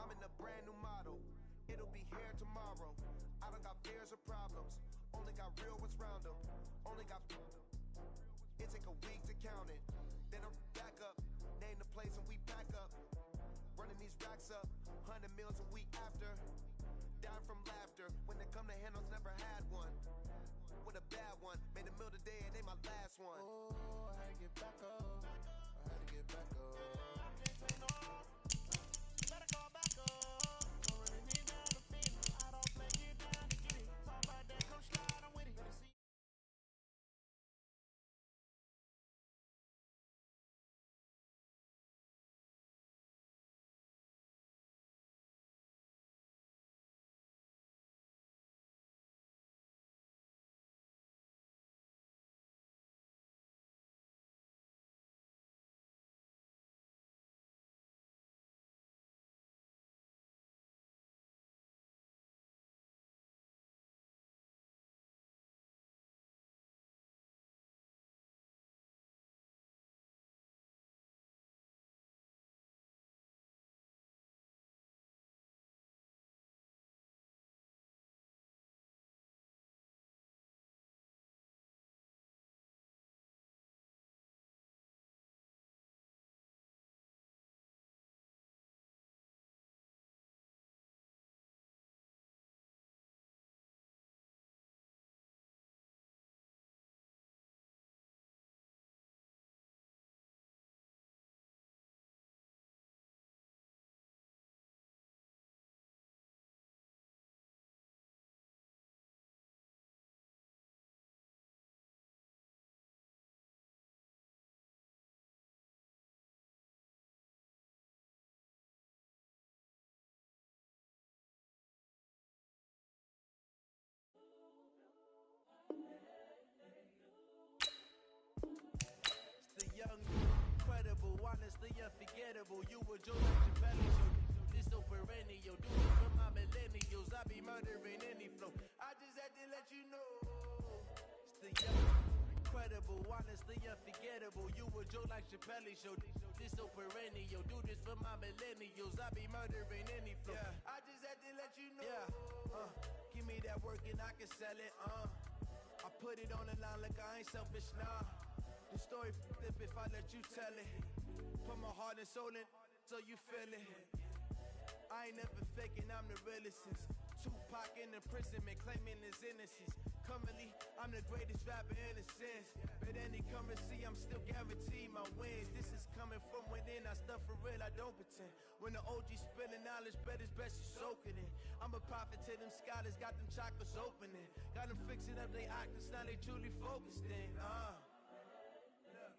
I'm in a brand new model. It'll be here tomorrow. I don't got fears or problems. Only got real ones round them. Only got. It take a week to count it. Then I'm back up. Name the place and we pack up. Running these racks up. 100 meals a week after. Dying from laughter. When they come to handles, never had one. With a bad one. Made a meal today and they my last one. Oh, I had to get back up. I had to get back up. I can't take no off. Better go back up. Don't really need down to feed me. I don't play it down to get it. Talk about that, come slide, I'm with it. Better see. The young, incredible, honestly unforgettable. You were Joe gsnzphilly, this so perennial. Do it for my millennials. I be murdering any flow. I just had to let you know. It's the young, incredible, honestly unforgettable. You were Joe gsnzphilly, this so perennial. Do this for my millennials. I be murdering any flow. Yeah. I just had to let you know. Yeah. Give me that work and I can sell it. I put it on the line like I ain't selfish, nah. The story flip if I let you tell it. Put my heart and soul in so you feel it. I ain't never faking, I'm the realest since Tupac in imprisonment, claiming his innocence. Currently, I'm the greatest rapper in a sense. But any currency, I'm still guaranteed my wins. This is coming from within, I stuff for real, I don't pretend. When the OG spilling knowledge, bet it's best you soak it in. I'm a prophet to them scholars, got them chakras opening. Got them fixing up they octaves, now they truly focused in.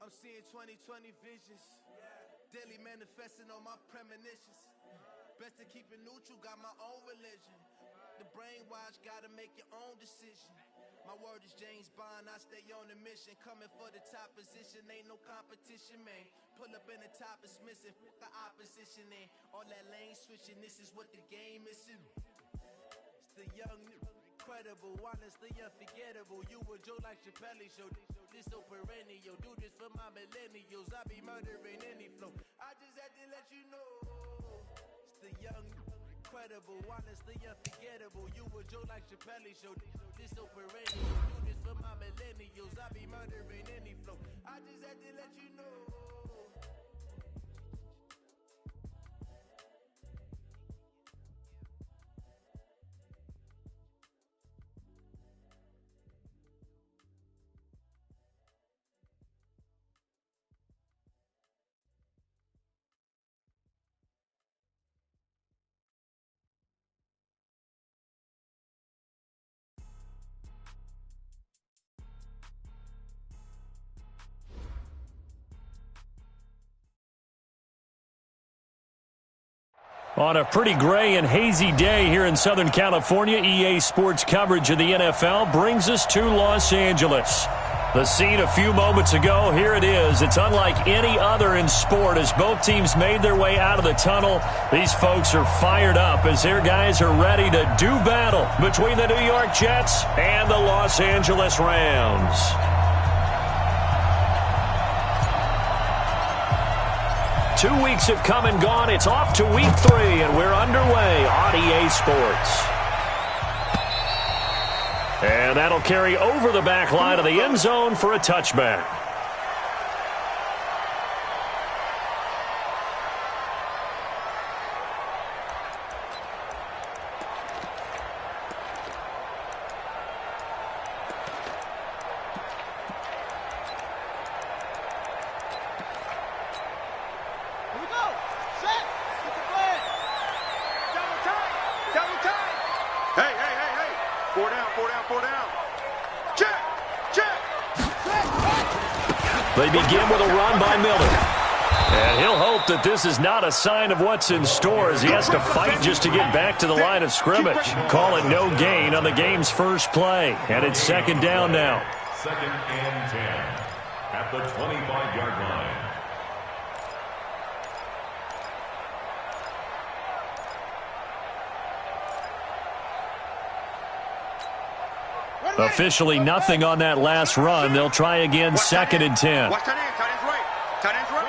I'm seeing 2020 visions. Daily manifesting on my premonitions. Best to keep it neutral, got my own religion. The brainwash, gotta make your own decision. My word is James Bond, I stay on the mission. Coming for the top position, ain't no competition, man. Pull up in the top is missing, fuck the opposition in. All that lane switching, this is what the game missing. It's the young, incredible, honestly unforgettable. You were Joe gsnzphilly, this so perennial. Do this for my millennials. I be murdering any flow. I just had to let you know. It's the young, incredible, honestly unforgettable. You were Joe gsnzphilly, this so perennial. Do this for my millennials. I be murdering any flow. I just had to let you know. On a pretty gray and hazy day here in Southern California, EA Sports coverage of the NFL brings us to Los Angeles. The scene a few moments ago, here it is. It's unlike any other in sport as both teams made their way out of the tunnel. These folks are fired up as their guys are ready to do battle between the New York Jets and the Los Angeles Rams. Two weeks have come and gone. It's off to week 3, and we're underway on EA Sports. And that'll carry over the back line of the end zone for a touchback. They begin with a run by Miller. And he'll hope that this is not a sign of what's in store as he has to fight just to get back to the line of scrimmage. Call it no gain on the game's first play. And it's second down now. 2nd and 10 at the 25-yard line. Officially nothing on that last run. They'll try again, 2nd and 10. Watch tight end. Tight end's right. Tight end's right.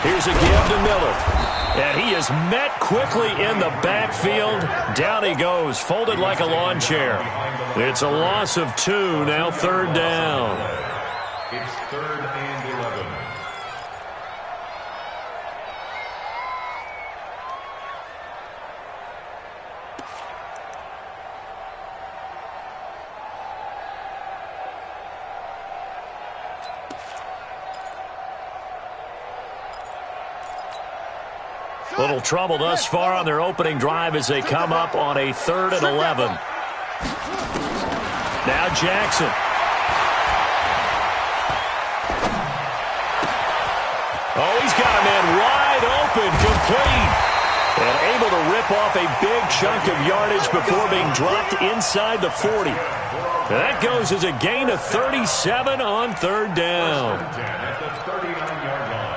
Here's a give to Miller. And he is met quickly in the backfield. Down he goes, folded like a lawn chair. It's a loss of 2, now 3rd down. It's 3rd and 11. Little trouble thus far on their opening drive as they come up on a 3rd and 11. Now Jackson. Oh, he's got a man wide open, complete. And able to rip off a big chunk of yardage before being dropped inside the 40. That goes as a gain of 37 on 3rd down. At the 39-yard line.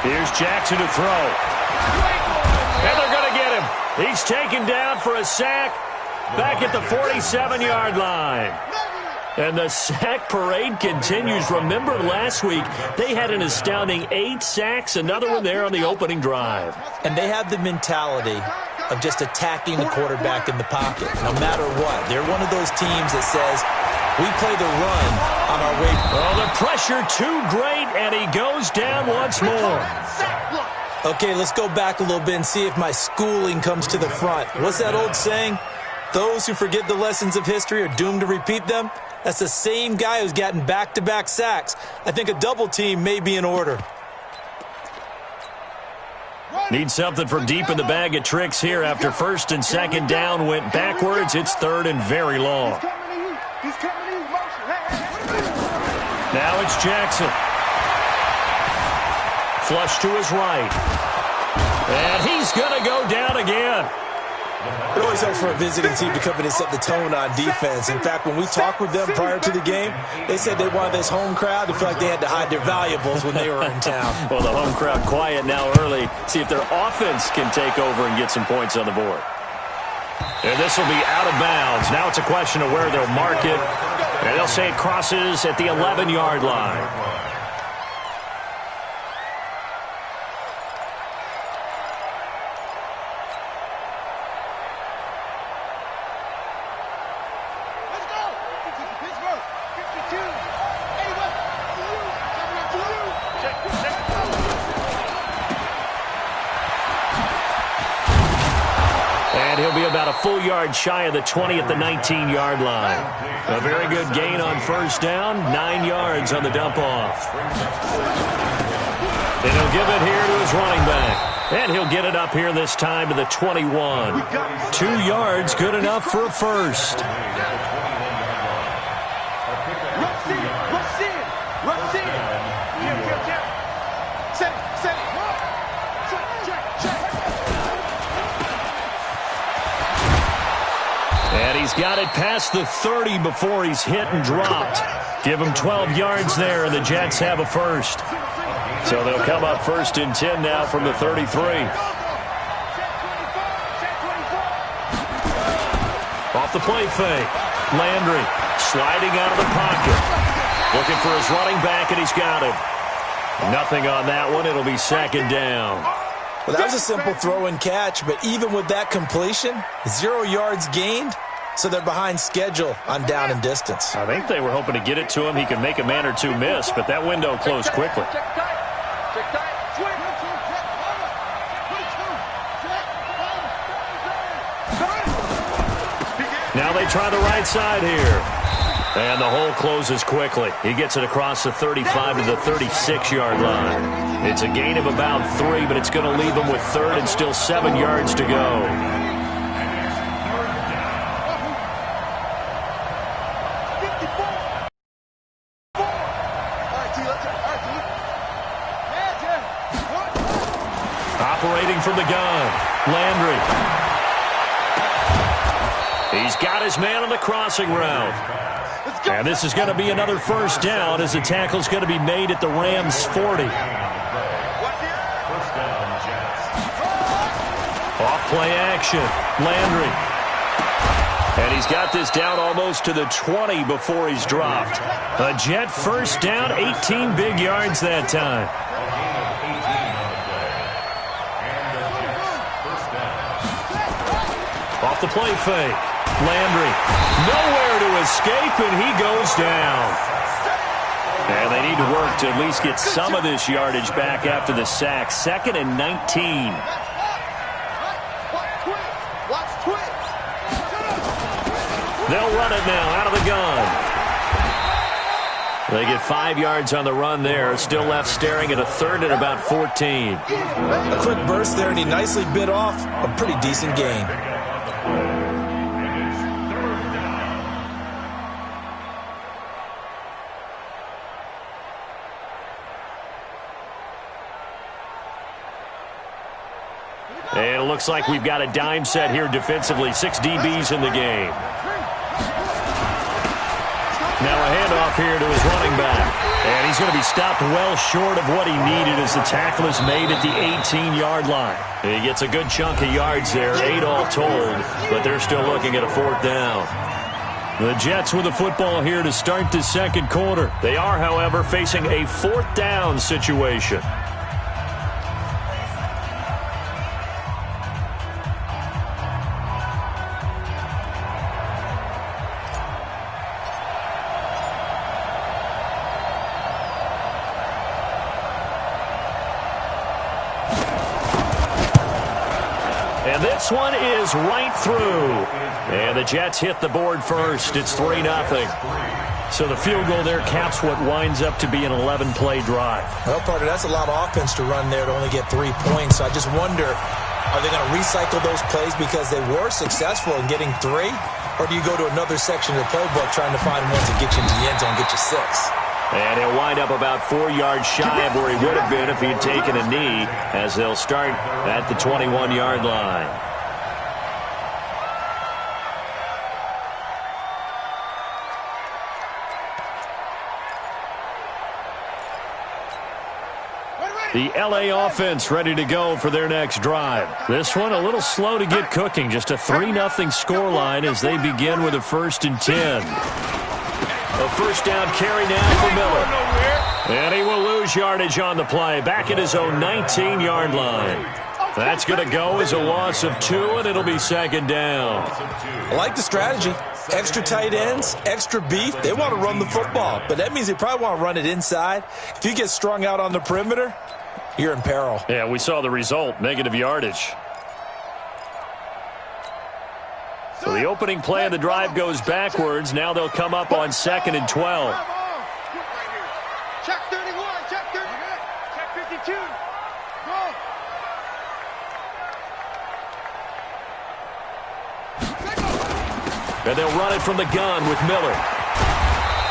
Here's Jackson to throw. And they're going to get him. He's taken down for a sack back at the 47-yard line. And the sack parade continues. Remember last week, they had an astounding 8 sacks, another one there on the opening drive. And they have the mentality of just attacking the quarterback in the pocket, no matter what. They're one of those teams that says, we play the run on our way. Oh, the pressure too great, and he goes down once more. Okay, let's go back a little bit and see if my schooling comes to the front. What's that old saying? Those who forget the lessons of history are doomed to repeat them. That's the same guy who's gotten back-to-back sacks. I think a double team may be in order. Need something from deep in the bag of tricks here after 1st and 2nd down went backwards. It's 3rd and very long. Now it's Jackson. Flush to his right. And he's going to go down again. It always helps for a visiting team to come in and set the tone on defense. In fact, when we talked with them prior to the game, they said they wanted this home crowd to feel like they had to hide their valuables when they were in town. Well, the home crowd quiet now early. See if their offense can take over and get some points on the board. And this will be out of bounds. Now it's a question of where they'll mark it. And they'll say it crosses at the 11-yard line. And he'll be about a full yard shy of the 20 at the 19-yard line. A very good gain on 1st down, 9 yards on the dump-off. And he'll give it here to his running back. And he'll get it up here this time to the 21. 2 yards, good enough for a first. got it past the 30 before he's hit and dropped. Give him 12 yards there, and the Jets have a first. So they'll come up 1st and 10 now from the 33. Off the play fake. Landry sliding out of the pocket. Looking for his running back, and he's got him. Nothing on that one. It'll be 2nd down. Well, that was a simple throw and catch, but even with that completion, 0 yards gained, so they're behind schedule on down and distance. I think they were hoping to get it to him. He could make a man or two miss, but that window closed quickly. Now they try the right side here. And the hole closes quickly. He gets it across the 35 to the 36-yard line. It's a gain of about 3, but it's going to leave him with 3rd and still 7 yards to go. Operating from the gun, Landry. He's got his man on the crossing route. And this is going to be another 1st down as the tackle's going to be made at the Rams' 40. Off play action, Landry. And he's got this down almost to the 20 before he's dropped. A Jet 1st down, 18 big yards that time. Off the play fake. Landry, nowhere to escape, and he goes down. And they need to work to at least get some of this yardage back after the sack. 2nd and 19. They'll run it now out of the gun. They get 5 yards on the run there. Still left staring at a 3rd and about 14. A quick burst there, and he nicely bit off a pretty decent gain. And it looks like we've got a dime set here defensively. 6 DBs in the game. Now a handoff here to his running back. And he's going to be stopped well short of what he needed as the tackle is made at the 18-yard line. He gets a good chunk of yards there, 8 all told, but they're still looking at a 4th down. The Jets with the football here to start the 2nd quarter. They are, however, facing a 4th down situation. And this one is right through. And the Jets hit the board first. It's 3-0. So the field goal there caps what winds up to be an 11-play drive. Well, partner, that's a lot of offense to run there to only get 3 points. So I just wonder, are they going to recycle those plays because they were successful in getting 3? Or do you go to another section of the playbook trying to find ones that get you into the end zone, get you 6? And he'll wind up about 4 yards shy of where he would have been if he had taken a knee, as they'll start at the 21-yard line. The L.A. offense ready to go for their next drive. This one a little slow to get cooking. Just a 3-0 scoreline as they begin with a 1st and 10. A 1st down carry now for Miller. And he will lose yardage on the play. Back at his own 19-yard line. That's going to go as a loss of 2, and it'll be 2nd down. I like the strategy. Extra tight ends, extra beef. They want to run the football, but that means they probably want to run it inside. If you get strung out on the perimeter, you're in peril. Yeah, we saw the result, negative yardage. So the opening play of the drive goes backwards. Now they'll come up on 2nd and 12. Check 31, check 30, check 52. Go. And they'll run it from the gun with Miller.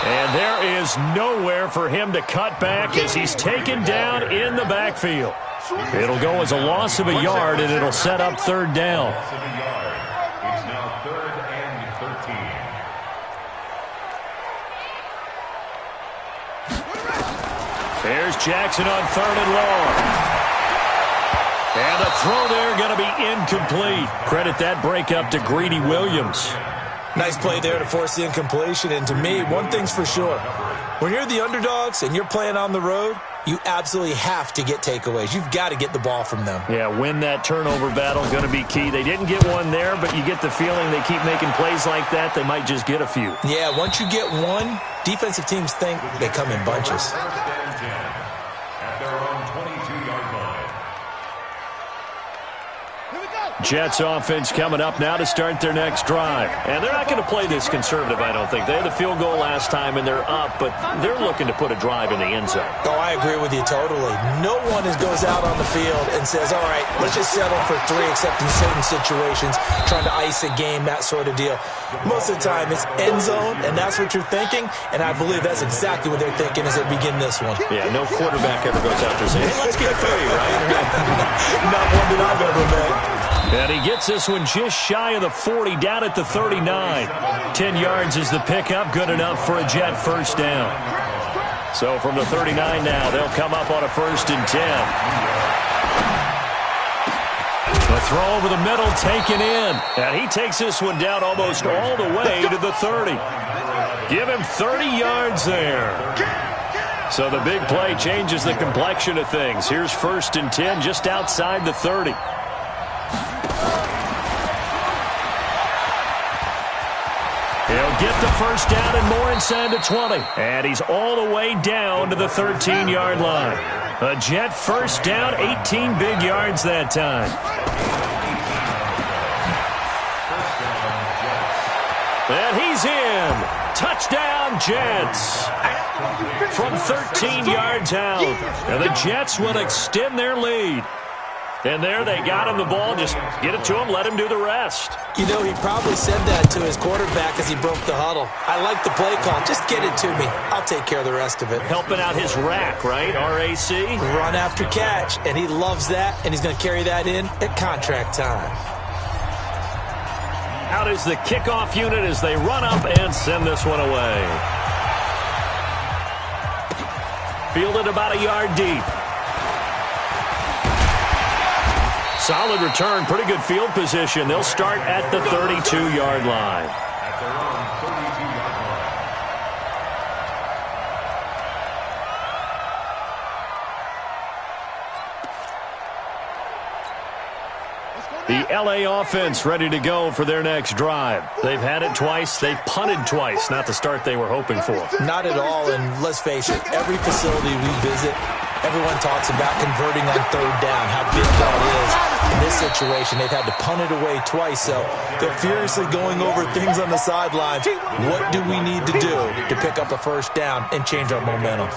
And there is nowhere for him to cut back as he's taken down in the backfield. It'll go as a loss of a yard, and it'll set up 3rd down. It's now 3rd and 13. Here's Jackson on 3rd and long. And the throw there going to be incomplete. Credit that breakup to Greedy Williams. Nice play there to force the incompletion. And to me, one thing's for sure. When you're the underdogs and you're playing on the road, you absolutely have to get takeaways. You've got to get the ball from them. Yeah, win that turnover battle, going to be key. They didn't get one there, but you get the feeling they keep making plays like that, they might just get a few. Yeah, once you get one, defensive teams think they come in bunches. At their own 22-yard line. Jets offense coming up now to start their next drive. And they're not going to play this conservative, I don't think. They had the field goal last time, and they're up, but they're looking to put a drive in the end zone. Oh, I agree with you totally. No one goes out on the field and says, all right, let's just settle for 3, except in certain situations, trying to ice a game, that sort of deal. Most of the time, it's end zone, and that's what you're thinking, and I believe that's exactly what they're thinking as they begin this one. Yeah, no quarterback ever goes out there saying, hey, let's get 3, right? Not one that I've ever met. And he gets this one just shy of the 40, down at the 39. 10 yards is the pickup, good enough for a Jet first down. So from the 39 now, they'll come up on a 1st and 10. The throw over the middle taken in. And he takes this one down almost all the way to the 30. Give him 30 yards there. So the big play changes the complexion of things. Here's 1st and 10 just outside the 30. He'll get the first down and more inside the 20. And he's all the way down to the 13-yard line. A Jet first down, 18 big yards that time. And he's in. Touchdown, Jets. From 13 yards out. And the Jets will extend their lead. And there they got him the ball. Just get it to him, let him do the rest. You know, he probably said that to his quarterback as he broke the huddle. I like the play call. Just get it to me. I'll take care of the rest of it. Helping out his rack, right? R-A-C? Run after catch. And he loves that, and he's going to carry that in at contract time. Out is the kickoff unit as they run up and send this one away. Fielded about a yard deep. Solid return, pretty good field position. They'll start at the 32-yard line. At their own 32-yard line. The L.A. offense ready to go for their next drive. They've had it twice. They've punted twice. Not the start they were hoping for. Not at all, and let's face it, every facility we visit, everyone talks about converting on 3rd down, how big that is. In this situation, they've had to punt it away twice, so they're furiously going over things on the sidelines. What do we need to do to pick up a first down and change our momentum?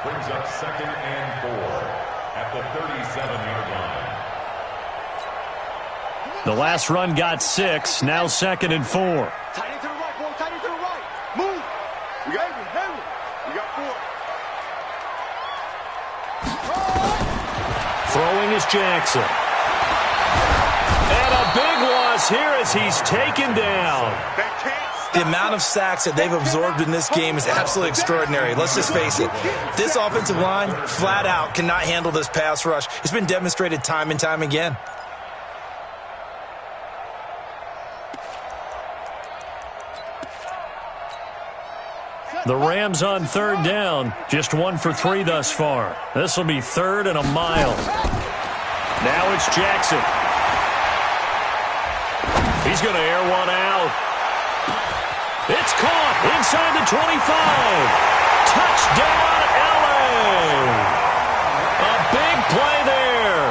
Brings up 2nd and 4 at the 37-yard line. The last run got 6, now 2nd and 4. Tight end to the right, boy. Tight end to the right. Move. We got it. We got 4. Throwing is Jackson. And a big loss here as he's taken down. The amount of sacks that they've absorbed in this game is absolutely extraordinary. Let's just face it. This offensive line, flat out, cannot handle this pass rush. It's been demonstrated time and time again. The Rams on 3rd down, just 1 for 3 thus far. This will be 3rd and a mile. Now it's Jackson. He's going to air one out. It's caught inside the 25. Touchdown, L.A. A big play there.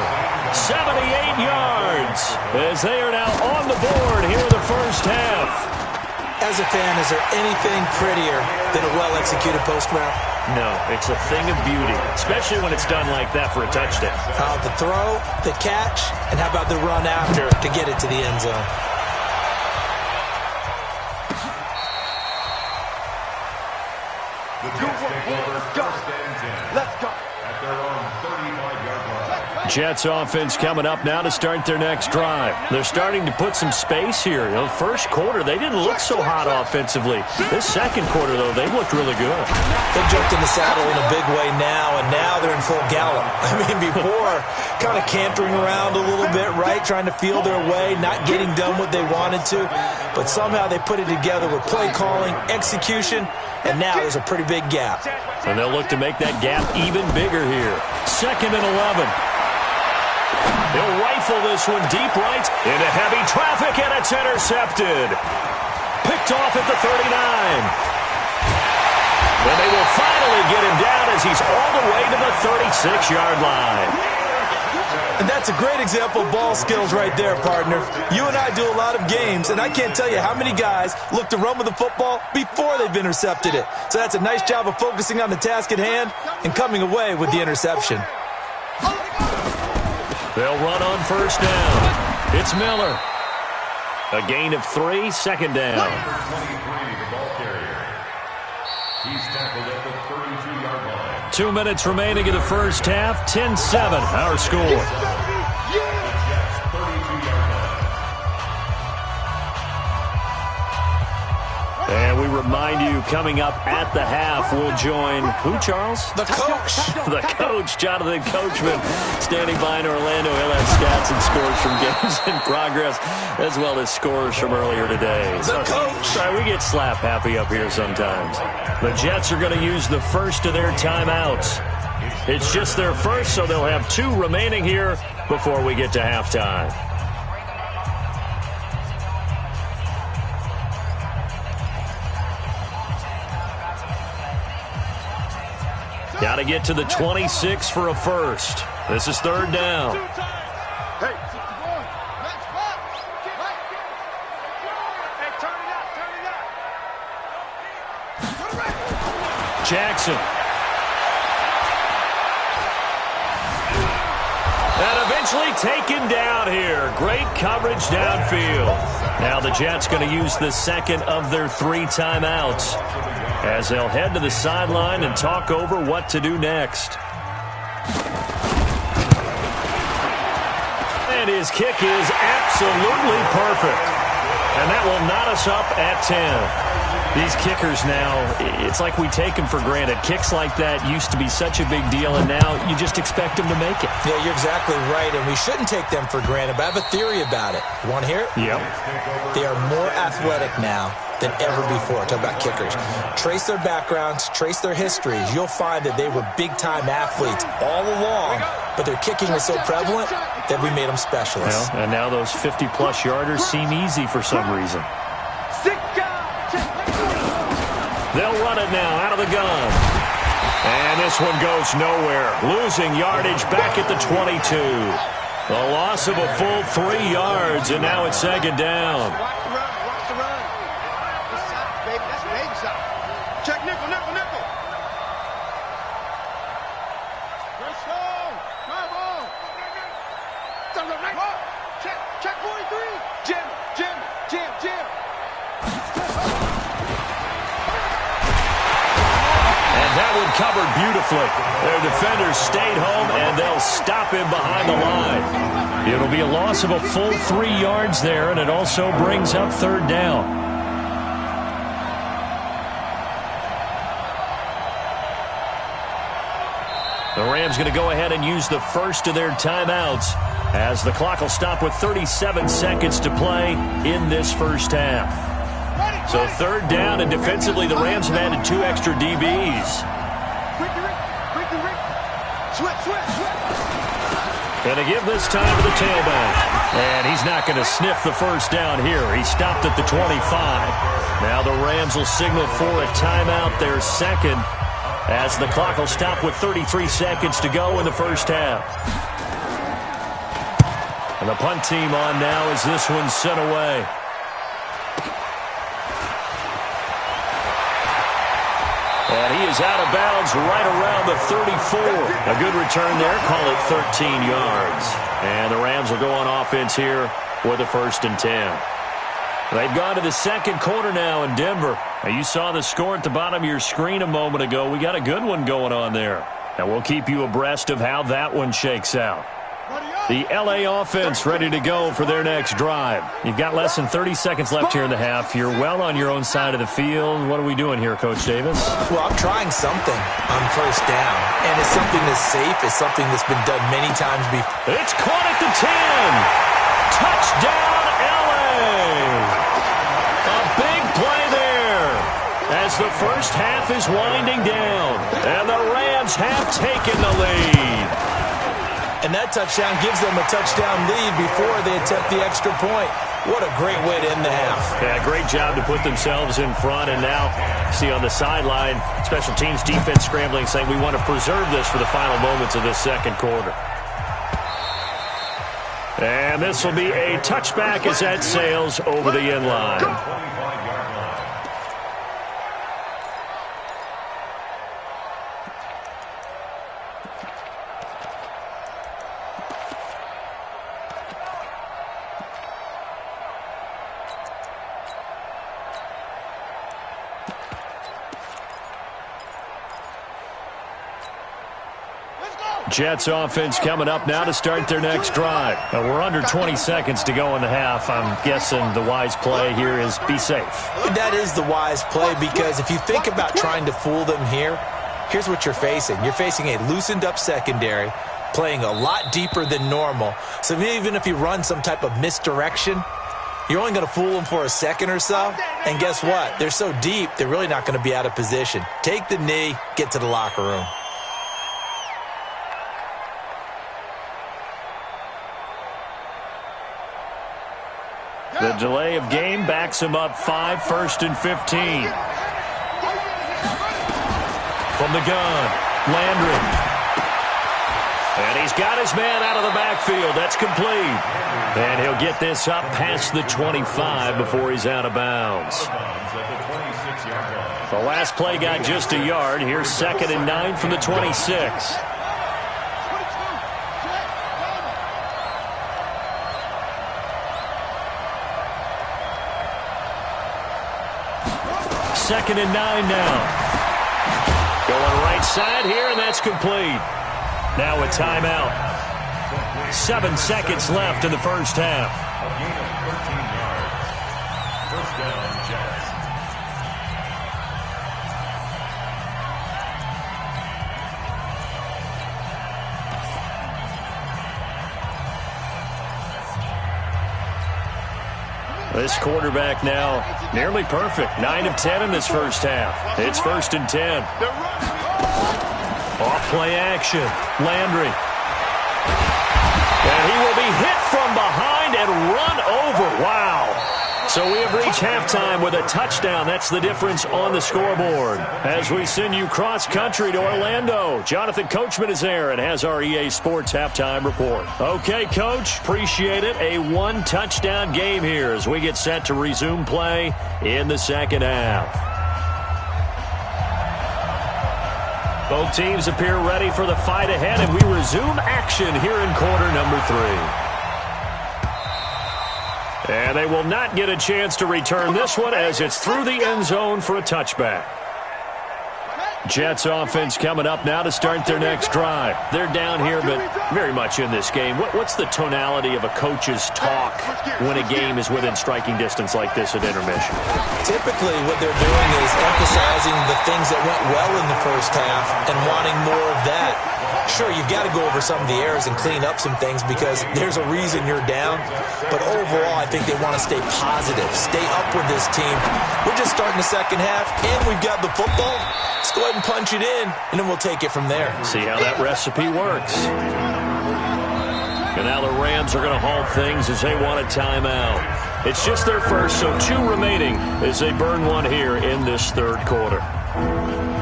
78 yards as they are now on the board here in the first half. As a fan, is there anything prettier than a well-executed post route? No, it's a thing of beauty, especially when it's done like that for a touchdown. The throw, the catch, and how about the run after to get it to the end zone? The Jets take over 1st and 10. Let's go. At their own 35-yard line. Jets offense coming up now to start their next drive. They're starting to put some space here. The first quarter, they didn't look so hot offensively. This second quarter, though, they looked really good. They jumped in the saddle in a big way now, and now they're in full gallop. I mean, before, kind of cantering around a little bit, right, trying to feel their way, not getting done what they wanted to. But somehow they put it together with play calling, execution, and now there's a pretty big gap. And they'll look to make that gap even bigger here. 2nd and 11. He'll rifle this one deep right into heavy traffic, and it's intercepted. Picked off at the 39. And they will finally get him down as he's all the way to the 36-yard line. And that's a great example of ball skills right there, partner. You and I do a lot of games, and I can't tell you how many guys look to run with the football before they've intercepted it. So that's a nice job of focusing on the task at hand and coming away with the interception. They'll run on first down. It's Miller. A gain of 3, 2nd down. 23, the ball carrier. He's tackled at the 32-yard line. 2 minutes remaining in the first half. 10-7, our score. The Jets, 32-yard line. And we remind you, coming up at the half, we'll join who, Charles? The coach. The coach, Jonathan Coachman, standing by in Orlando. He'll have stats and scores from games in progress, as well as scores from earlier today. The coach. Sorry, we get slap happy up here sometimes. The Jets are going to use the first of their timeouts. It's just their first, so they'll have 2 remaining here before we get to halftime. Got to get to the 26 for a first. This is 3rd down. Hey, Jackson. And eventually taken down here. Great coverage downfield. Now the Jets going to use the second of their 3 timeouts as they'll head to the sideline and talk over what to do next. And his kick is absolutely perfect. And that will knot us up at 10. These kickers now, it's like we take them for granted. Kicks like that used to be such a big deal, and now you just expect them to make it. Yeah, you're exactly right, and we shouldn't take them for granted, but I have a theory about it. You want to hear it? Yep. They are more athletic now than ever before. Talk about kickers. Trace their backgrounds, trace their histories. You'll find that they were big-time athletes all along, but their kicking was so prevalent that we made them specialists. Well, and now those 50-plus yarders seem easy for some reason. They'll run it now out of the gun. And this one goes nowhere. Losing yardage back at the 22. A loss of a full 3 yards, and now it's 2nd down. Watch the run. Watch the run. It's side, baby. That's baby side. Check nickel, nickel, nickel. Let's go. Drive on. Check 43. Jim. That one covered beautifully. Their defenders stayed home, and they'll stop him behind the line. It'll be a loss of a full 3 yards there, and it also brings up 3rd down. The Rams going to go ahead and use the first of their timeouts as the clock will stop with 37 seconds to play in this first half. So 3rd down, and defensively the Rams have added 2 extra DBs. And they give this time to the tailback. And he's not going to sniff the first down here. He stopped at the 25. Now the Rams will signal for a timeout, their second, as the clock will stop with 33 seconds to go in the first half. And the punt team on now as this one's sent away. And he is out of bounds right around the 34. A good return there. Call it 13 yards. And the Rams will go on offense here with a 1st and 10. They've gone to the second quarter now in Denver. Now, you saw the score at the bottom of your screen a moment ago. We got a good one going on there. And we'll keep you abreast of how that one shakes out. The LA offense ready to go for their next drive. You've got less than 30 seconds left here in the half. You're well on your own side of the field. What are we doing here, Coach Davis? Well, I'm trying something on first down, and it's something that's safe. It's something that's been done many times before. It's caught at the 10. Touchdown, LA. A big play there as the first half is winding down, and the Rams have taken the lead. And that touchdown gives them a touchdown lead before they attempt the extra point. What a great way to end the half. Yeah, great job to put themselves in front. And now, see on the sideline, special teams defense scrambling, saying we want to preserve this for the final moments of this second quarter. And this will be a touchback as that sails over the end line. Jets offense coming up now to start their next drive. Now we're under 20 seconds to go in the half. I'm guessing the wise play here is be safe. That is the wise play, because if you think about trying to fool them here, here's what you're facing. You're facing a loosened up secondary, playing a lot deeper than normal. So even if you run some type of misdirection, you're only going to fool them for a second or so. And guess what? They're so deep, they're really not going to be out of position. Take the knee, get to the locker room. The delay of game backs him up 5, 1st and 15. From the gun, Landry. And he's got his man out of the backfield. That's complete. And he'll get this up past the 25 before he's out of bounds. The last play got just a yard. Here's 2nd and 9 from the 26. Second and 9 now. Going right side here, and that's complete. Now a timeout. 7 seconds left in the first half. A gain of 13 yards. First down, Jets. This quarterback now nearly perfect. 9 of 10 in this first half. It's 1st and 10. Off play action. Landry. And he will be hit from behind and run over. Wow. So we have reached halftime with a touchdown. That's the difference on the scoreboard. As we send you cross-country to Orlando, Jonathan Coachman is there and has our EA Sports halftime report. Okay, Coach, appreciate it. A one-touchdown game here as we get set to resume play in the second half. Both teams appear ready for the fight ahead, and we resume action here in quarter number 3. And they will not get a chance to return this one as it's through the end zone for a touchback. Jets offense coming up now to start their next drive. They're down here, but very much in this game. What's the tonality of a coach's talk when a game is within striking distance like this at intermission? Typically, what they're doing is emphasizing the things that went well in the first half and wanting more of that. Sure, you've got to go over some of the errors and clean up some things because there's a reason you're down. But overall, I think they want to stay positive, stay up with this team. We're just starting the second half, and we've got the football. Let's go ahead and punch it in, and then we'll take it from there. See how that recipe works. And now the Rams are going to halt things as they want a timeout. It's just their first, so 2 remaining as they burn one here in this third quarter.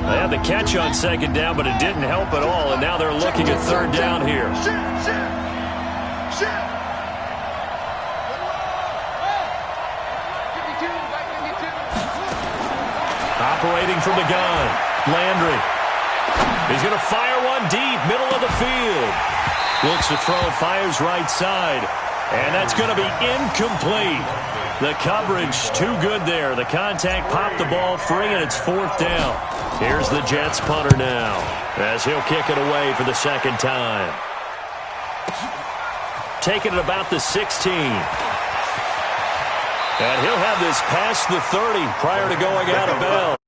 They had the catch on second down, but it didn't help at all, and now they're looking at third down here. Operating from the gun, Landry. He's going to fire one deep, middle of the field. Looks to throw, fires right side, and that's going to be incomplete. The coverage too good there. The contact popped the ball free, and it's 4th down. Here's the Jets punter now as he'll kick it away for the second time. take it at about the 16. And he'll have this past the 30 prior to going out of bounds.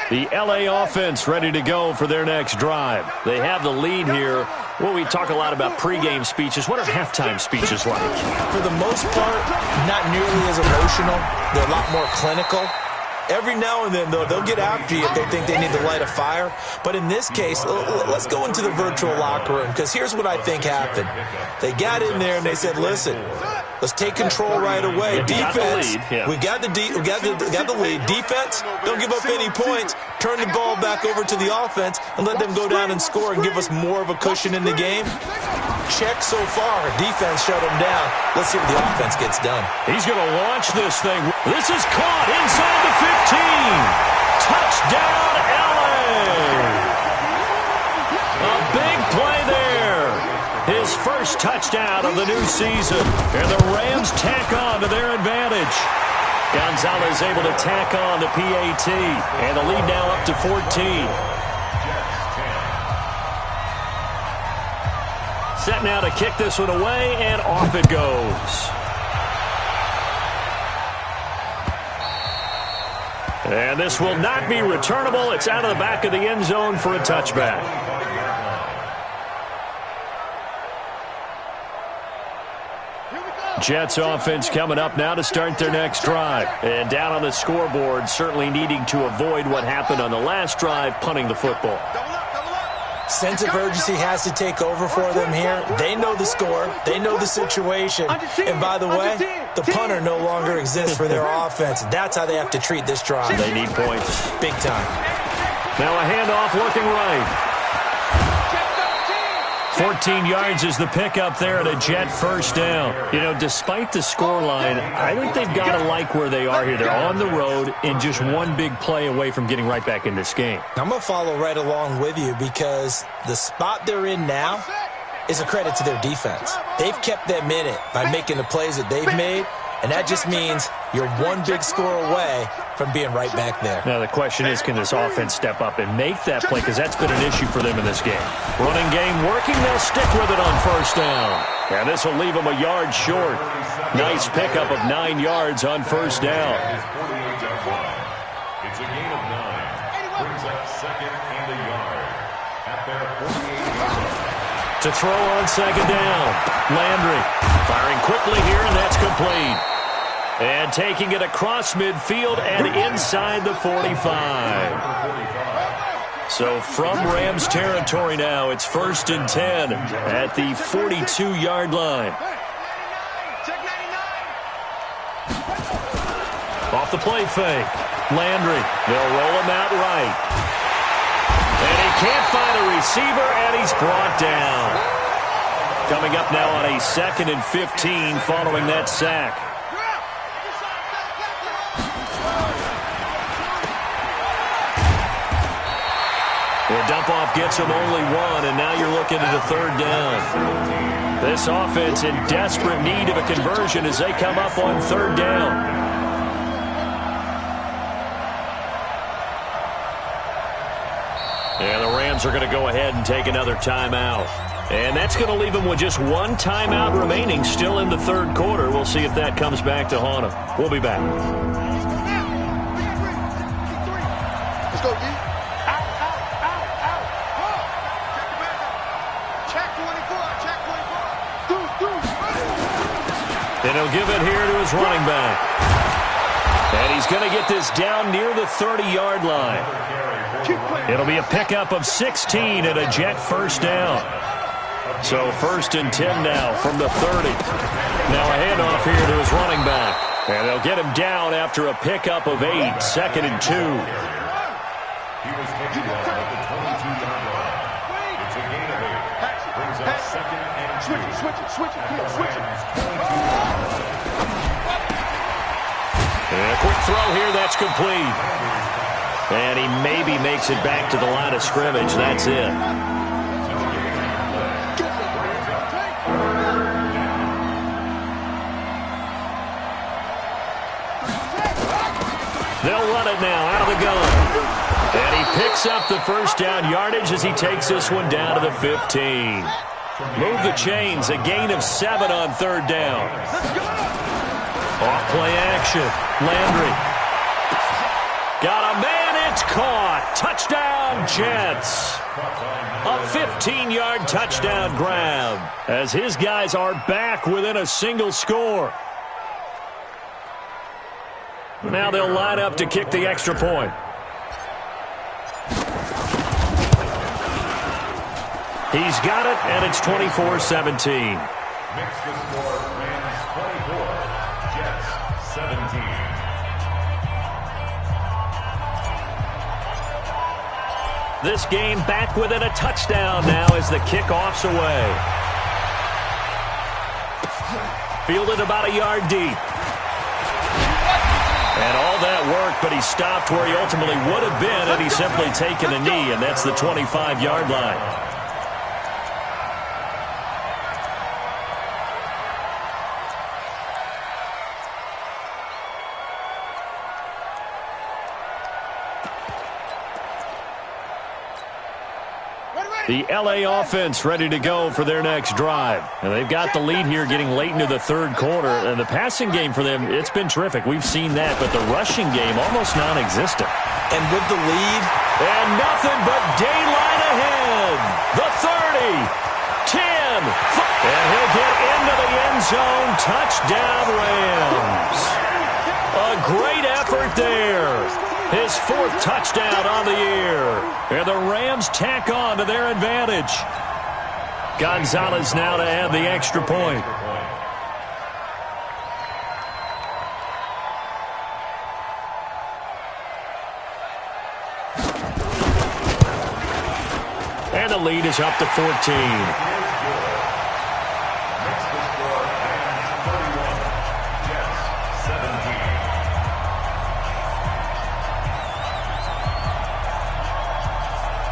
The LA offense ready to go for their next drive. They have the lead here. Well, we talk a lot about pregame speeches. What are halftime speeches like? For the most part, not nearly as emotional. They're a lot more clinical. Every now and then, though, they'll get after you if they think they need to light a fire. But in this case, let's go into the virtual locker room, because here's what I think happened. They got in there and they said, listen, let's take control right away. Defense, we got the lead. Defense, don't give up any points. Turn the ball back over to the offense and let them go down and score and give us more of a cushion in the game. Check so far. Defense shut him down. Let's see what the offense gets done. He's going to launch this thing. This is caught inside the 15. Touchdown, LA. A big play there. His first touchdown of the new season. And the Rams tack on to their advantage. Gonzalez able to tack on the PAT. And the lead now up to 14. Set now to kick this one away, and off it goes. And this will not be returnable. It's out of the back of the end zone for a touchback. Jets offense coming up now to start their next drive. And down on the scoreboard, certainly needing to avoid what happened on the last drive, punting the football. Sense of urgency has to take over for them here. They know the score. They know the situation. And by the way, the punter no longer exists for their offense. That's how they have to treat this drive. They need points. Big time. Now a handoff looking right. 14 yards is the pickup there at a Jet first down. You know, despite the scoreline, I think they've got to like where they are here. They're on the road and just one big play away from getting right back in this game. I'm going to follow right along with you because the spot they're in now is a credit to their defense. They've kept them in it by making the plays that they've made, and that just means you're one big score away from being right back there. Now the question is, can this offense step up and make that play? Because that's been an issue for them in this game. Running game working. They'll stick with it on first down. And this will leave them a yard short. Nice pickup of 9 yards on first down. It's a gain of 9. Brings up second and a yard. At their 48-yard line. To throw on second down. Landry firing quickly here, and that's complete. And taking it across midfield and inside the 45. So from Rams territory now, it's 1st and 10 at the 42-yard line. Off the play fake. Landry, they'll roll him out right. And he can't find a receiver, and he's brought down. Coming up now on a 2nd and 15 following that sack. The dump-off gets him only one, and now you're looking at a 3rd down. This offense in desperate need of a conversion as they come up on 3rd down. And the Rams are going to go ahead and take another timeout. And that's going to leave them with just one timeout remaining still in the 3rd quarter. We'll see if that comes back to haunt them. We'll be back. Let's go, D. And he'll give it here to his running back. And he's going to get this down near the 30-yard line. It'll be a pickup of 16 and a Jet first down. So 1st and 10 now from the 30. Now a handoff here to his running back. And they'll get him down after a pickup of 8, 2nd and 2. He was taken down at the 22-yard line. It's a gain of 8. Brings up 2nd and 2. Switch it. And a quick throw here, that's complete. And he maybe makes it back to the line of scrimmage. That's it. They'll run it now out of the gun. And he picks up the first down yardage as he takes this one down to the 15. Move the chains, a gain of 7 on third down. Off play action. Landry. Got a man, it's caught. Touchdown, Jets. A 15-yard touchdown grab as his guys are back within a single score. Now they'll line up to kick the extra point. He's got it, and it's 24-17. Makes the score Rams 24, Jets 17. This game back within a touchdown now as the kickoff's away. Fielded about a yard deep. And all that work, but he stopped where he ultimately would have been had he simply taken a knee, and that's the 25-yard line. The L.A. offense ready to go for their next drive. And they've got the lead here getting late into the third quarter. And the passing game for them, it's been terrific. We've seen that. But the rushing game, almost non-existent. And with the lead, and nothing but daylight ahead. The 30, 10, and he'll get into the end zone. Touchdown, Rams. A great effort there. His fourth touchdown on the year. And the Rams tack on to their advantage. Gonzalez now to add the extra point. And the lead is up to 14.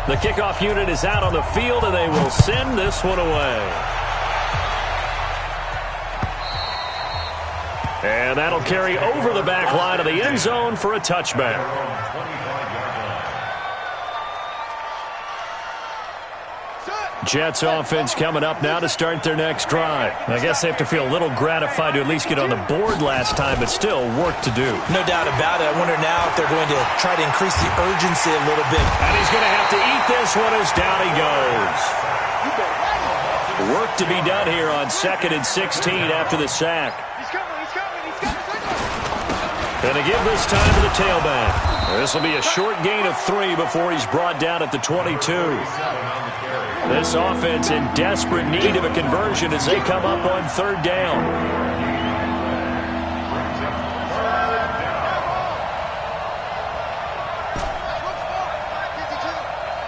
The kickoff unit is out on the field, and they will send this one away. And that'll carry over the back line of the end zone for a touchback. Jets offense coming up now to start their next drive. I guess they have to feel a little gratified to at least get on the board last time, but still work to do. No doubt about it. I wonder now if they're going to try to increase the urgency a little bit. And he's going to have to eat this one as down he goes. Work to be done here on 2nd and 16 after the sack. And to give this time to the tailback. This will be a short gain of 3 before he's brought down at the 22. This offense in desperate need of a conversion as they come up on third down.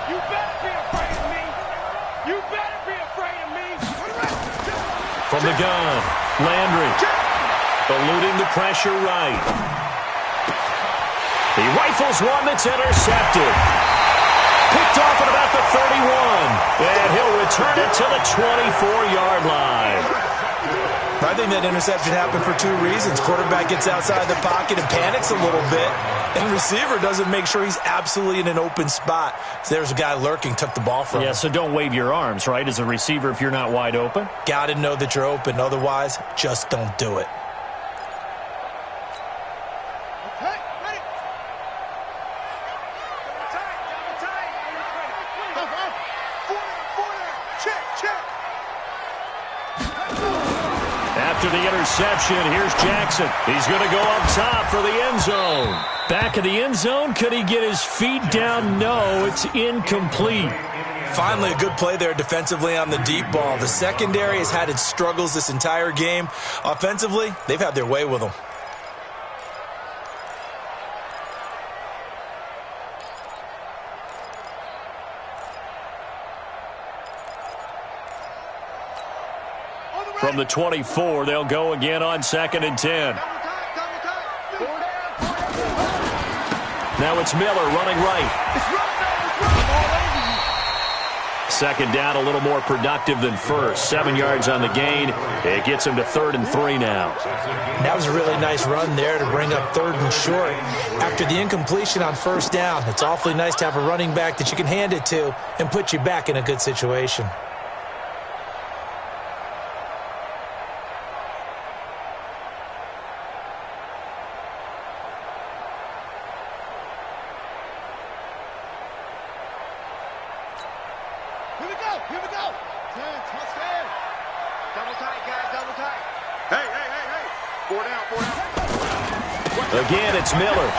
You better be afraid of me. You better be afraid of me. From the gun, Landry. Eluding the pressure right. He rifles one that's intercepted. Picked off at about the 31. And he'll return it to the 24-yard line. I think that interception happened for 2 reasons. Quarterback gets outside the pocket and panics a little bit. And receiver doesn't make sure he's absolutely in an open spot. So there's a guy lurking, took the ball from him. Yeah, so don't wave your arms, right, as a receiver if you're not wide open. Got to know that you're open. Otherwise, just don't do it. After the interception, here's Jackson. He's going to go up top for the end zone. Back in the end zone, could he get his feet down? No, it's incomplete. Finally, a good play there defensively on the deep ball. The secondary has had its struggles this entire game. Offensively, they've had their way with them. From the 24, they'll go again on 2nd and 10. Now it's Miller running right. Second down, a little more productive than first. 7 yards on the gain. It gets him to 3rd and 3 now. That was a really nice run there to bring up 3rd and short. After the incompletion on 1st down, it's awfully nice to have a running back that you can hand it to and put you back in a good situation. Here we go. 10, touchdown. Double tight, guys, double tight. Hey. 4 down. Again, it's Miller.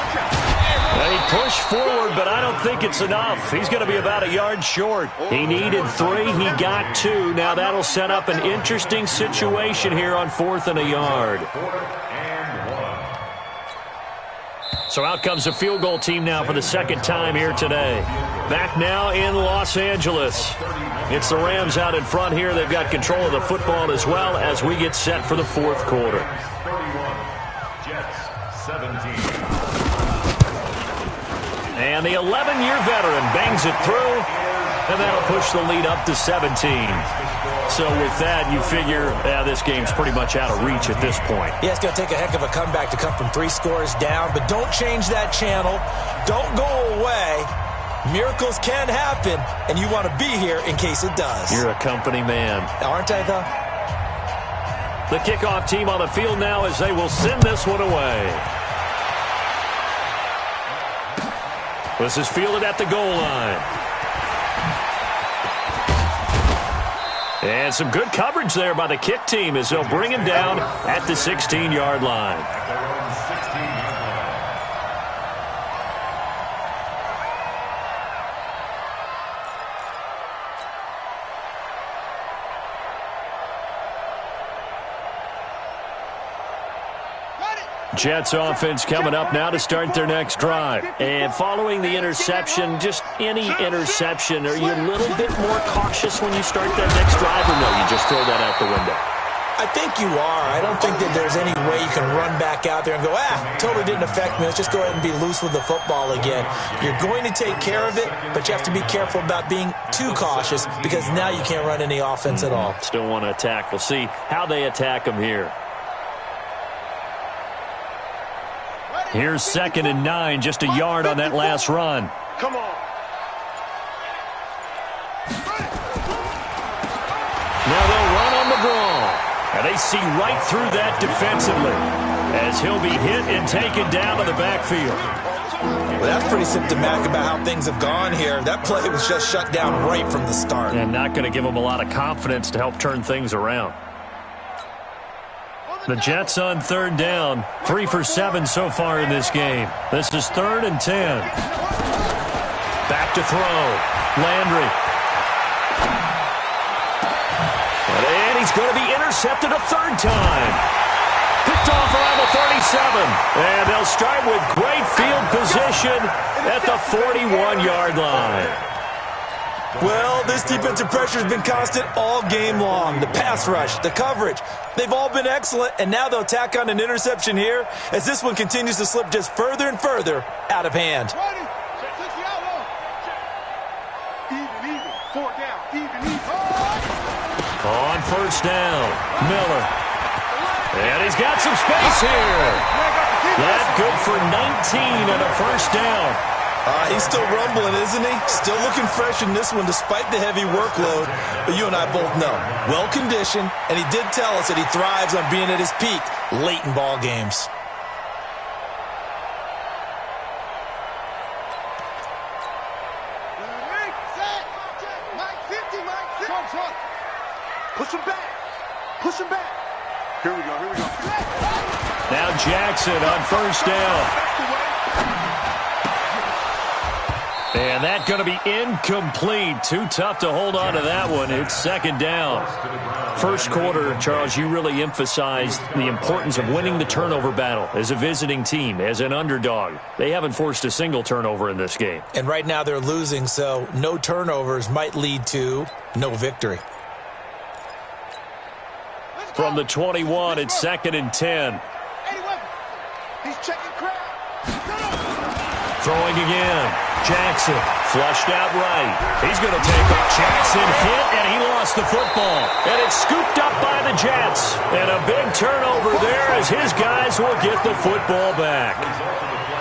He pushed forward, but I don't think it's enough. He's going to be about a yard short. He needed 3. He got 2. Now that'll set up an interesting situation here on 4th and a yard. So out comes a field goal team now for the second time here today. Back now in Los Angeles. It's the Rams out in front here. They've got control of the football as well as we get set for the 4th quarter. 31, Jets 17. And the 11-year veteran bangs it through, and that'll push the lead up to 17. So with that, you figure this game's pretty much out of reach at this point. Yeah, it's going to take a heck of a comeback to come from 3 scores down, but don't change that channel. Don't go away. Miracles can happen, and you want to be here in case it does. You're a company man. Aren't I, though? The kickoff team on the field now as they will send this one away. This is fielded at the goal line. And some good coverage there by the kick team as they'll bring him down at the 16-yard line. Jets offense coming up now to start their next drive. And following the interception, just any interception, are you a little bit more cautious when you start that next drive, or no, you just throw that out the window? I think you are. I don't think that there's any way you can run back out there and go, totally didn't affect me. Let's just go ahead and be loose with the football again. You're going to take care of it, but you have to be careful about being too cautious because now you can't run any offense at all. Still want to attack. We'll see how they attack them here. Here's 2nd and 9, just a yard on that last run. Come on. Now they'll run on the draw. And they see right through that defensively as he'll be hit and taken down to the backfield. Well, that's pretty symptomatic about how things have gone here. That play was just shut down right from the start. And not going to give them a lot of confidence to help turn things around. The Jets on 3rd down, 3 for 7 so far in this game. This is 3rd and 10. Back to throw. Landry. And he's going to be intercepted a 3rd time. Picked off around the 37. And they'll start with great field position at the 41-yard line. Well, this defensive pressure has been constant all game long. The pass rush, the coverage, they've all been excellent, and now they'll tack on an interception here as this one continues to slip just further and further out of hand. On 1st down, Miller. And he's got some space here. That good for 19 and a 1st down. He's still rumbling, isn't he? Still looking fresh in this one despite the heavy workload. But you and I both know, well-conditioned, and he did tell us that he thrives on being at his peak late in ball games. Push him back. Push him back. Here we go. Now Jackson on 1st down. And that's going to be incomplete. Too tough to hold on to that one. It's 2nd down. First quarter, Charles, you really emphasized the importance of winning the turnover battle as a visiting team, as an underdog. They haven't forced a single turnover in this game. And right now they're losing, so no turnovers might lead to no victory. From the 21, it's 2nd and 10. He's checking crowd. throwing again. Jackson flushed out right. He's going to take off. Jackson hit, and he lost the football. And it's scooped up by the Jets. And a big turnover there as his guys will get the football back.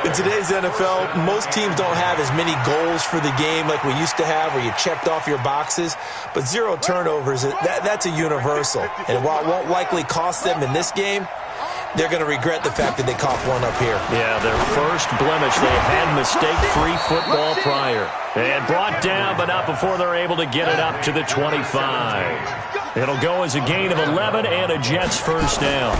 In today's NFL, most teams don't have as many goals for the game like we used to have where you checked off your boxes. But 0 turnovers, that's a universal. And while it won't likely cost them in this game, they're going to regret the fact that they coughed one up here. Yeah, their first blemish. They had mistake-free football prior. And brought down, but not before they're able to get it up to the 25. It'll go as a gain of 11 and a Jets first down.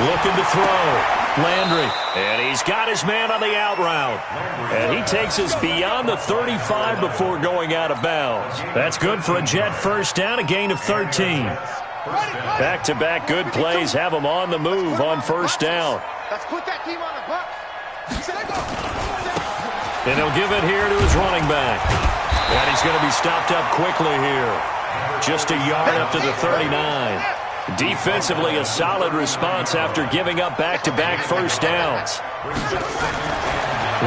Looking to throw. Landry, and he's got his man on the out route. And he takes us beyond the 35 before going out of bounds. That's good for a Jet first down, a gain of 13. Back-to-back good plays have them on the move on first down. Let's put that team on the box. And he'll give it here to his running back. And he's going to be stopped up quickly here. Just a yard up to the 39. Defensively, a solid response after giving up back-to-back first downs.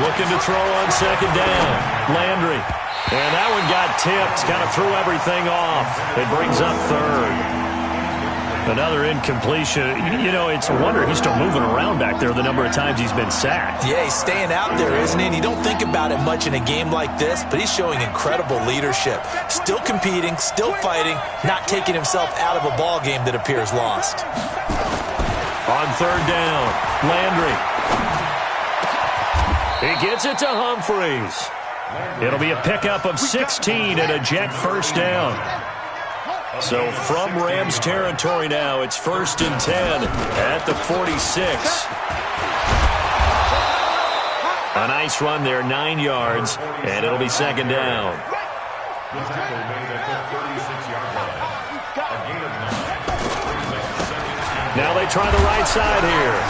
Looking to throw on second down. Landry. And that one got tipped. Kind of threw everything off. It brings up third. Another incompletion. You know, it's a wonder he's still moving around back there the number of times he's been sacked. Yeah, he's staying out there, isn't he? And you don't think about it much in a game like this, but he's showing incredible leadership. Still competing, still fighting, not taking himself out of a ball game that appears lost. On third down, Landry. He gets it to Humphreys. It'll be a pickup of 16 and a Jet first down. So from Rams territory now, it's 1st and 10 at the 46. A nice run there, 9 yards, and it'll be second down. Now they try the right side here.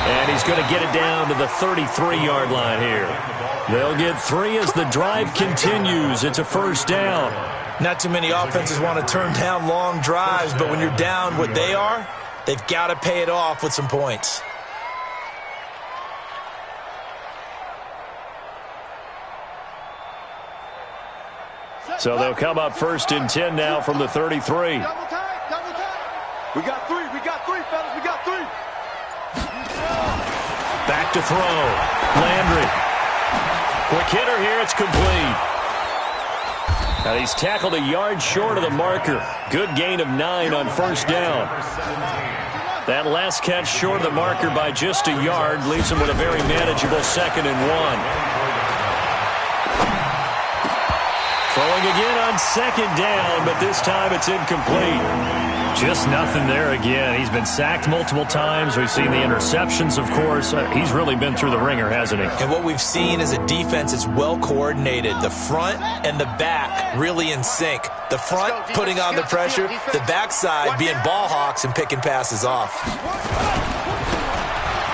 And he's going to get it down to the 33-yard line here. They'll get 3 as the drive continues. It's a first down. Not too many offenses want to turn down long drives, but when you're down what they are, they've got to pay it off with some points. So they'll come up 1st and 10 now from the 33. Double time. We got 3, fellas, we got 3. Back to throw. Landry. Quick hitter here, it's complete. And he's tackled a yard short of the marker. Good gain of 9 on first down. That last catch short of the marker by just a yard leaves him with a very manageable 2nd and 1. Throwing again on second down, but this time it's incomplete. Just nothing there again. He's been sacked multiple times. We've seen the interceptions, of course. He's really been through the ringer, hasn't he? And what we've seen is a defense that's well coordinated. The front and the back really in sync. The front putting on the pressure, the backside being ball hawks and picking passes off.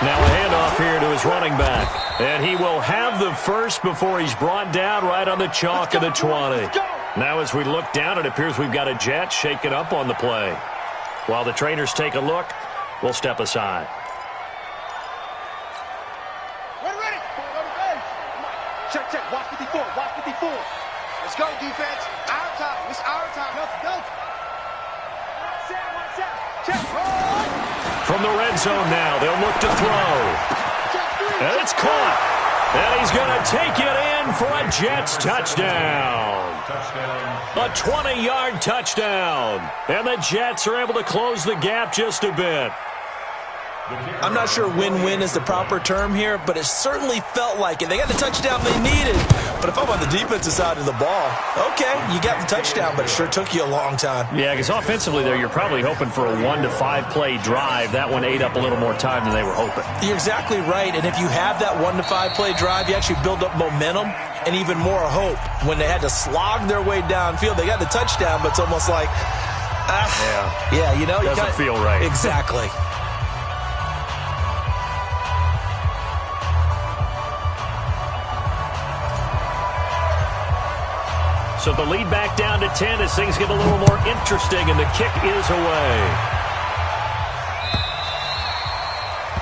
Now a handoff here to his running back. And he will have the first before he's brought down right on the chalk of the 20. Now as we look down, it appears we've got a Jet shaking up on the play. While the trainers take a look, we'll step aside. Ready. Check. Watch 54. Let's go, defense. Our time. It's our time. Let's go. Check. From the red zone now, they'll look to throw. And it's caught. And he's going to take it in for a Jets touchdown. A 20-yard touchdown. And the Jets are able to close the gap just a bit. I'm not sure win-win is the proper term here, but it certainly felt like it. They got the touchdown they needed. But if I'm on the defensive side of the ball, okay, you got the touchdown, but it sure took you a long time. Yeah, because offensively there, you're probably hoping for a 1 to 5 play drive. That one ate up a little more time than they were hoping. You're exactly right. And if you have that 1 to 5 play drive, you actually build up momentum and even more hope. When they had to slog their way downfield, they got the touchdown, but it's almost like, you know, doesn't feel right. Exactly. So the lead back down to 10 as things get a little more interesting, and the kick is away.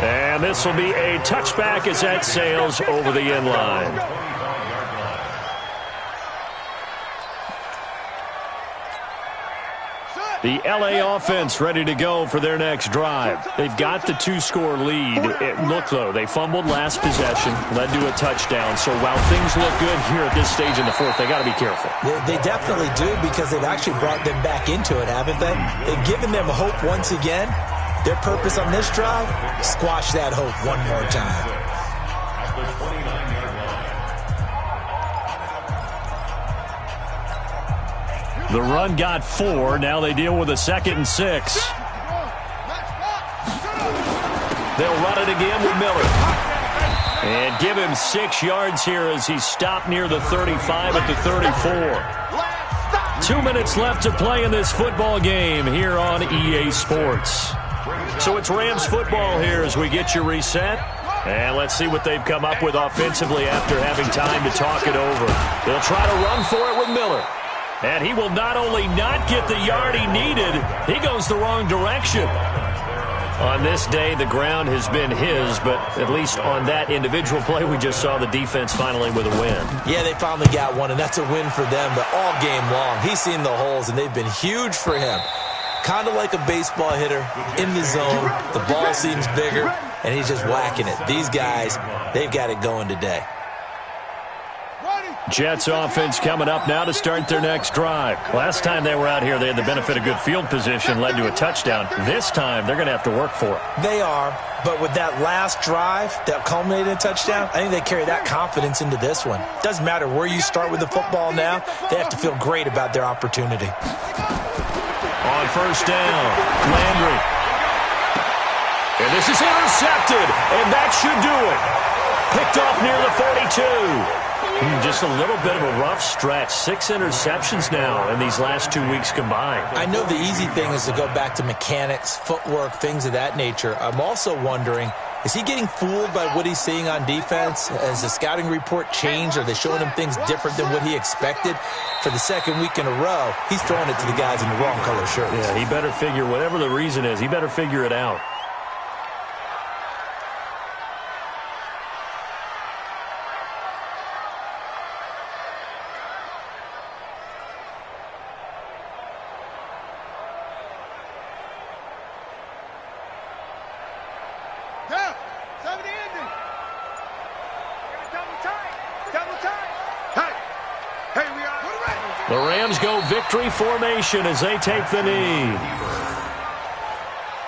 And And this will be a touchback as that sails over the end line. The LA offense ready to go for their next drive. They've got the 2-score lead. Look, though, they fumbled last possession, led to a touchdown. So while things look good here at this stage in the fourth, they got to be careful. They definitely do, because they've actually brought them back into it, haven't they? They've given them hope once again. Their purpose on this drive, squash that hope one more time. At the 29-yard line. The run got 4. Now they deal with a 2nd and 6. They'll run it again with Miller. And give him 6 yards here as he's stopped near the 35 at the 34. 2 minutes left to play in this football game here on EA Sports. So it's Rams football here as we get you reset. And let's see what they've come up with offensively after having time to talk it over. They'll try to run for it with Miller. And he will not only not get the yard he needed, he goes the wrong direction. On this day, the ground has been his, but at least on that individual play, we just saw the defense finally with a win. Yeah, they finally got one, and that's a win for them, but all game long, he's seen the holes, and they've been huge for him. Kind of like a baseball hitter in the zone. The ball seems bigger, and he's just whacking it. These guys, they've got it going today. Jets offense coming up now to start their next drive. Last time they were out here, they had the benefit of good field position, led to a touchdown. This time, they're going to have to work for it. They are, but with that last drive that culminated in a touchdown, I think they carry that confidence into this one. Doesn't matter where you start with the football now, they have to feel great about their opportunity. On first down, Landry. And this is intercepted, and that should do it. Picked off near the 42. Just a little bit of a rough stretch. 6 interceptions now in these last 2 weeks combined. I know the easy thing is to go back to mechanics, footwork, things of that nature. I'm also wondering, is he getting fooled by what he's seeing on defense? Has the scouting report changed? Are they showing him things different than what he expected? For the second week in a row, he's throwing it to the guys in the wrong color shirts. Yeah, he better figure, whatever the reason is, he better figure it out. The Rams go victory formation as they take the knee.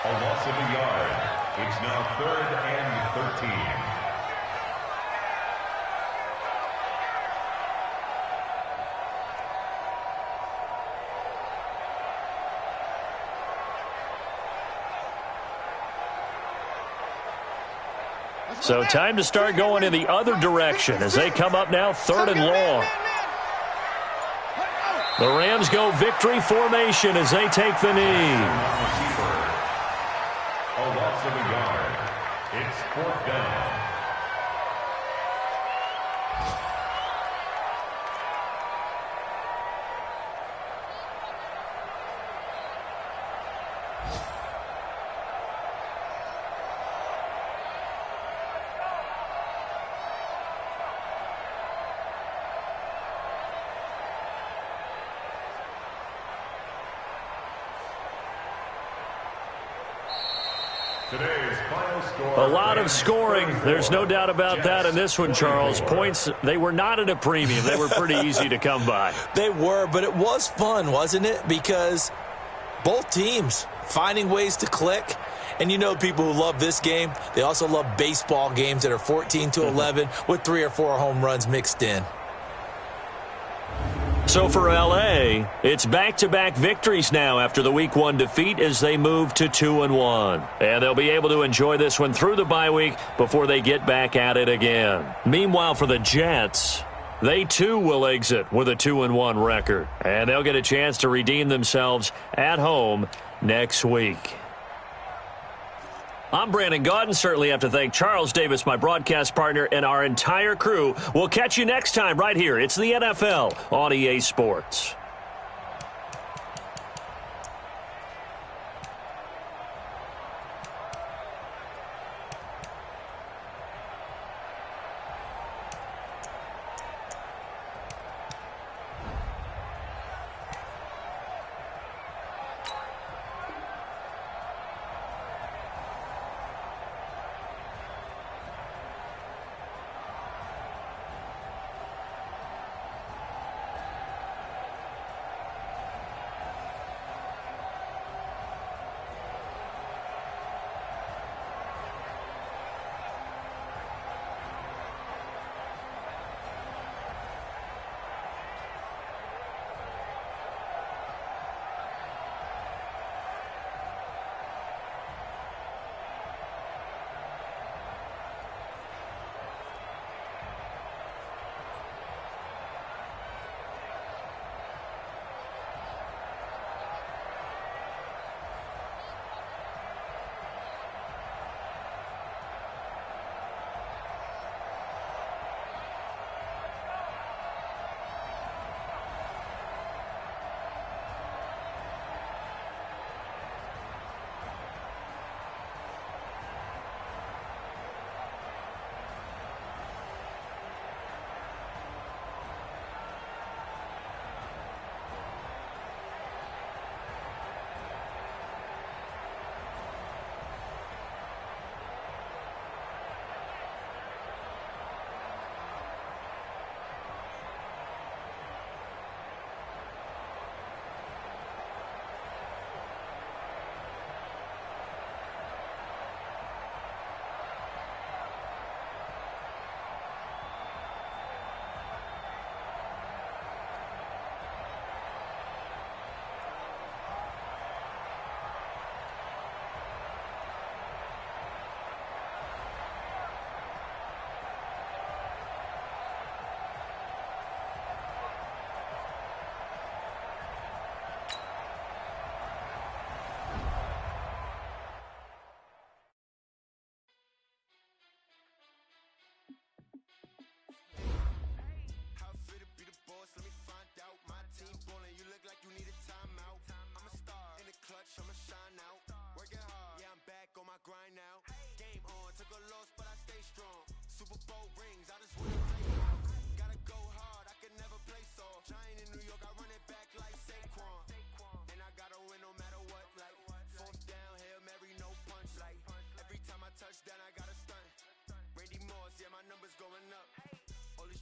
A loss of a yard. It's now 3rd and 13. So time to start going in the other direction as they come up now 3rd and long. The Rams go victory formation as they take the knee. A loss of a yard. It's 4th down. A lot of scoring. There's no doubt about that in this one, Charles. Points, they were not at a premium. They were pretty easy to come by. They were, but it was fun, wasn't it? Because both teams finding ways to click. And you know people who love this game, they also love baseball games that are 14-11 with 3 or 4 home runs mixed in. So for LA, it's back-to-back victories now after the Week 1 defeat as they move to 2-1. And they'll be able to enjoy this one through the bye week before they get back at it again. Meanwhile, for the Jets, they too will exit with a 2-1 record. And they'll get a chance to redeem themselves at home next week. I'm Brandon Gaudin. Certainly have to thank Charles Davis, my broadcast partner, and our entire crew. We'll catch you next time right here. It's the NFL on EA Sports.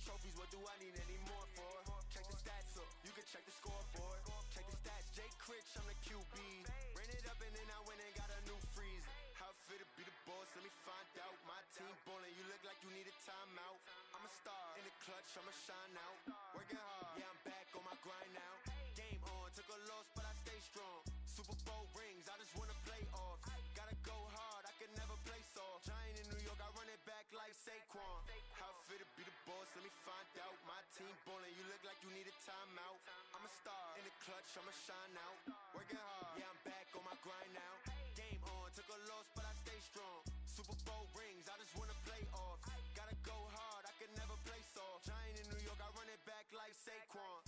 trophies, what do I need any more for? Check the stats up, you can check the scoreboard. Check the stats, Jake Critch, I'm the QB. Ran it up and then I went and got a new freezer. How it fit to be the boss, let me find out. My team ballin', you look like you need a timeout. I'm a star, in the clutch, I'ma shine out. Working hard, yeah, I'm back on my grind now. Game on, took a loss, but I stay strong. Super Bowl rings, I just wanna play off. Gotta go hard, I can never play soft. Giant in New York, I run it back like Saquon. How it fit to be the boss, let me find out. My team ballin', you look like you need a timeout. I'm a star, in the clutch, I'ma shine out. Working hard, yeah, I'm back on my grind now. Game on, took a loss, but I stay strong. Super Bowl rings, I just wanna play off. Gotta go hard, I can never play soft. Giant in New York, I run it back like Saquon.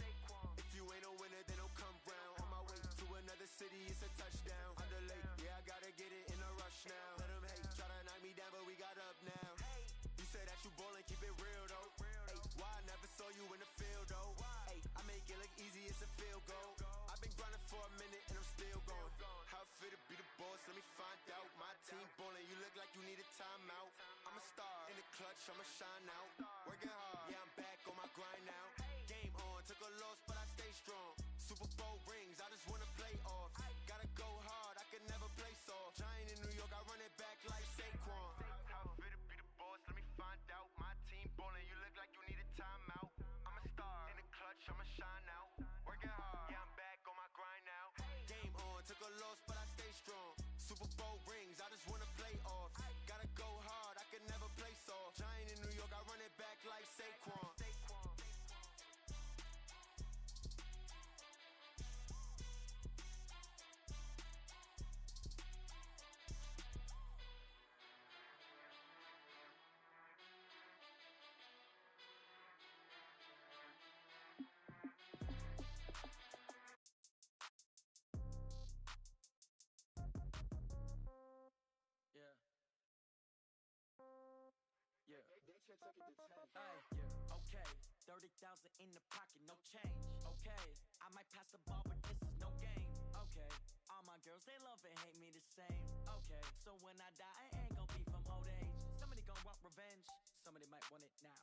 If you ain't a winner, then don't come round. On my way to another city, it's a touchdown. Underlay, yeah, I gotta get it in a rush now. Let them hate, try to knock me down, but we got up now. You said that you ballin', keep it real though. Ay, why I never saw you in the field though? Ay, I make it look easy, it's a field goal. I've been grinding for a minute and I'm still going. How it fit to be the boss, let me find out. My team ballin', you look like you need a timeout. I'm a star, in the clutch, I'ma shine out. Working hard, yeah, I'm back on my grind now. Game on, took a loss, but I stay strong. Super Bowl rings, I just wanna play off. Gotta go hard, I can never play soft. Giant in New York, I run it back like Saquon. How it fit to be the boss, let me find out. My team ballin', you look like you need a timeout. I'm a star, in the clutch, I'ma shine out. Working hard, yeah, I'm back on my grind now. Game on, took a loss, but I stay strong. Super Bowl rings, I just wanna play off. Gotta go hard, I can never play soft. Giant in New York, I run it back like Saquon. Yeah. Yeah. Hey, yeah. Okay. 30,000 in the pocket, no change. Okay. I might pass the ball, but this is no game. Okay. All my girls, they love and hate me the same. Okay. So when I die, I ain't gon' be from old age. Somebody gon' want revenge. Somebody might want it now.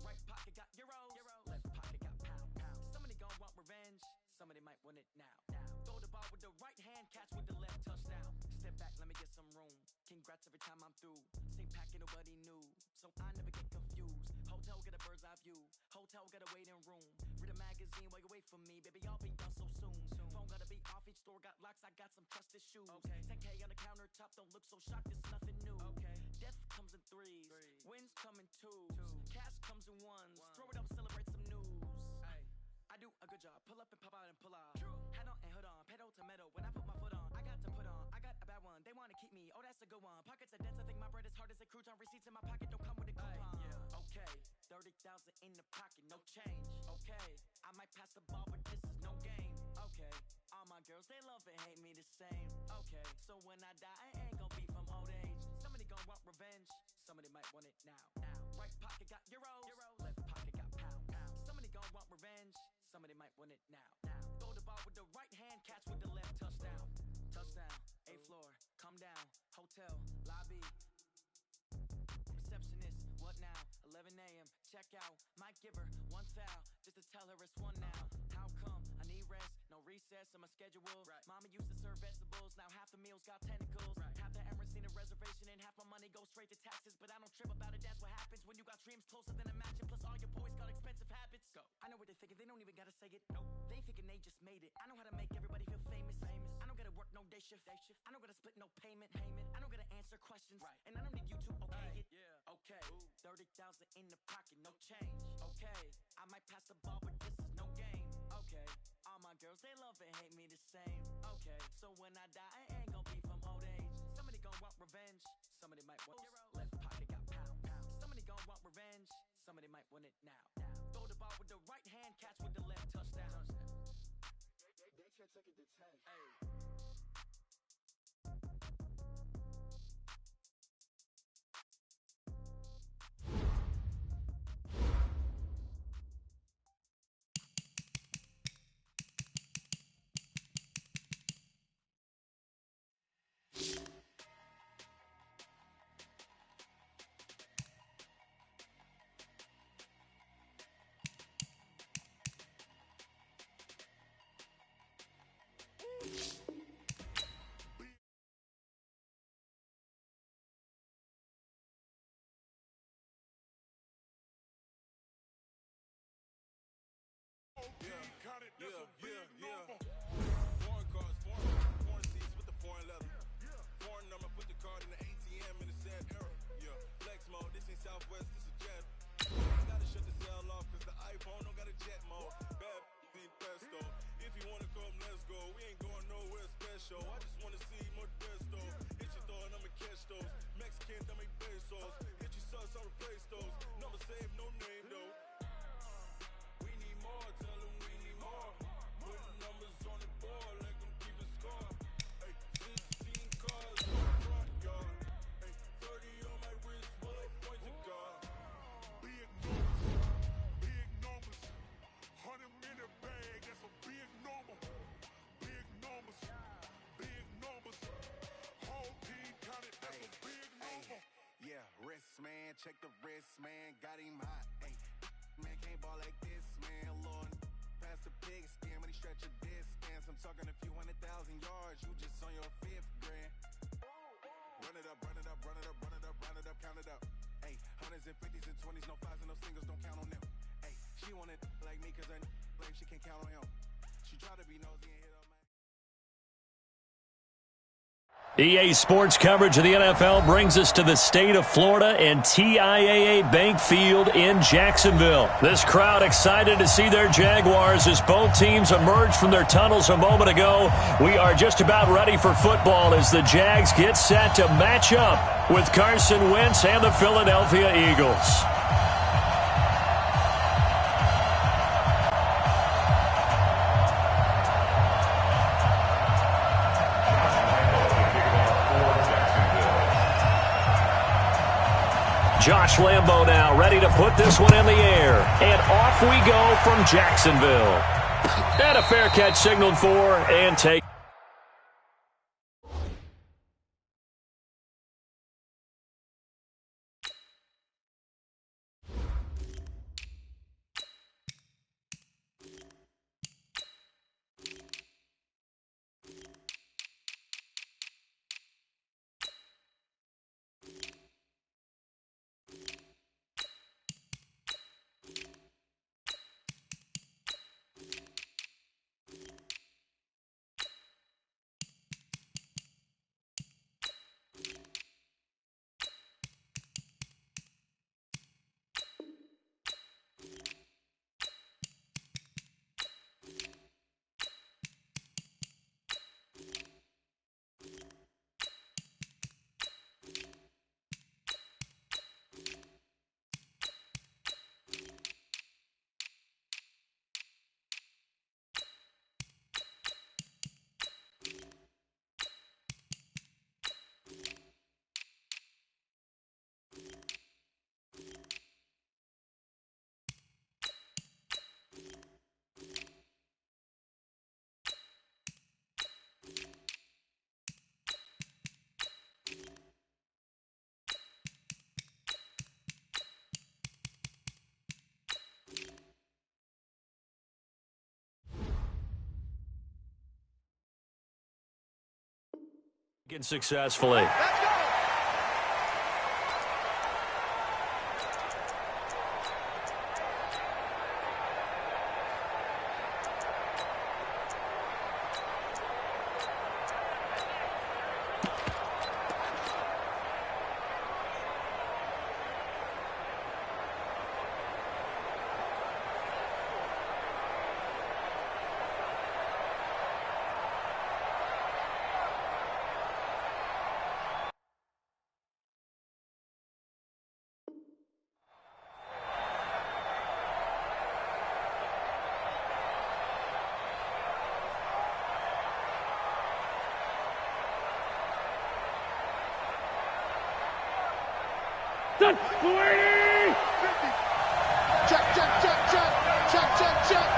Right pocket got euros. Left pocket got pound. Somebody gon' want revenge. Somebody might want it now. Throw the ball with the right hand, catch with the left, touchdown. Step back, let me get some room. Congrats every time I'm through. Same packet, nobody knew, so I never get confused. Hotel get a bird's eye view. Hotel got a waiting room. Read a magazine while you wait for me, baby. I'll be done so soon. Phone gotta be off. Each store got locks. I got some trusted shoes. 10K on the countertop. Don't look so shocked. It's nothing new. Death comes in threes. Wins come in twos. Cash comes in ones. Throw it up, celebrate some news. I do a good job. Pull up and pop out and pull out. Head on and hood on. Pedal to metal. When I put my foot on, I got to put on. I got a bad one. They want to keep me. Oh, that's a good one. Pockets are dense. I think my bread is hard as a crouton. Receipts in my pocket don't come with a coupon. Okay. 30,000 in the pocket. No change. Okay. I might pass the ball, but this is no game. Okay. All my girls, they love and hate me the same. Okay. So when I die, I ain't gon' be from old age. Somebody gon' want revenge. Somebody might want it now. Right pocket got euros. Left pocket got pound. Somebody gon' want revenge. Somebody might want it now. Throw the ball with the right hand, catch with the left, touchdown. Touchdown, 8th floor, come down, hotel, lobby. Receptionist, what now? 11 a.m., check out. Might give her one foul, just to tell her it's one now. How come? I need rest, no recess on my schedule. Mama used to serve vegetables, now half the meals got tentacles. Half the errands need a reservation and half my money goes straight to taxes. But I don't trip about it, that's what happens when you got dreams closer than a mansion. Plus all your boys got expensive habits. Go. I know what they're thinking, they don't even gotta say it. Nope. They thinking they just made it. I know how to make everybody feel famous. I don't gotta work no day shift. I don't gotta split no payment. I don't gotta answer questions. And I don't need you to okay it. Okay. 30,000 in the pocket, no change. Okay. I might pass the ball, but this is no game. Okay. All my girls, they love and hate me the same. Okay. So when I die, I ain't gon' be from old age. Somebody gon' want revenge. Somebody might want left pocket got pound. Somebody gon' want revenge. Somebody might want it now. Throw the ball with the right hand, catch with the left, touchdown. They can't take it to 10. Hey. Southwest, it's a jet. Ain't gotta shut the cell off, cause the iPhone don't got a jet mode. Bad need pesto. If you wanna come, let's go. We ain't going nowhere special. I just wanna see more desto. Hit your throw and I'ma catch those. Mexican, dame pesos. Hit your sus, I'll replace those. Number save, no name though. We need more, tell them we need more. Put numbers on the board, let them keep the score. Ay, 16 cars in the front yard. Ay, 30 on my wrist, bullet point to God. Big numbers, 100 in the bag, that's a big number. Big numbers, whole team counted, that's a big number. Yeah, wrist man, check the wrist man, got him hot. Ay, man can't ball like this, man. Lord, pass the pig skin when he stretch a distance. I'm talking a few 100,000 yards, you just on your 5th grand. Run it up, run it up, run it up, run it up, run it up, count it up. Ay, hundreds and 50s and 20s, no 5s and no singles, don't count on them. Ay, she wanted like me cause her blame, she can't count on him. She tried to be nosy and hit up. EA Sports coverage of the NFL brings us to the state of Florida and TIAA Bank Field in Jacksonville. This crowd excited to see their Jaguars as both teams emerged from their tunnels a moment ago. We are just about ready for football as the Jags get set to match up with Carson Wentz and the Philadelphia Eagles. Josh Lambo now ready to put this one in the air. And off we go from Jacksonville. And a fair catch signaled for and take. Successfully. Let's go! Check, check, check, check, check, check, check.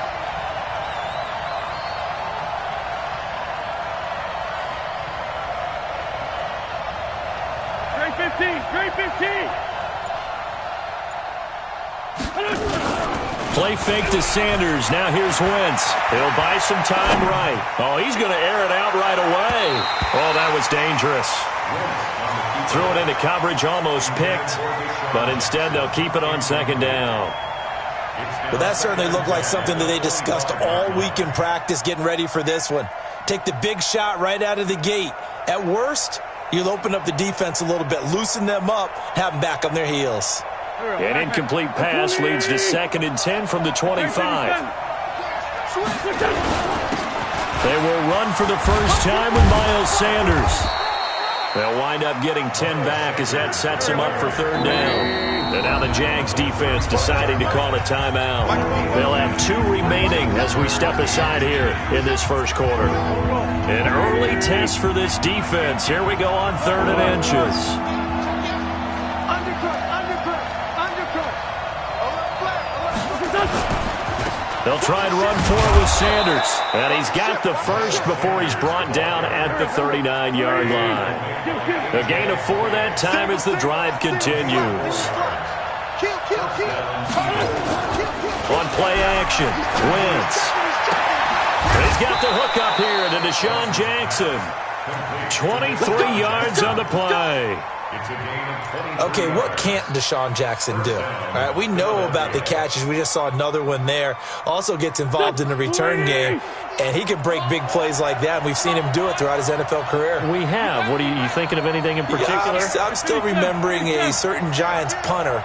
Great 15, great 15. Play fake to Sanders. Now here's Wentz. He'll buy some time right. Oh, he's going to air it out right away. Oh, that was dangerous. Threw it into coverage, almost picked, but instead they'll keep it on second down. Well, that certainly looked like something that they discussed all week in practice getting ready for this one. Take the big shot right out of the gate. At worst, you'll open up the defense a little bit, loosen them up, have them back on their heels. An incomplete pass leads to 2nd and 10 from the 25. They will run for the first time with Miles Sanders. They'll wind up getting 10 back as that sets them up for 3rd down. And now the Jags defense deciding to call a timeout. They'll have 2 remaining as we step aside here in this first quarter. An early test for this defense. Here we go on 3rd and inches. They'll try and run for it with Sanders. And he's got the first before he's brought down at the 39-yard line. A gain of 4 that time as the drive continues. On play action, Wentz. He's got the hook up here to Deshaun Jackson. 23 yards on the play. Okay, what can't Deshaun Jackson do? All right, we know about the catches. We just saw another one there. Also gets involved in the return game, and he can break big plays like that. And we've seen him do it throughout his NFL career. We have. What are you thinking of anything in particular? Yeah, I'm still remembering a certain Giants punter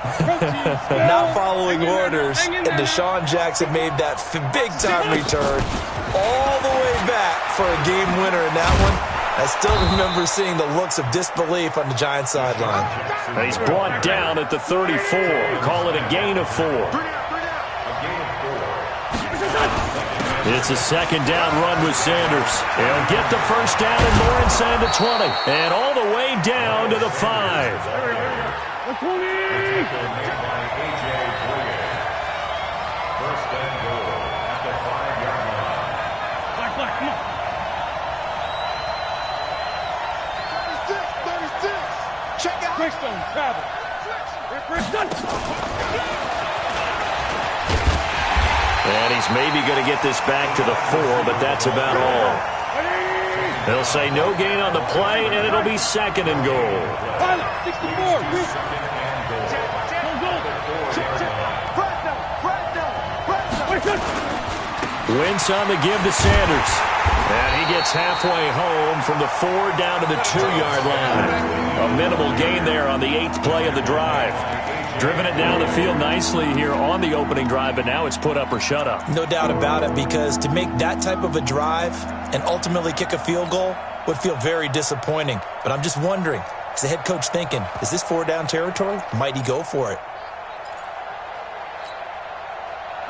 not following orders, and Deshaun Jackson made that big-time return all the way back for a game winner in that one. I still remember seeing the looks of disbelief on the Giants sideline. He's brought down at the 34. Call it a gain of 4. It's a 2nd down run with Sanders. He'll get the first down and more inside the 20. And all the way down to the 5. Quickstone, travel. And he's maybe going to get this back to the 4, but that's about all. They'll say no gain on the play, and it'll be 2nd and goal. 64. Wentz on the give to Sanders. And he gets halfway home from the 4 down to the 2-yard line. A minimal gain there on the 8th play of the drive. Driven it down the field nicely here on the opening drive, but now it's put up or shut up. No doubt about it, because to make that type of a drive and ultimately kick a field goal would feel very disappointing. But I'm just wondering, is the head coach thinking, is this 4-down territory? Might he go for it?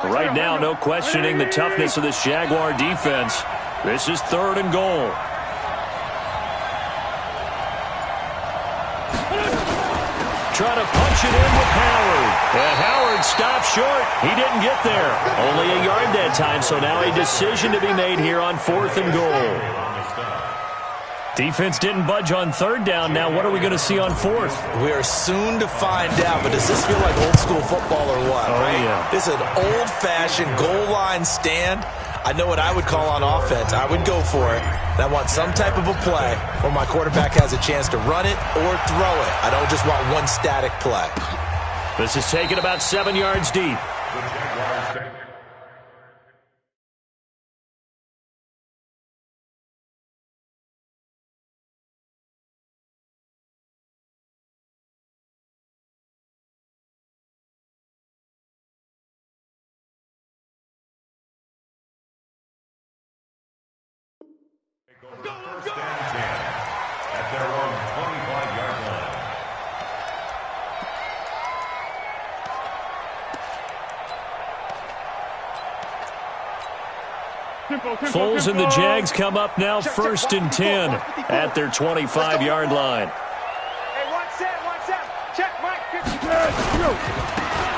Right now, no questioning the toughness of this Jaguar defense. This is 3rd and goal. Try to punch it in with Howard. And Howard stopped short. He didn't get there. Only a yard that time, so now a decision to be made here on 4th and goal. Defense didn't budge on 3rd down. Now what are we going to see on 4th? We are soon to find out, but does this feel like old school football or what? Oh, right? Yeah. This is an old-fashioned goal line stand. I know what I would call on offense. I would go for it. And I want some type of a play where my quarterback has a chance to run it or throw it. I don't just want one static play. This is taken about 7 yards deep. First and 10 at their own 25-yard line. Foles and the Jags come up now 1st and 10 at their 25-yard line. Hey, one set. Check, Mike.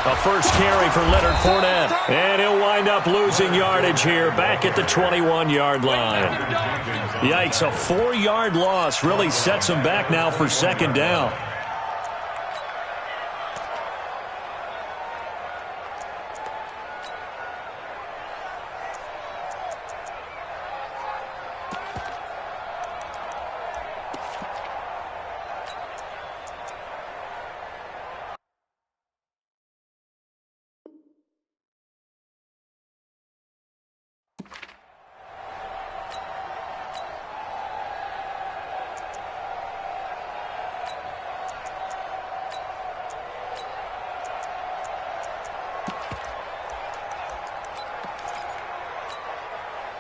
A first carry for Leonard Fournette. And he'll wind up losing yardage here back at the 21-yard line. Yikes, a 4-yard loss really sets him back now for 2nd down.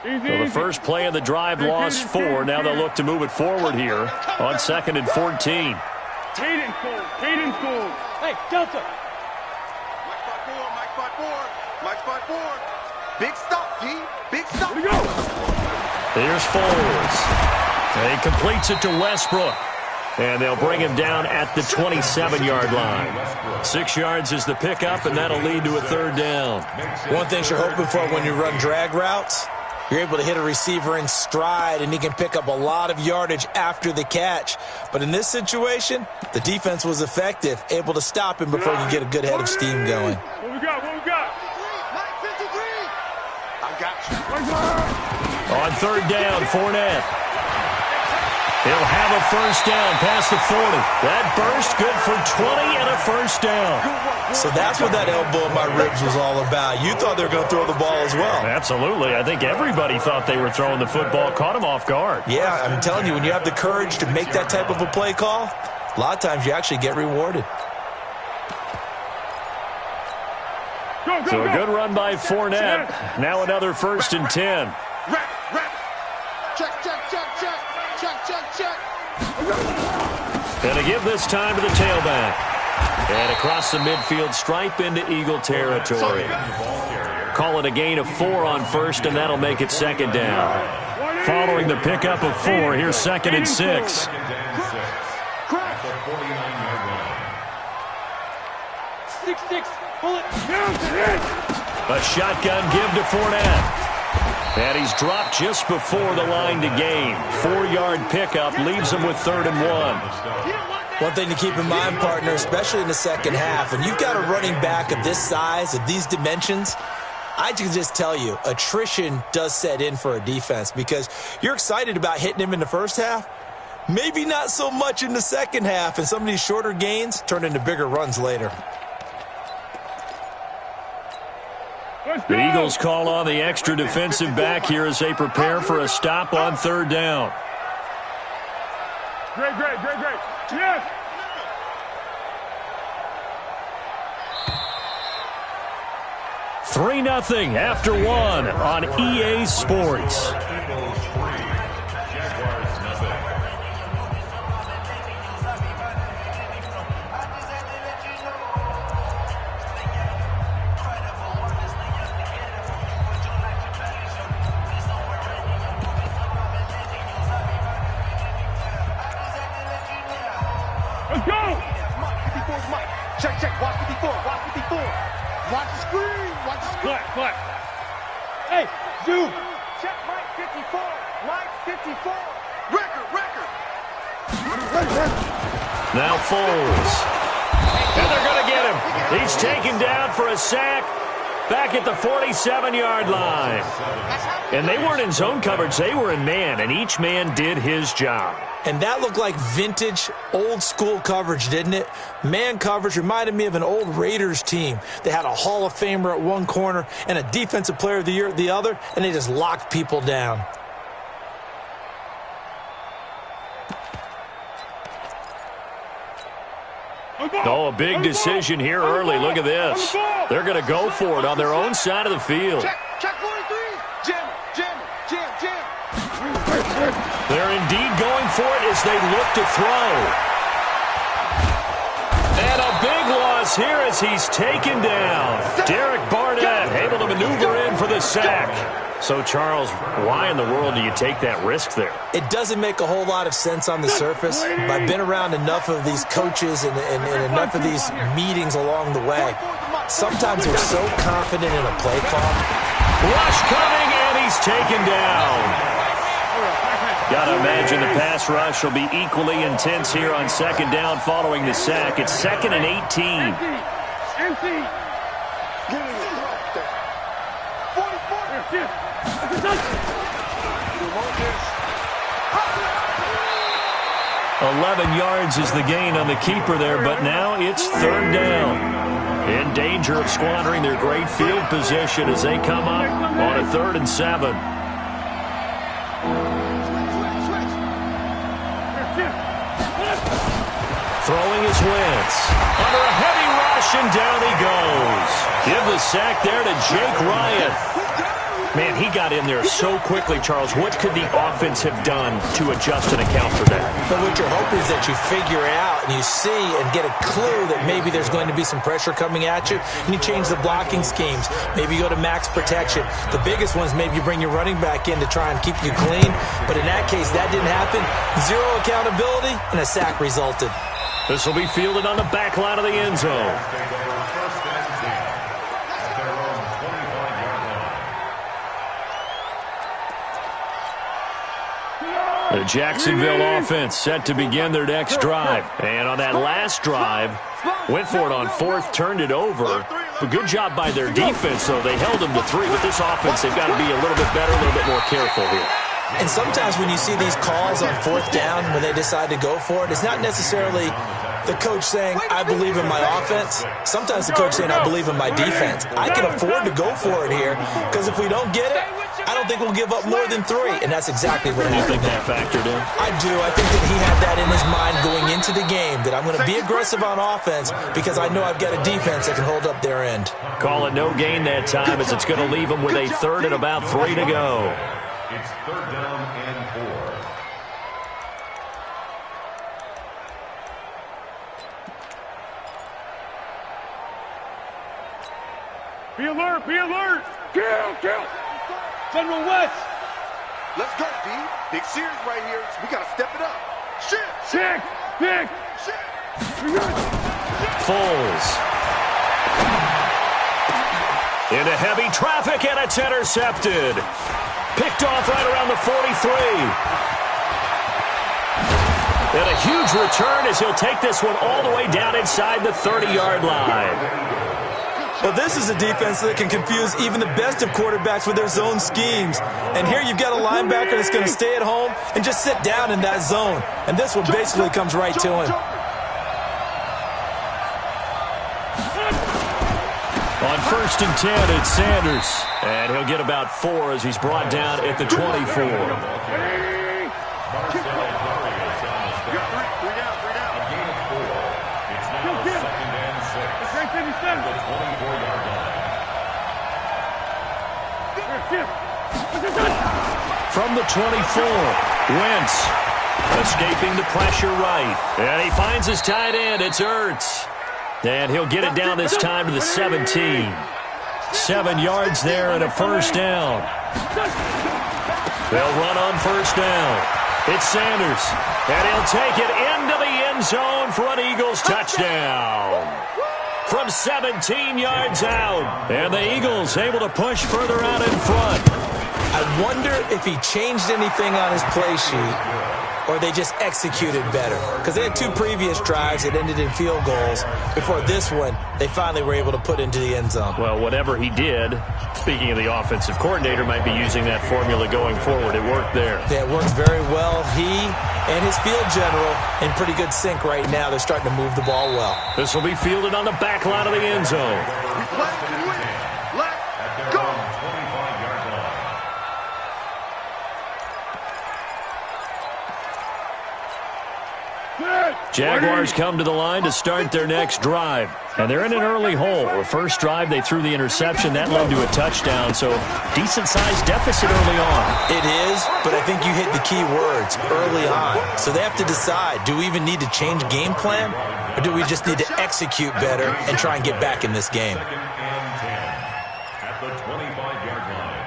So the first play of the drive lost 4. Now they'll look to move it forward here on 2nd and 14. Hayden Cole. Hey, Delta. Mike 5-4. Big stop, G. Big stop. Here we go. Here's Foles. And he completes it to Westbrook. And they'll bring him down at the 27-yard line. 6 yards is the pickup, and that'll lead to a 3rd down. One thing you're hoping for when you run drag routes, you're able to hit a receiver in stride, and he can pick up a lot of yardage after the catch. But in this situation, the defense was effective, able to stop him before you get a good head of steam going. What we got? I got you. On 3rd down, Fournette. He'll have a 1st down past the 40. That burst good for 20 and a 1st down. So that's what that elbow in my ribs was all about. You thought they were going to throw the ball as well. Absolutely. I think everybody thought they were throwing the football, caught him off guard. Yeah, I'm telling you, when you have the courage to make that type of a play call, a lot of times you actually get rewarded. So a good run by Fournette. Now another 1st and 10. And a give this time to the tailback. And across the midfield stripe into Eagle territory. Call it a gain of 4 on 1st, and that'll make it 2nd down. Following the pickup of 4, here's 2nd and 6. A shotgun give to Fournette. And he's dropped just before the line to gain. 4-yard pickup leaves him with 3rd and 1. One thing to keep in mind, partner, especially in the second half, and you've got a running back of this size, of these dimensions, I can just tell you, attrition does set in for a defense because you're excited about hitting him in the first half, maybe not so much in the second half, and some of these shorter gains turn into bigger runs later. The Eagles call on the extra defensive back here as they prepare for a stop on 3rd down. Great. Yes. Three 3-0 after 1 on EA Sports. Let's go. Check. Watch 54. Watch the screen. Flat. Hey, zoom. Check Mike 54. Record. Now Foles. And they're going to get him. He's taken down for a sack back at the 47-yard line. And they weren't in zone coverage. They were in man, and each man did his job. And that looked like vintage, old-school coverage, didn't it? Man coverage reminded me of an old Raiders team. They had a Hall of Famer at one corner and a Defensive Player of the Year at the other, and they just locked people down. Oh, a big decision here early. Look at this. They're going to go for it on their own side of the field. Check 43. Jam. They're indeed going for it as they look to throw. And a big loss here as he's taken down. Derek Barnett able to maneuver in for the sack. So, Charles, why in the world do you take that risk there? It doesn't make a whole lot of sense on the surface, but I've been around enough of these coaches and enough of these meetings along the way. Sometimes they're so confident in a play call. Rush coming, and he's taken down. Got to imagine the pass rush will be equally intense here on 2nd down following the sack. It's 2nd and 18. Empty. 11 yards is the gain on the keeper there, but now it's 3rd down. In danger of squandering their great field position as they come up on a 3rd and 7. Throwing his Wentz. Under a heavy rush, and down he goes. Give the sack there to Jake Ryan. Man, he got in there so quickly, Charles. What could the offense have done to adjust and account for that? But what you're hoping is that you figure it out and you see and get a clue that maybe there's going to be some pressure coming at you, and you change the blocking schemes. Maybe you go to max protection. The biggest one is maybe you bring your running back in to try and keep you clean. But in that case, that didn't happen. Zero accountability, and a sack resulted. This will be fielded on the back line of the end zone. The Jacksonville offense set to begin their next drive. And on that last drive, went for it on fourth, turned it over. But good job by their defense, though. They held them to 3. But this offense, they've got to be a little bit better, a little bit more careful here. And sometimes when you see these calls on fourth down, when they decide to go for it, it's not necessarily the coach saying, I believe in my offense. Sometimes the coach saying, I believe in my defense. I can afford to go for it here, because if we don't get it, I don't think we'll give up more than 3. And that's exactly what happened. You think that factored in? I do. I think that he had that in his mind going into the game, that I'm going to be aggressive on offense because I know I've got a defense that can hold up their end. Call it no gain that time, as it's going to leave them with a third and about 3 to go. It's third down and 4. Be alert, be alert. Kill, kill. Central West. Let's go, B. Big series right here. We got to step it up. Shit. Sick, sick. Shit. Foles. Into heavy traffic, and it's intercepted. Picked off right around the 43. And a huge return as he'll take this one all the way down inside the 30-yard line. Well, this is a defense that can confuse even the best of quarterbacks with their zone schemes. And here you've got a linebacker that's going to stay at home and just sit down in that zone. And this one basically comes right to him. On 1st and 10, it's Sanders. And he'll get about 4 as he's brought down at the 24. From the 24, Wentz escaping the pressure right. And he finds his tight end. It's Ertz. And he'll get it down this time to the 17. 7 yards there and a first down. They'll run on first down. It's Sanders. And he'll take it into the end zone for an Eagles touchdown. From 17 yards out. And the Eagles able to push further out in front. I wonder if he changed anything on his play sheet or they just executed better. Because they had 2 previous drives that ended in field goals. Before this one, they finally were able to put into the end zone. Well, whatever he did, speaking of the offensive coordinator, might be using that formula going forward. It worked there. Yeah, it worked very well. He and his field general in pretty good sync right now. They're starting to move the ball well. This will be fielded on the back line of the end zone. Jaguars come to the line to start their next drive. And they're in an early hole. The first drive, they threw the interception. That led to a touchdown, so decent-sized deficit early on. It is, but I think you hit the key words, early on. So they have to decide, do we even need to change game plan? Or do we just need to execute better and try and get back in this game? Second and 10 at the 25-yard line.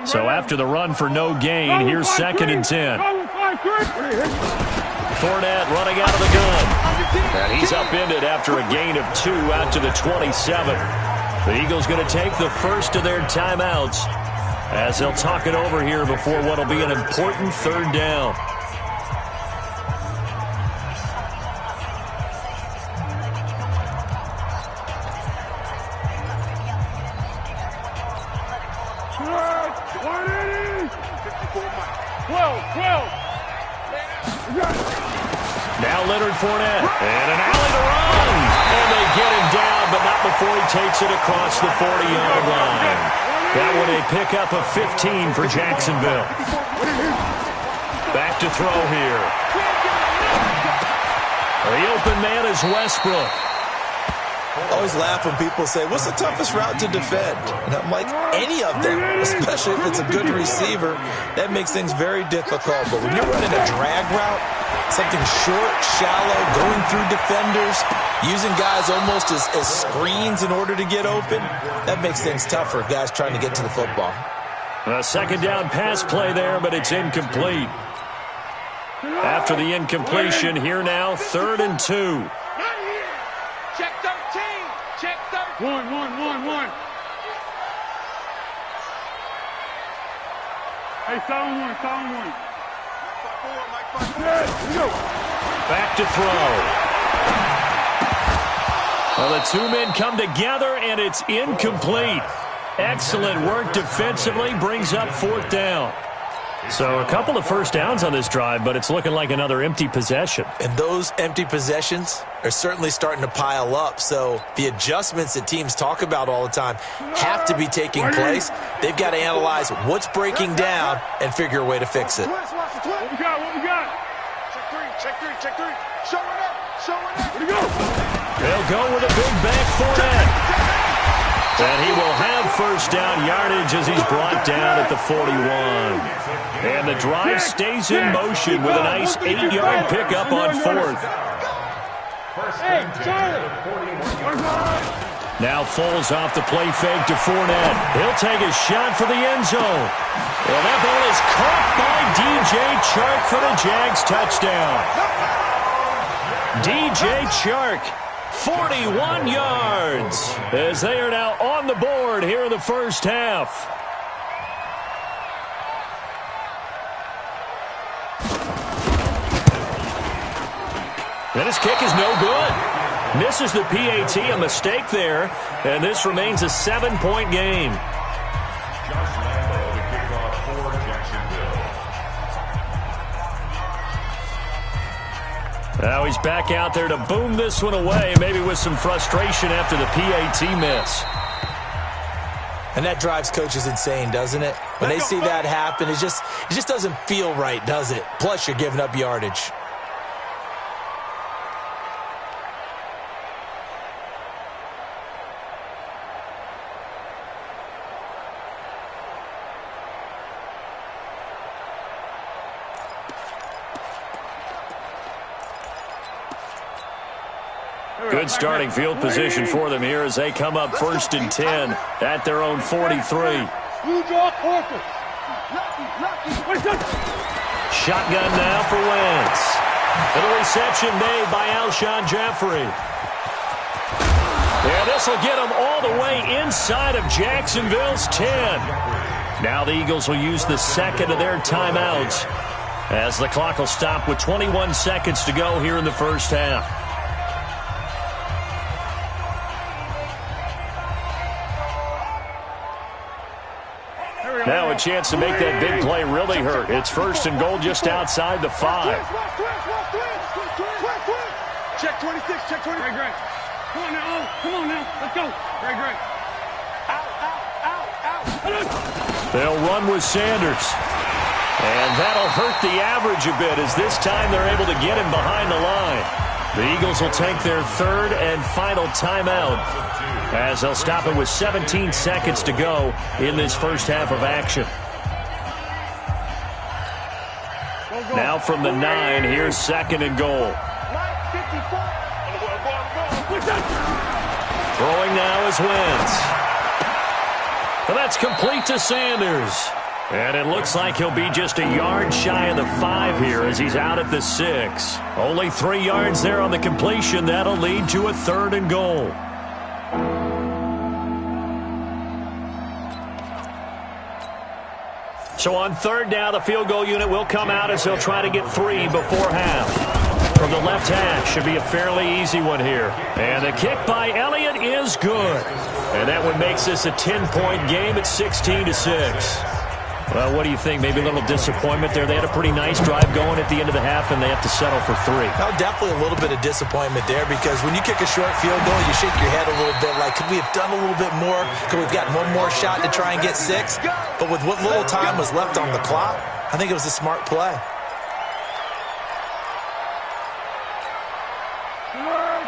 So after the run for no gain, here's 2nd and 10. Fournette running out of the gun. And he's upended after a gain of 2 out to the 27. The Eagles going to take the first of their timeouts as they'll talk it over here before what will be an important 3rd down. Now Leonard Fournette, and an alley to run. And they get him down, but not before he takes it across the 40-yard line. That would a pickup of 15 for Jacksonville. Back to throw here. open man is Westbrook. I always laugh when people say, what's the toughest route to defend? And I'm like, any of them, especially if it's a good receiver. That makes things very difficult. But when you're running a drag route, something short, shallow, going through defenders, using guys almost as screens in order to get open, that makes things tough for guys trying to get to the football. A second down pass play there, but it's incomplete. After the incompletion, here now, 3rd and 2. Check 13. Check 13. One. Hey, sound one. Back to throw. Well, the two men come together, and it's incomplete. Excellent work defensively, brings up 4th down. So a couple of first downs on this drive, but it's looking like another empty possession. And those empty possessions are certainly starting to pile up. So the adjustments that teams talk about all the time have to be taking place. They've got to analyze what's breaking down and figure a way to fix it. What we got? Check three. Showing up. Where'd he go? They'll go with a big back four-end. And he will have first down yardage as he's brought down at the 41. And the drive stays in motion with a nice 8-yard pickup on 4th. Now Foles off the play fake to Fournette. He'll take a shot for the end zone. And that ball is caught by DJ Chark for the Jags touchdown. DJ Chark, 41 yards, as they are now on the board here in the first half. And his kick is no good. Misses the PAT, a mistake there, and this remains a 7-point game. Now he's back out there to boom this one away, maybe with some frustration after the PAT miss. And that drives coaches insane, doesn't it? When they see that happen, it just doesn't feel right, does it? Plus, you're giving up yardage. Good starting field position for them here as they come up 1st and 10 at their own 43. Shotgun now for Wentz. And a reception made by Alshon Jeffrey. And this will get them all the way inside of Jacksonville's 10. Now the Eagles will use the second of their timeouts as the clock will stop with 21 seconds to go here in the first half. Now a chance to make that big play really hurt. It's 1st and goal just outside the 5. Check 26, check 20. Great. Come on now. Let's go. Great. Out. They'll run with Sanders. And that'll hurt the average a bit as this time they're able to get him behind the line. The Eagles will take their 3rd and final timeout as they'll stop it with 17 seconds to go in this first half of action. Now from the 9, here's 2nd and goal. Throwing now is Wentz. And that's complete to Sanders. And it looks like he'll be just a yard shy of the 5 here as he's out at the 6. Only 3 yards there on the completion. That'll lead to a 3rd and goal. So on 3rd down, the field goal unit will come out as they'll try to get 3 before half. From the left hash, should be a fairly easy one here. And the kick by Elliott is good. And that one makes this a 10-point game at 16-6. Well, what do you think? Maybe a little disappointment there. They had a pretty nice drive going at the end of the half, and they have to settle for 3. No, definitely a little bit of disappointment there because when you kick a short field goal, you shake your head a little bit like, could we have done a little bit more? Could we have gotten one more shot to try and get 6? But with what little time was left on the clock, I think it was a smart play.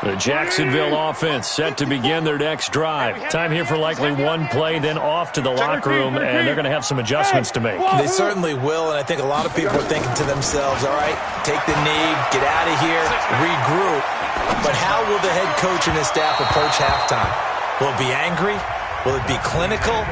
The Jacksonville offense set to begin their next drive. Time here for likely one play, then off to the locker room, and they're going to have some adjustments to make. They certainly will, and I think a lot of people are thinking to themselves, all right, take the knee, get out of here, regroup. But how will the head coach and his staff approach halftime? Will it be angry? Will it be clinical?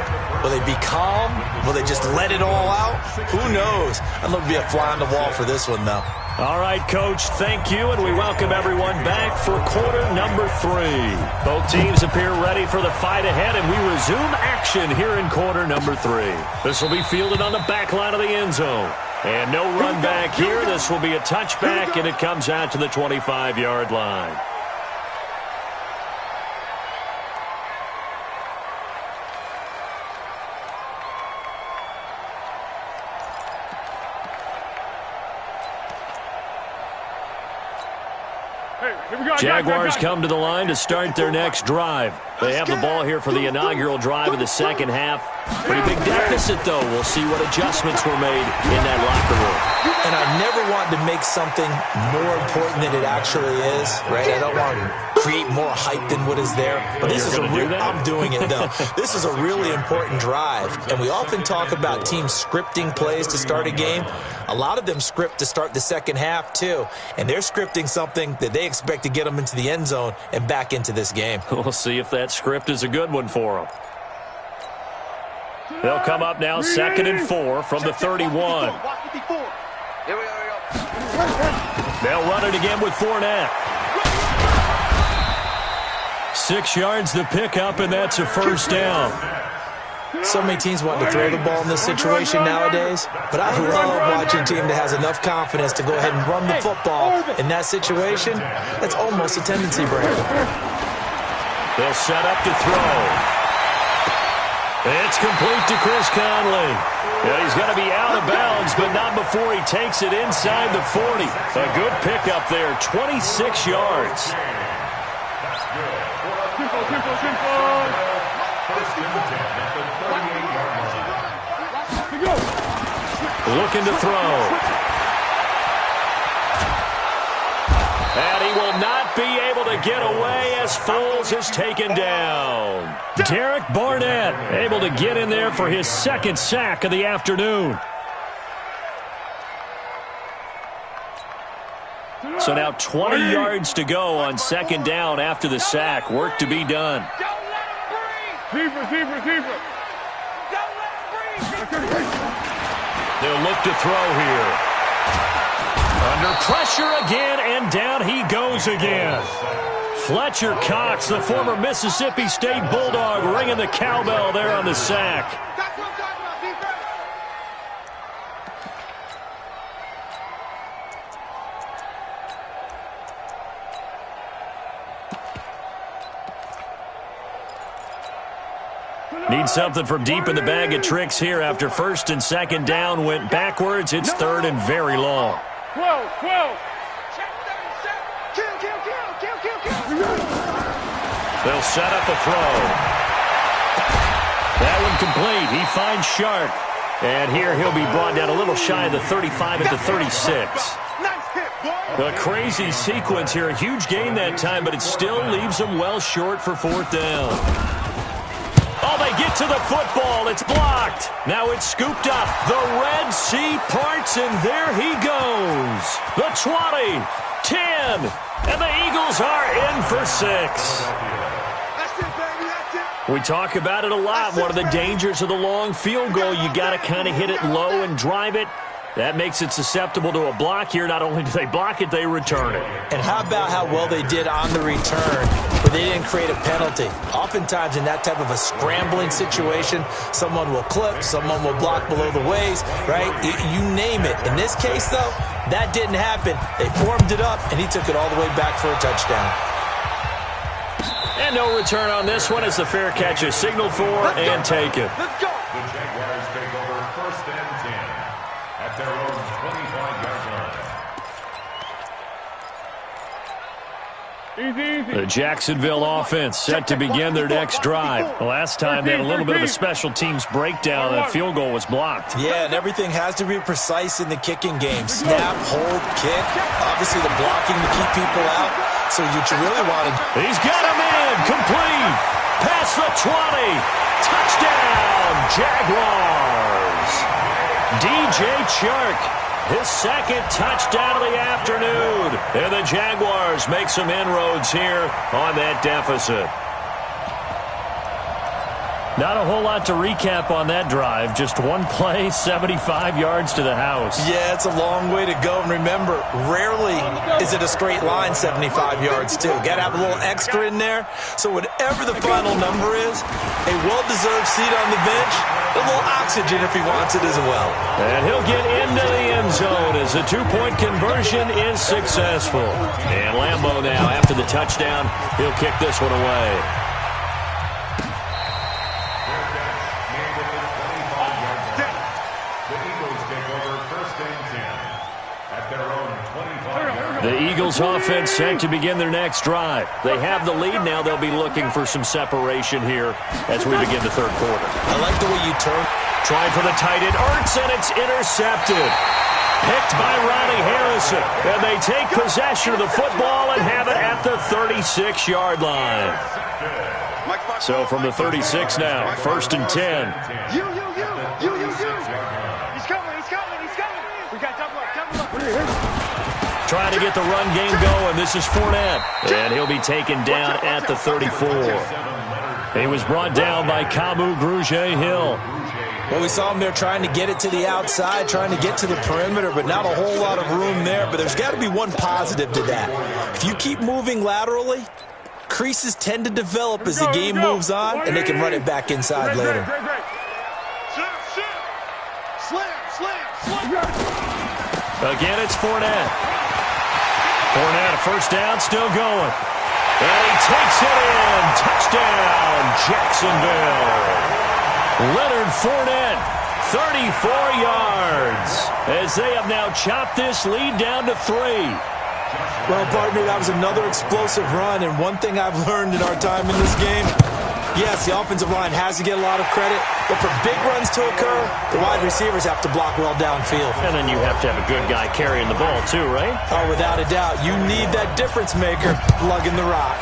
Will they be calm? Will they just let it all out? Who knows? I'd love to be a fly on the wall for this one, though. All right, Coach, thank you, and we welcome everyone back for quarter number 3. Both teams appear ready for the fight ahead, and we resume action here in quarter number 3. This will be fielded on the back line of the end zone. And no run back here. This will be a touchback, and it comes out to the 25-yard line. Jaguars come to the line to start their next drive. They have the ball here for the inaugural drive of the second half. Pretty big deficit, though. We'll see what adjustments were made in that locker room. And I never want to make something more important than it actually is, right? I don't want to create more hype than what is there. But this is I'm doing it, though. This is a really important drive. And we often talk about teams scripting plays to start a game. A lot of them script to start the second half, too. And they're scripting something that they expect to get them into the end zone and back into this game. We'll see if that script is a good one for them. They'll come up now 2nd and 4 from the 31. Here we go. They'll run it again with Fournette. 6 yards the pickup, and that's a first down. So many teams want to throw the ball in this situation nowadays, but I love watching a team that has enough confidence to go ahead and run the football in that situation. That's almost a tendency, Brandon. They'll set up to throw. It's complete to Chris Conley. Yeah, he's going to be out of bounds, but not before he takes it inside the 40. A good pickup there, 26 yards. Looking to throw. And he will not be able to get away as Foles is taken down. Derek Barnett able to get in there for his second sack of the afternoon. So now 20 yards to go on second down after the sack. Work to be done. Receiver. They'll look to throw here. Under pressure again, and down he goes again. Fletcher Cox, the former Mississippi State Bulldog, ringing the cowbell there on the sack. That's what I'm talking about, defense. Need something from deep in the bag of tricks here after first and second down went backwards. It's third and very long. 12. Kill. They'll set up a throw. That one complete. He finds Sharp. And here he'll be brought down a little shy of the 35 at the 36. A crazy sequence here. A huge gain that time, but it still leaves them well short for fourth down. Oh, they get to the football. It's blocked. Now it's scooped up. The Red Sea parts, and there he goes. The 20, 10, and the Eagles are in for 6. That's it, baby. That's it. We talk about it a lot. One of the dangers of the long field goal, you got to kind of hit it low and drive it. That makes it susceptible to a block here. Not only do they block it, they return it. And how about how well they did on the return, where they didn't create a penalty? Oftentimes in that type of a scrambling situation, someone will clip, someone will block below the waist, right? You name it. In this case, though, that didn't happen. They formed it up, and he took it all the way back for a touchdown. And no return on this one as the fair catch is signaled for and taken. Let's go. The Jaguars take over first and 10 at their own 25-yard line. Easy. The Jacksonville offense set to begin their next drive. The last time they had a little bit of a special teams breakdown. That field goal was blocked. Yeah, and everything has to be precise in the kicking game. Snap, hold, kick. Obviously the blocking to keep people out. So what you really wanted. He's got him in. Complete. Past the 20. Touchdown, Jaguars. DJ Chark, his second touchdown of the afternoon. And the Jaguars make some inroads here on that deficit. Not a whole lot to recap on that drive. Just one play, 75 yards to the house. Yeah, it's a long way to go. And remember, rarely is it a straight line 75 yards, too. Got to have a little extra in there. So whatever the final number is, a well-deserved seat on the bench, a little oxygen if he wants it as well. And he'll get into the end zone as the two-point conversion is successful. And Lambeau now, after the touchdown, he'll kick this one away. The Eagles offense set to begin their next drive. They have the lead now. They'll be looking for some separation here as we begin the third quarter. I like the way you turn. Trying for the tight end, Ertz, and it's intercepted. Picked by Ronnie Harrison. And they take possession of the football and have it at the 36-yard line. So from the 36 now, 1st and 10. You. He's coming. We got double up. Trying to get the run game going. This is Fournette. And he'll be taken down at the 34. He was brought down by Kamu Grugier-Hill. Well, we saw him there trying to get it to the outside, trying to get to the perimeter, but not a whole lot of room there. But there's got to be one positive to that. If you keep moving laterally, creases tend to develop as the game moves on, and they can run it back inside later. Again, it's Fournette. Fournette, a first down, still going. And he takes it in. Touchdown, Jacksonville. Leonard Fournette, 34 yards, as they have now chopped this lead down to 3. Well, partner, that was another explosive run, and one thing I've learned in our time in this game, yes, the offensive line has to get a lot of credit, but for big runs to occur, the wide receivers have to block well downfield. And then you have to have a good guy carrying the ball too, right? Oh, without a doubt. You need that difference maker lugging the rock.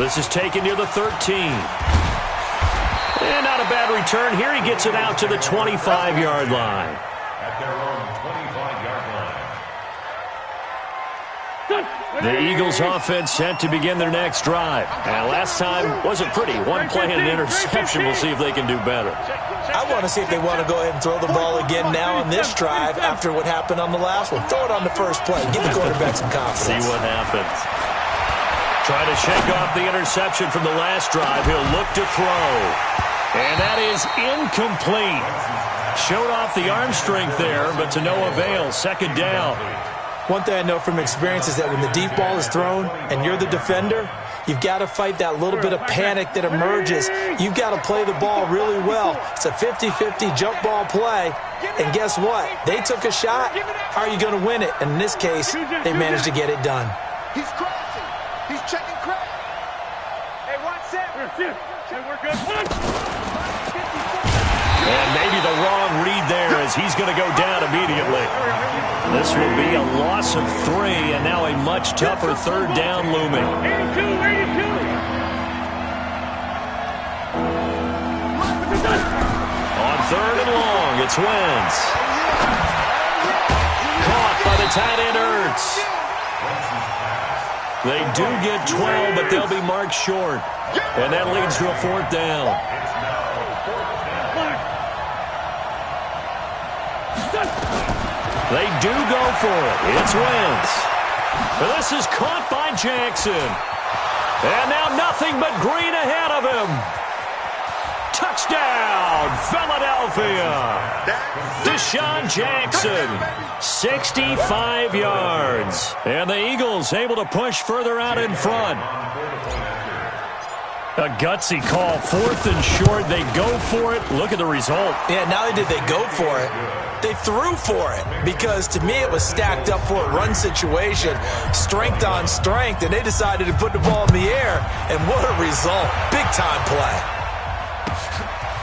This is taken near the 13. And not a bad return here. He gets it out to the 25-yard line. At their own 25-yard line. The Eagles offense set to begin their next drive. And last time wasn't pretty. One play and an interception. We'll see if they can do better. I want to see if they want to go ahead and throw the ball again now on this drive after what happened on the last one. Throw it on the first play. Give the quarterback some confidence. See what happens. Trying to shake off the interception from the last drive. He'll look to throw. And that is incomplete. Showed off the arm strength there, but to no avail. Second down. One thing I know from experience is that when the deep ball is thrown and you're the defender, you've got to fight that little bit of panic that emerges. You've got to play the ball really well. It's a 50-50 jump ball play. And guess what? They took a shot. How are you going to win it? And in this case, they managed to get it done. He's crossing. He's checking crack. Hey, watch that. We're good. And maybe the wrong read there as he's going to go down immediately. This will be a loss of 3, and now a much tougher third down looming. 82. On 3rd and long, it's Wentz. Caught by the tight end Ertz. They do get 12, but they'll be marked short. And that leads to a 4th down. They do go for it. It's Wentz. This is caught by Jackson. And now nothing but green ahead of him. Touchdown, Philadelphia. Deshaun Jackson, 65 yards. And the Eagles able to push further out in front. A gutsy call, 4th and short. They go for it. Look at the result. Yeah, not only did they go for it, they threw for it, because to me it was stacked up for a run situation, strength on strength, and they decided to put the ball in the air, and what a result. Big-time play.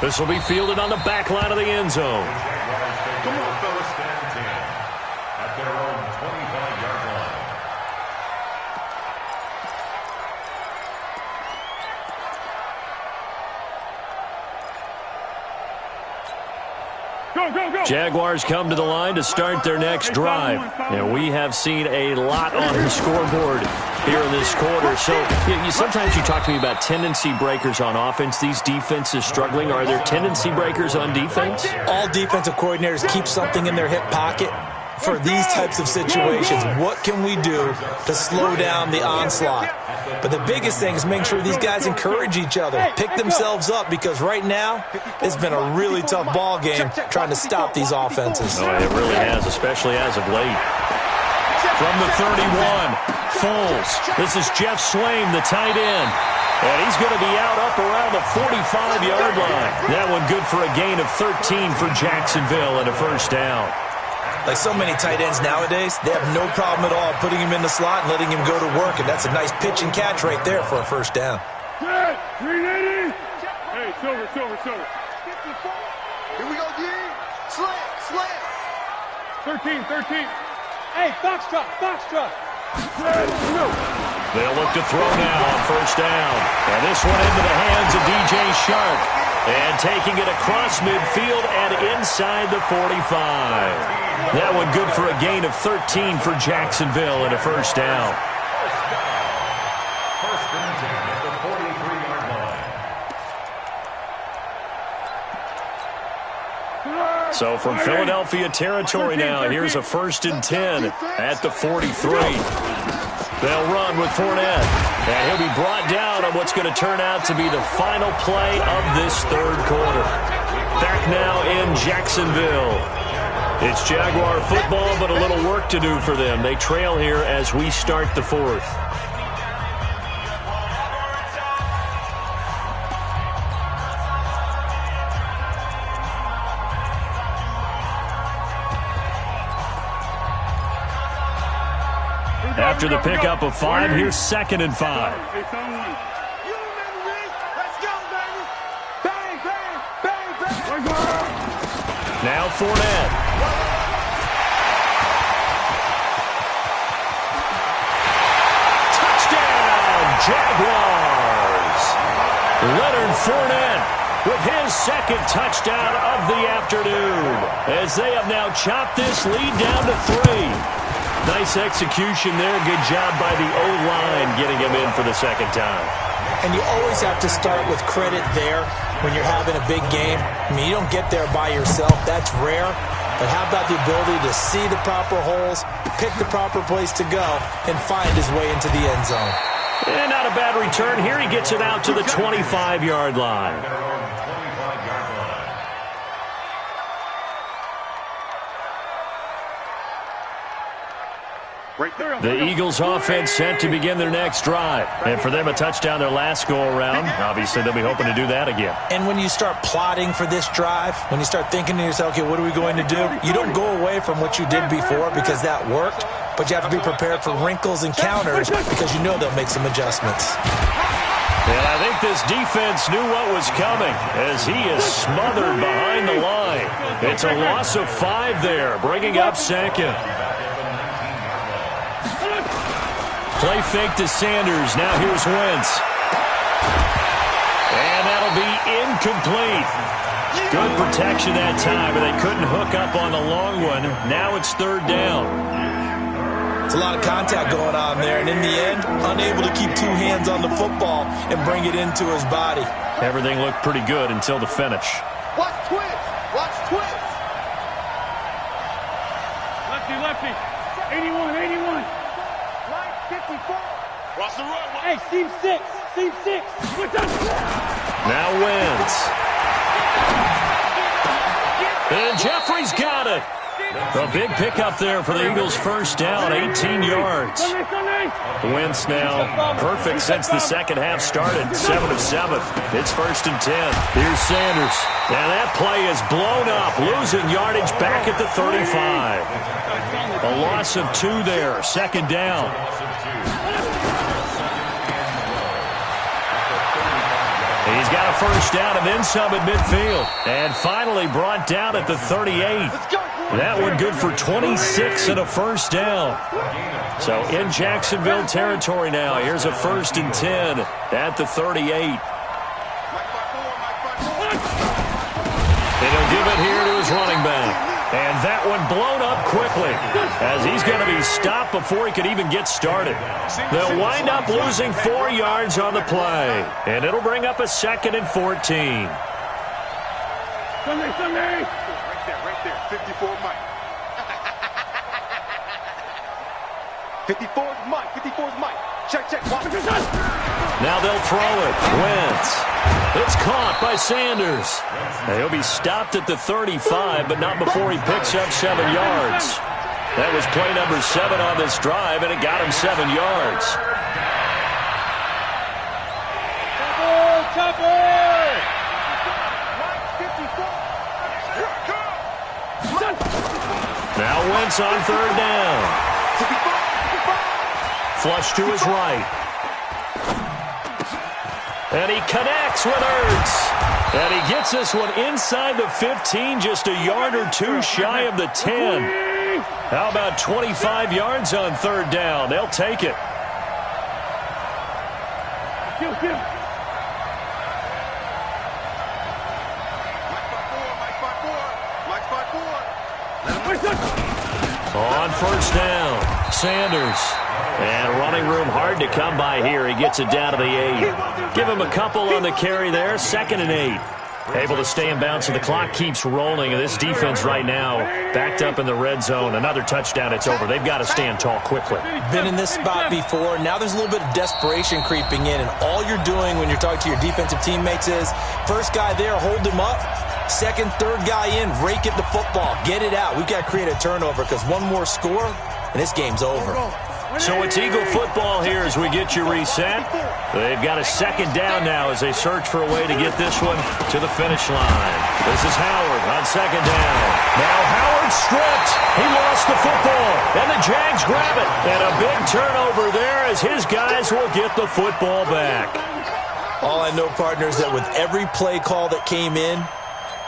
This will be fielded on the back line of the end zone. Come on, fellas. At their own 25. Jaguars come to the line to start their next drive. And we have seen a lot on the scoreboard here in this quarter. So sometimes you talk to me about tendency breakers on offense. These defenses struggling. Are there tendency breakers on defense? All defensive coordinators keep something in their hip pocket for these types of situations. What can we do to slow down the onslaught? But the biggest thing is making sure these guys encourage each other, pick themselves up, because right now it's been a really tough ball game trying to stop these offenses. Oh, it really has, especially as of late. From the 31, Foles. This is Jeff Swaim, the tight end. And he's going to be out up around the 45-yard line. That one good for a gain of 13 for Jacksonville and a first down. Like so many tight ends nowadays, they have no problem at all putting him in the slot and letting him go to work, and that's a nice pitch and catch right there for a first down. 380. Hey, Silver. Here we go, D. Slam. 13. Hey, Foxtrot. They'll look to throw now on first down. And this one into the hands of DJ Shark. And taking it across midfield and inside the 45. That one good for a gain of 13 for Jacksonville and a first down. First and 10 at the 43-yard line. So from Philadelphia territory now, here's a first and 10 at the 43. They'll run with Fournette. And he'll be brought down on what's going to turn out to be the final play of this third quarter. Back now in Jacksonville. It's Jaguar football, but a little work to do for them. They trail here as we start the fourth. After the pickup of 5, here's 2nd and 5. Let's go, baby. Bang. Now Fournette. Touchdown, Jaguars. Leonard Fournette with his second touchdown of the afternoon, as they have now chopped this lead down to 3. Nice execution there. Good job by the O-line getting him in for the second time. And you always have to start with credit there when you're having a big game. I mean, you don't get there by yourself. That's rare. But how about the ability to see the proper holes, pick the proper place to go, and find his way into the end zone? And not a bad return here. He gets it out to the 25-yard line. The Eagles offense set to begin their next drive. And for them, a touchdown their last go-around. Obviously, they'll be hoping to do that again. And when you start plotting for this drive, when you start thinking to yourself, okay, what are we going to do? You don't go away from what you did before because that worked, but you have to be prepared for wrinkles and counters because you know they'll make some adjustments. And I think this defense knew what was coming as he is smothered behind the line. It's a loss of 5 there, bringing up 2nd. Play fake to Sanders. Now here's Wentz. And that'll be incomplete. Good protection that time, but they couldn't hook up on the long one. Now it's 3rd down. It's a lot of contact going on there, and in the end, unable to keep 2 hands on the football and bring it into his body. Everything looked pretty good until the finish. Watch twins. Lefty. 81. Right 54. Watch the run. Hey, seam 6. Now Wentz. And Jeffrey's got it. A big pickup there for the Eagles' first down, 18 yards. Wentz now perfect since the second half started, 7 of 7. It's 1st and 10. Here's Sanders. And that play is blown up, losing yardage back at the 35. A loss of 2 there, 2nd down. He's got a first down and then some at midfield. And finally brought down at the 38. That one good for 26 and a first down. So in Jacksonville territory now. Here's a 1st and 10 at the 38. And he'll give it here to his running back. blown up quickly as he's going to be stopped before he could even get started. They'll wind up losing 4 yards on the play, and it'll bring up a 2nd and 14. Sunday. Right there. 54 Mike. 54's Mike. 54's Mike. Check. Now they'll throw it. Wentz. It's caught by Sanders. He'll be stopped at the 35, but not before he picks up 7 yards. That was play number 7 on this drive, and it got him 7 yards. Now Wentz on 3rd down. Flush to his right. And he connects with Ertz. And he gets this one inside the 15, just a yard or 2 shy of the 10. How about 25 yards on 3rd down? They'll take it. On 1st down, Sanders. And running room hard to come by here. He gets it down to the 8. Give him a couple on the carry there. 2nd and 8. Able to stay in bounds, so the clock keeps rolling. And this defense right now backed up in the red zone. Another touchdown, it's over. They've got to stand tall quickly. Been in this spot before. Now there's a little bit of desperation creeping in. And all you're doing when you're talking to your defensive teammates is, first guy there, hold him up. 2nd, 3rd guy in, rake at the football. Get it out. We've got to create a turnover because one more score, and this game's over. So it's Eagle football here as we get you reset. They've got a 2nd down now as they search for a way to get this one to the finish line. This is Howard on 2nd down. Now Howard stripped. He lost the football, and the Jags grab it. And a big turnover there as his guys will get the football back. All I know, partner, is that with every play call that came in,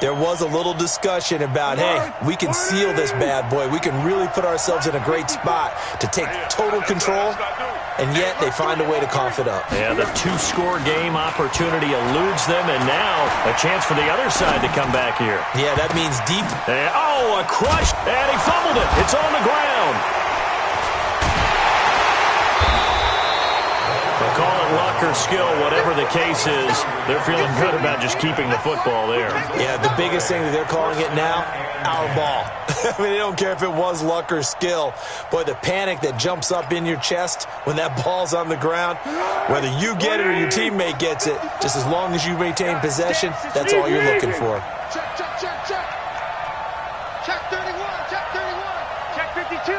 there was a little discussion about, hey, we can seal this bad boy. We can really put ourselves in a great spot to take total control, and yet they find a way to cough it up. Yeah, the 2-score game opportunity eludes them, and now a chance for the other side to come back here. Yeah, that means deep. And, a crush, and he fumbled it. It's on the ground. They'll call it luck or skill, whatever the case is. They're feeling good about just keeping the football there. Yeah, the biggest thing that they're calling it now, our ball. I mean, they don't care if it was luck or skill. Boy, the panic that jumps up in your chest when that ball's on the ground, whether you get it or your teammate gets it, just as long as you maintain possession, that's all you're looking for. Check. Check 31. Check 52.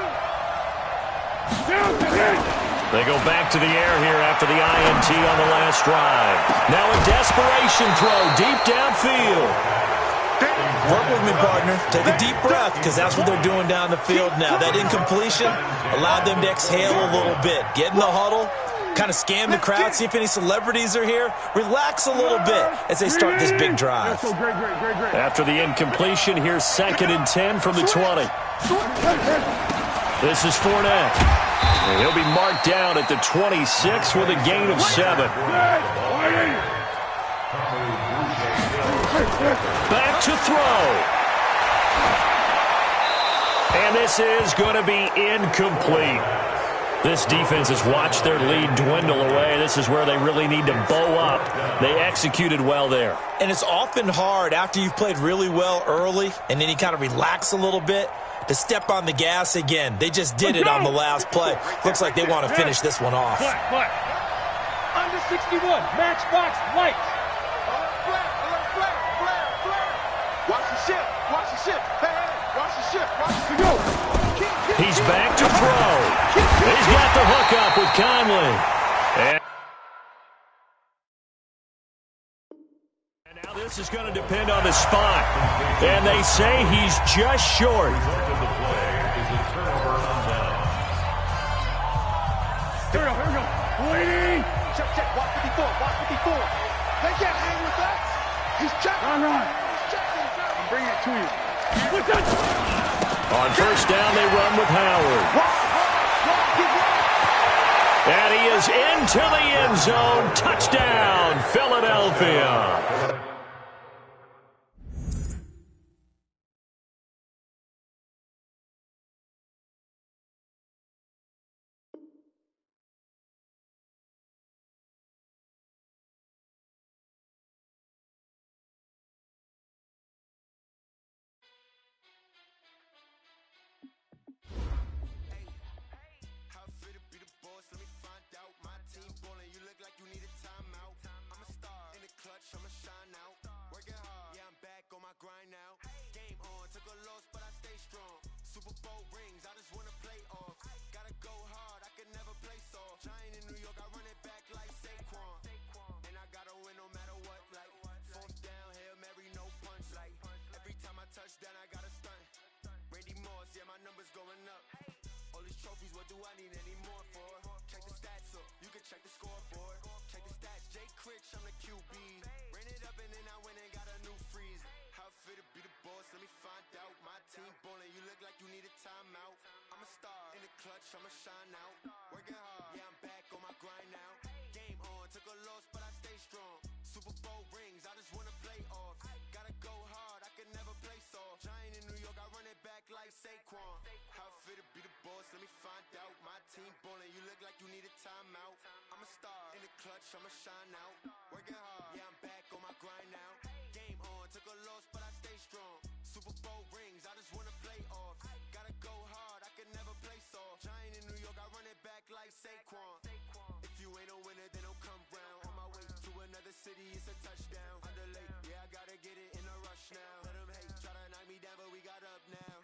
They go back to the air here after the INT on the last drive. Now a desperation throw deep downfield. Work with me, partner. Take a deep breath, because that's what they're doing down the field now. That incompletion allowed them to exhale a little bit. Get in the huddle, kind of scan the crowd, see if any celebrities are here. Relax a little bit as they start this big drive. After the incompletion, here's 2nd and 10 from the 20. This is Fournette. And he'll be marked down at the 26 with a gain of 7. Back to throw. And this is going to be incomplete. This defense has watched their lead dwindle away. This is where they really need to bow up. They executed well there. And it's often hard after you've played really well early and then you kind of relax a little bit to step on the gas again. They just did it on the last play. Looks like they want to finish this one off. Under 61, matchbox lights. Watch the ship. Hey, watch the ship. He's back to throw. He's got the hook up with Conley. And now this is going to depend on the spot. And they say he's just short. Here we go. Waiting. Check. Watch 54. They can't hang with us. He's checking. Run. I'm bringing it to you. On 1st down, they run with Howard. And he is into the end zone. Touchdown, Philadelphia. Super Bowl rings, I just wanna play off. Gotta go hard, I can never play soft. Giant in New York, I run it back like Saquon. And I gotta win no matter what, like fourth down, Hail Mary, no punch. Like every time I touch down, I gotta stunt. Randy Moss, yeah, my numbers going up. All these trophies, what do I need any more for? Check the stats up, you can check the scoreboard. Check the stats, Jay Critch, I'm the QB. Ran it up and then I went and got a new freeze. How fit to be the boss, let me find out. My team ballin', you look like you need a timeout. I'm a star, in the clutch, I'ma shine out. Working hard, yeah, I'm back on my grind now. Game on, took a loss, but I stay strong. Super Bowl rings, I just wanna play off. Gotta go hard, I can never play soft. Giant in New York, I run it back like Saquon. How fit to be the boss, let me find out. My team ballin', you look like you need a timeout. I'm a star, in the clutch, I'ma shine out. Working hard, yeah, I'm back on my grind now. Game on, took a loss, but I stay strong. Super Bowl rings, I just wanna play off. Gotta go hard, I can never play soft. Giant in New York, I run it back like Saquon. If you ain't a winner, then don't come round. On my way to another city, it's a touchdown. Underlay, yeah, I gotta get it in a rush now. Let them hate, try to knock me down, but we got up now.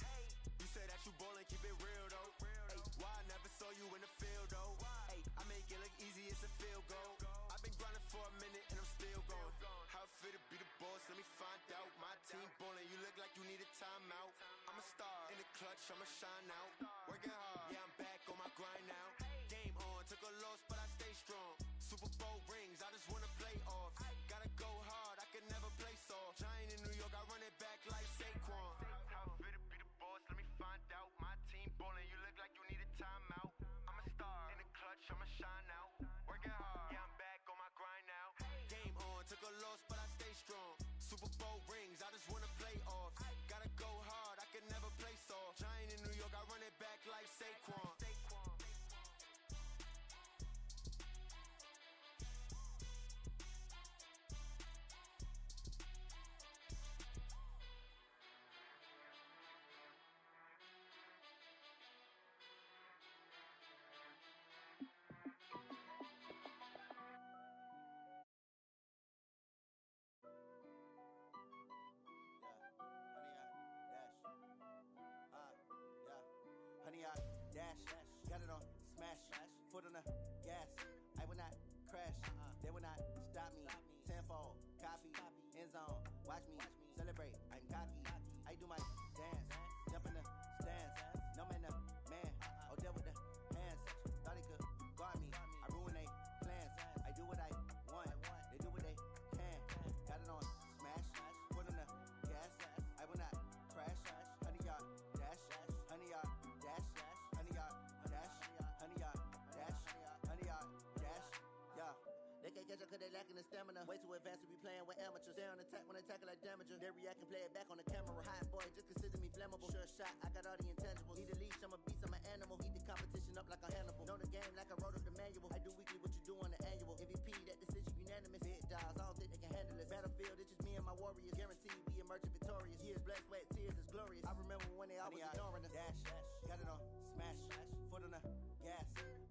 You say that you ballin', keep it real though. Hey, why I never saw you in the field though? Hey, I make it look easy, it's a field goal. I've been grinding for a minute and I'm still going. How fit to be the boss, let me find out. My team ballin', you look like you need a timeout. I'm a star, in the clutch, I'ma shine out. Working hard, yeah, I'm back on my grind now. Game on, took a loss, but I stay strong. Super Bowl rings, I just wanna play off. Gotta go hard, I can never play soft. Giant in New York, I run it back like Saquon. How fit to be the boss, let me find out. My team ballin', you look like you need a timeout. I'm a star, in the clutch, I'ma shine out. Working hard, yeah, I'm back on my grind now. Game on, took a loss, but I stay strong. Super Bowl rings, I just wanna play off. Gotta go hard, I can never play soft. Giant in New York, I run it back like Saquon. Honey, I dash, got it on smash, foot on the gas. I will not crash, they will not stop me. Tenfold, copy, end zone, watch me celebrate. I'm cocky, I do my dance, jump in the stands. No man, the man, oh, deal with the hands. Thought he could guard me, I ruin they plans. I do what I want, they do what they can. Got it on smash, foot on the gas. I will not crash, honey, y'all dash, honey, y'all dash, honey, y'all dash, honey, y'all dash, honey, y'all dash, yeah. They can't catch up cause they lacking the stamina. Way too advanced to be playing with amateurs. They on attack when they tackle like damager. They react and play it back on the camera. Hot boy, just consider me flammable. Sure shot, I got all the intangibles. Need a leash, I'm a beast, I'm an animal. Heat the competition up like a Hannibal. Know the game like I wrote up the manual. I do weekly what you do on the annual. MVP, that decision unanimous. Big dogs, I don't think they can handle it. Battlefield, it's just me and my warriors. Guaranteed we emerging victorious. Years, blood, sweat, tears, it's glorious. I remember when they always ignoring us. Dash, got it on smash, foot on the gas.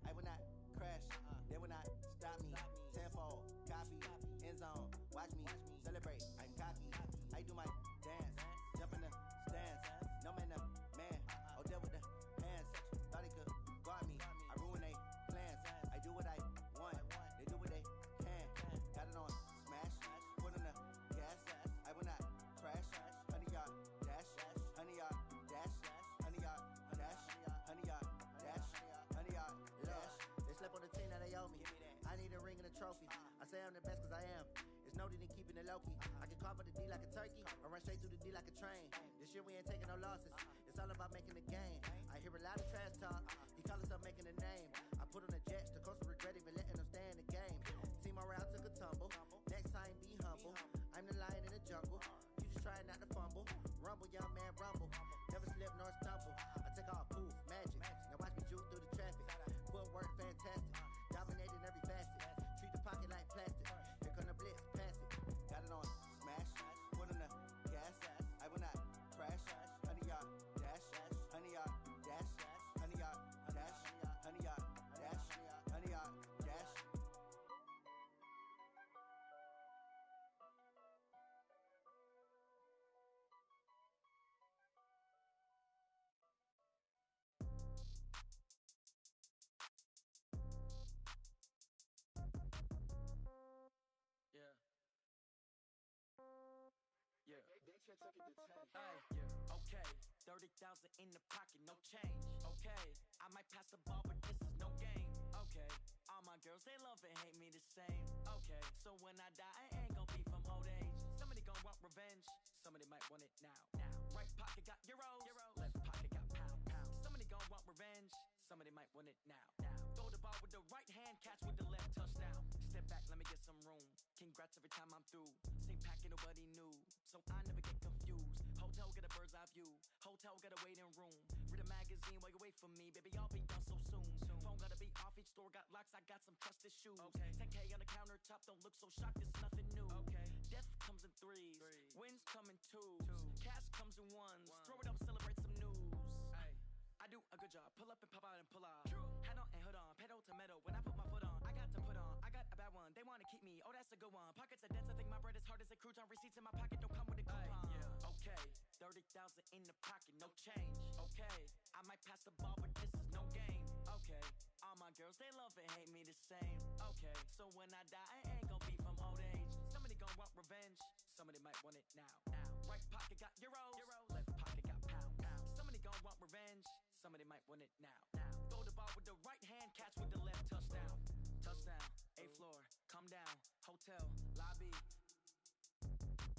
I will not crash, they will not stop me. Tenfold, copy, end zone, watch me celebrate. I'm cocky, I do my dance, jump in the stands. No man, the man, oh, deal with the hands. Thought he could guard me, I ruin they plans. I do what I want, they do what they can. Got it on smash, foot on the gas. I will not crash, honey, y'all dash, honey, y'all dash, honey, y'all dash, honey, y'all dash, honey, y'all dash. They slept on the team that they owe me. I need a ring and a trophy. I say I'm the best cause I am. It's no need in keeping it low-key. I can carve the D like a turkey or run straight through the D like a train. This year we ain't taking no losses. It's all about making the game. I hear a lot of trash talk. He call himself making a name. I put on the jets. The coach will regret even letting them stay in the game. Team around took a tumble. Next time be humble. I'm the lion in the jungle. You just try not to fumble. Rumble, young man, rumble. Never slip nor stumble. I take off poof, magic. Now watch me juke through the traffic. Footwork fantastic. Dominating every facet. Treat the pocket like plastic. Here come the blitz, pass it. Got it on smash, foot on the gas. I will not crash. Honey, y'all dash, honey, y'all dash, honey, y'all Okay, 30,000 in the pocket, no change. Okay, I might pass the ball, but this is no game. Okay, all my girls, they love and hate me the same. Okay, so when I die, I ain't gon' be from old age. Somebody gon' want revenge, somebody might want it now. Right pocket got euros, left pocket got pound. Somebody gon' want revenge, somebody might want it now. Throw the ball with the right hand, catch with the left, touchdown. Step back, let me get some room. Congrats every time I'm through. Same packet, nobody knew, so I never get confused. Hotel get a bird's eye view, hotel get a waiting room. Read a magazine while you wait for me, baby, I'll be done so soon. Phone gotta be off, each store got locks, I got some trusted shoes. 10K on the countertop, don't look so shocked, it's nothing new. Death comes in threes, wins come in twos, cash comes in ones. Throw it up, celebrate some news. I do a good job, pull up and pop out and pull off. Head on and hood on, pedal to metal. When I put my foot on, I got to put on. I got a bad one, they wanna keep me, oh that's a good one. Pockets are dense, I think my bread is hard as a crouton. Receipts in my pocket don't come with a coupon. Okay, 30,000 in the pocket, no change. Okay, I might pass the ball, but this is no game. Okay, all my girls, they love and hate me the same. Okay, so when I die, I ain't gon' be from old age. Somebody gon' want revenge, somebody might want it now. Right pocket got euros, left pocket got pound. Somebody gon' want revenge, somebody might want it now. Throw the ball with the right hand, catch with the left, touchdown. Touchdown, 8th floor, come down, hotel, lobby.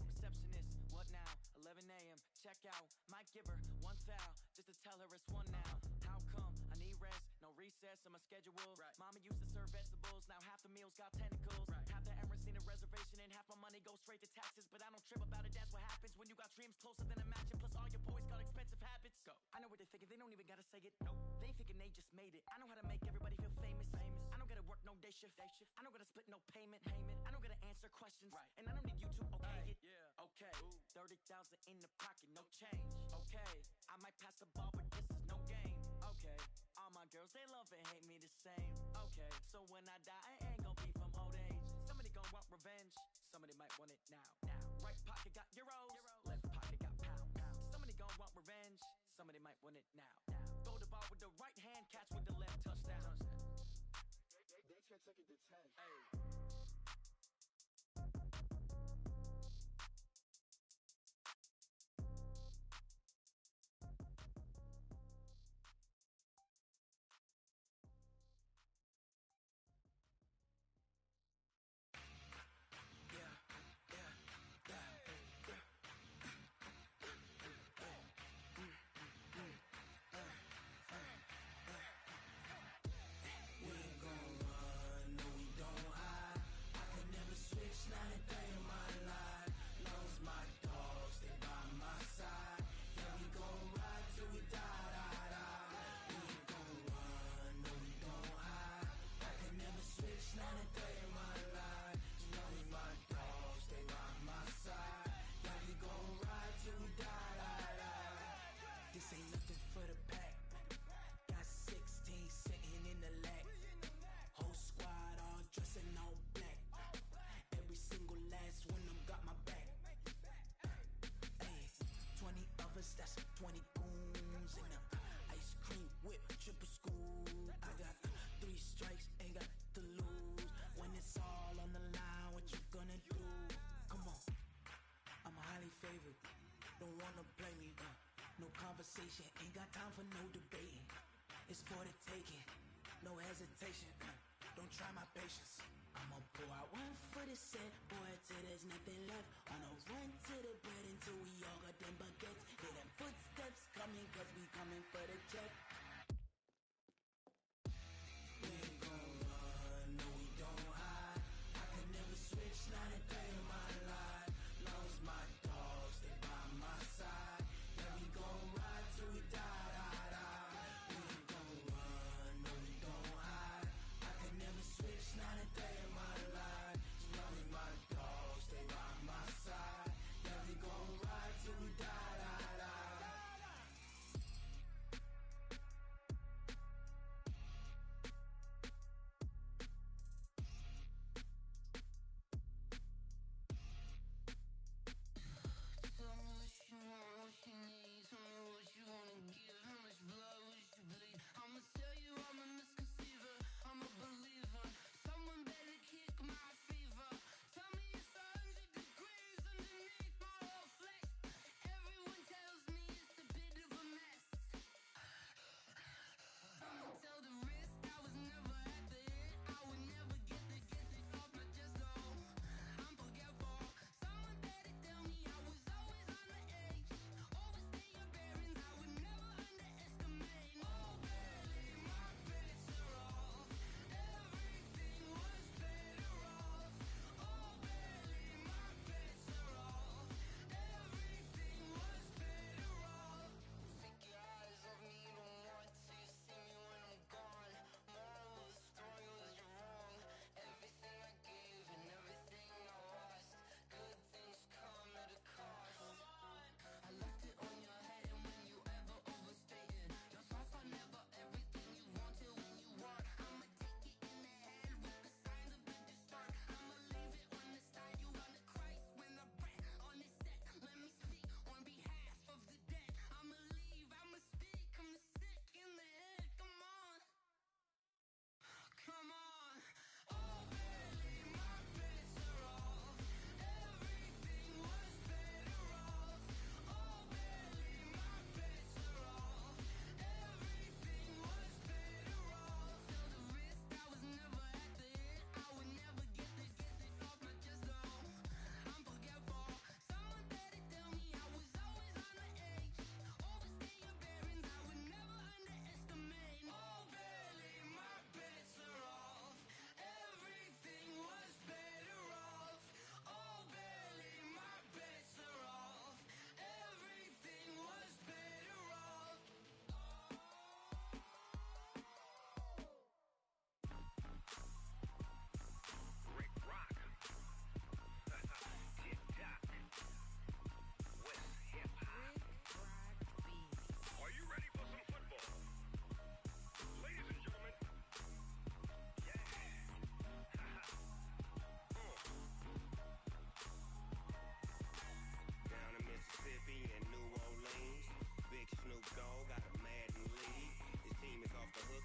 Receptionist, what now? 11 a.m., check out. Might give her one foul, just to tell her it's one now. How come? I need rest, no recess in my schedule. Mama used to serve vegetables, now half the meals got tentacles. Half the Emirates need a reservation and half my money goes straight to taxes. But I don't trip about it, that's what happens when you got dreams closer than a mansion. Plus all your boys got expensive habits. Go. I know what they're thinking, they don't even gotta say it. Nope. They ain't thinking they just made it. I know how to make everybody feel famous. I don't gotta work no day shift. I don't gotta split no payment. I don't gotta answer questions. And I don't need you to okay it. Okay, 30,000 in the pocket, no change. Okay, I might pass the ball, but this is no game. Okay, all my girls, they love and hate me the same. Okay, so when I die, I ain't gon' be from old age. Somebody gon' want revenge, somebody might want it now. Right pocket got euros, left pocket got pound. Somebody gon' want revenge, somebody might want it now. Throw the ball with the right hand, catch with the left, touchdown. They took it to 10. This ain't nothing for the pack. Got 16 sitting in the lag. Whole squad all dressing all black. Every single last one of them got my back. Hey, 20 of us, that's 20 goons in the ice cream whip, triple school. I got 3 strikes, ain't got to lose. When it's all on the line, what you gonna do? Come on, I'm highly favored. Don't wanna play me, no conversation, ain't got time for no debating. It's for the taking, no hesitation. Don't try my patience. I'ma pour out one for the set, boy, till there's nothing left. On a run to the bread until we all got them baguettes. Hear them footsteps coming, cause we coming for the check. We ain't gon' run, no we don't hide. I can never switch, not a day in my life. Long as my dogs, they by my side. Yeah, we gon' ride till we die, die, die. We ain't gon' run, no we don't hide. I can never switch, not a day in my life. As long as my dogs, they by my side. Yeah, we gon' ride till we die, die, die.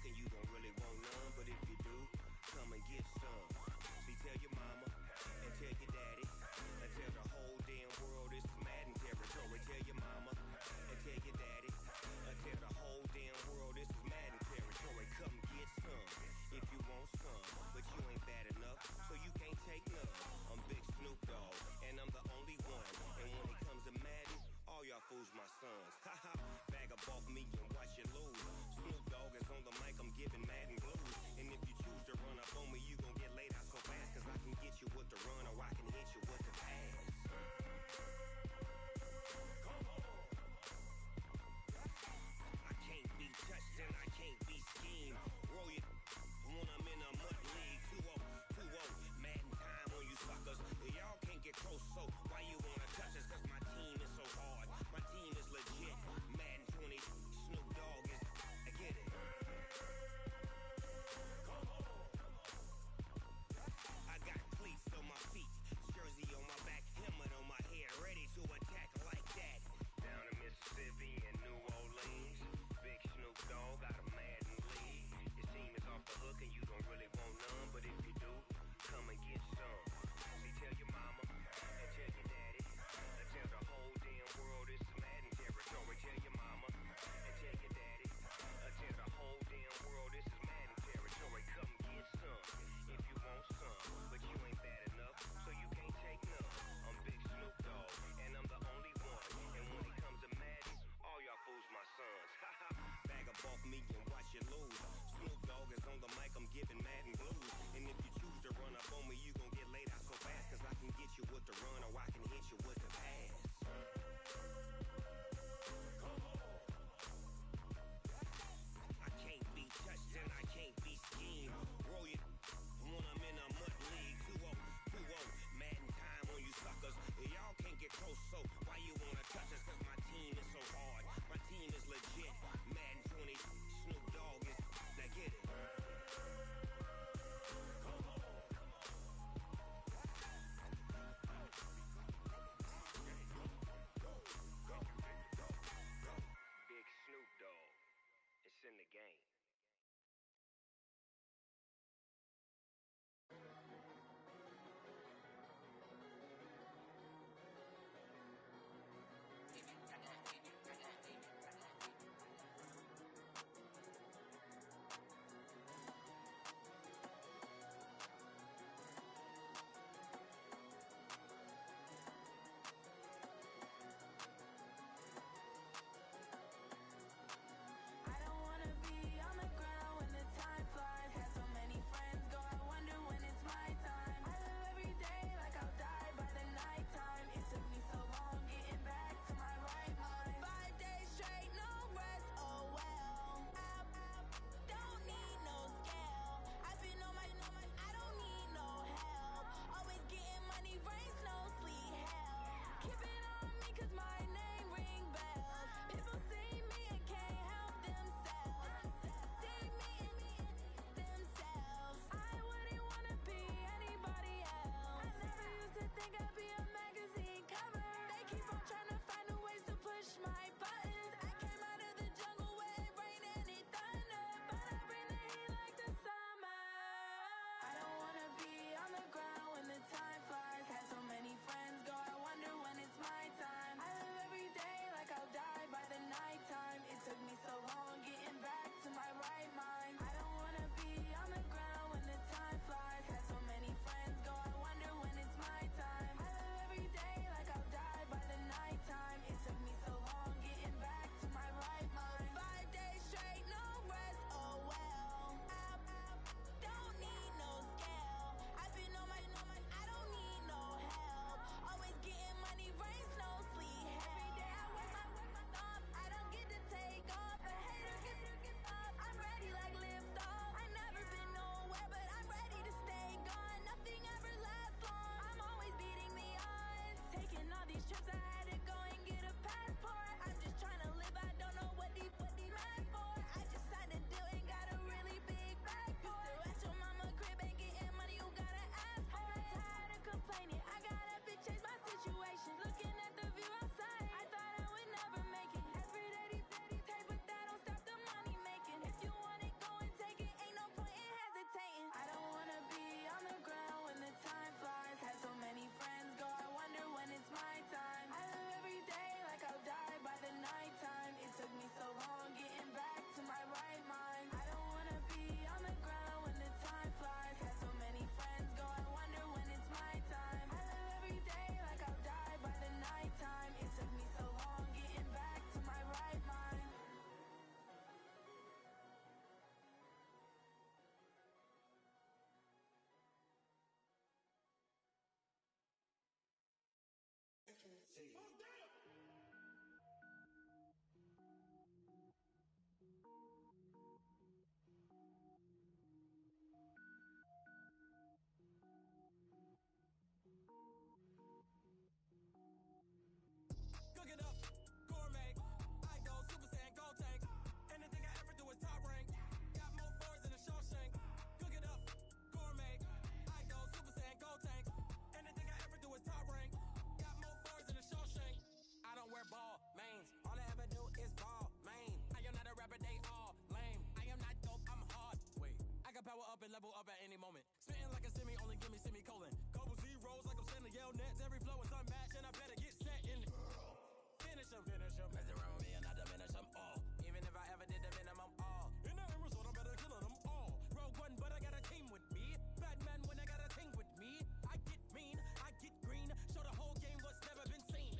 and you don't really want none. But if you do, come and get some. See, tell your mama and tell your daddy and tell the whole damn world this is Madden territory. Tell your mama and tell your daddy and tell the whole damn world this is Madden territory. Come get some if you want some, but you ain't bad enough, so you can't take none. I'm Big Snoop Dogg, and I'm the only one. And when it comes to Madden, all y'all fools my sons. Haha, bag up off me and watch you lose. Snoop Dogg is on the mic, I'm giving Madden blues. And if you choose to run up on me, you gon' get laid out so fast, cause I can get you with the run or I can hit you with the pass. I can't be touched and I can't be schemed. Roll you when I'm in a mud league. 2-0, 2-0, Madden time on you suckers. Y'all can't get close, so why you wanna touch us? Cause my team is so hard, my team is legit. Madden 20, Snoop Dogg is, I get it. I got cleats on my feet, jersey on my back, helmet on my head, ready to attack like that. Down in Mississippi and New Orleans, Big Snoop Dogg got a Madden league. Your team is off the hook and you don't really want none, but if you do, come and get some. See, tell your mama and tell your daddy and tell the whole damn world this is Madden territory. Tell your mama and tell your daddy and tell the whole damn world this is Madden territory. Come get some if you want some, but you ain't bad enough, so you can't take none. I'm Big Snoop Dogg, and I'm the only one. And when it comes to Madden, all y'all fools my sons. Haha, bag up off me and watch you lose. Snoop Dogg is on the mic, I'm giving Madden blues. And if you choose to run up on me, you gon' get laid out so fast, cause I can get you with the run or I can hit you with the pass. I can't be touched and I can't be schemed. Roll you when I'm in a mud league. 2-0, 2-0, Madden time on you suckers. Y'all can't get close, so why you wanna touch us? Cause my team is so hard, my team is legit. Madden 20, Snoop Dogg is, now get it. up and level up at any moment. Spitting like a semi, only give me semicolon. Couple zeros like I'm sending yell nets. Every flow is unmatched, and I better get set in. Finish them. Mess around with me and I diminish them all. Even if I ever did the minimum all. In the end result, I'm better killing them all. Rogue one, but I got a team with me. Batman when I got a team with me. I get mean, I get green. Show the whole game what's never been seen.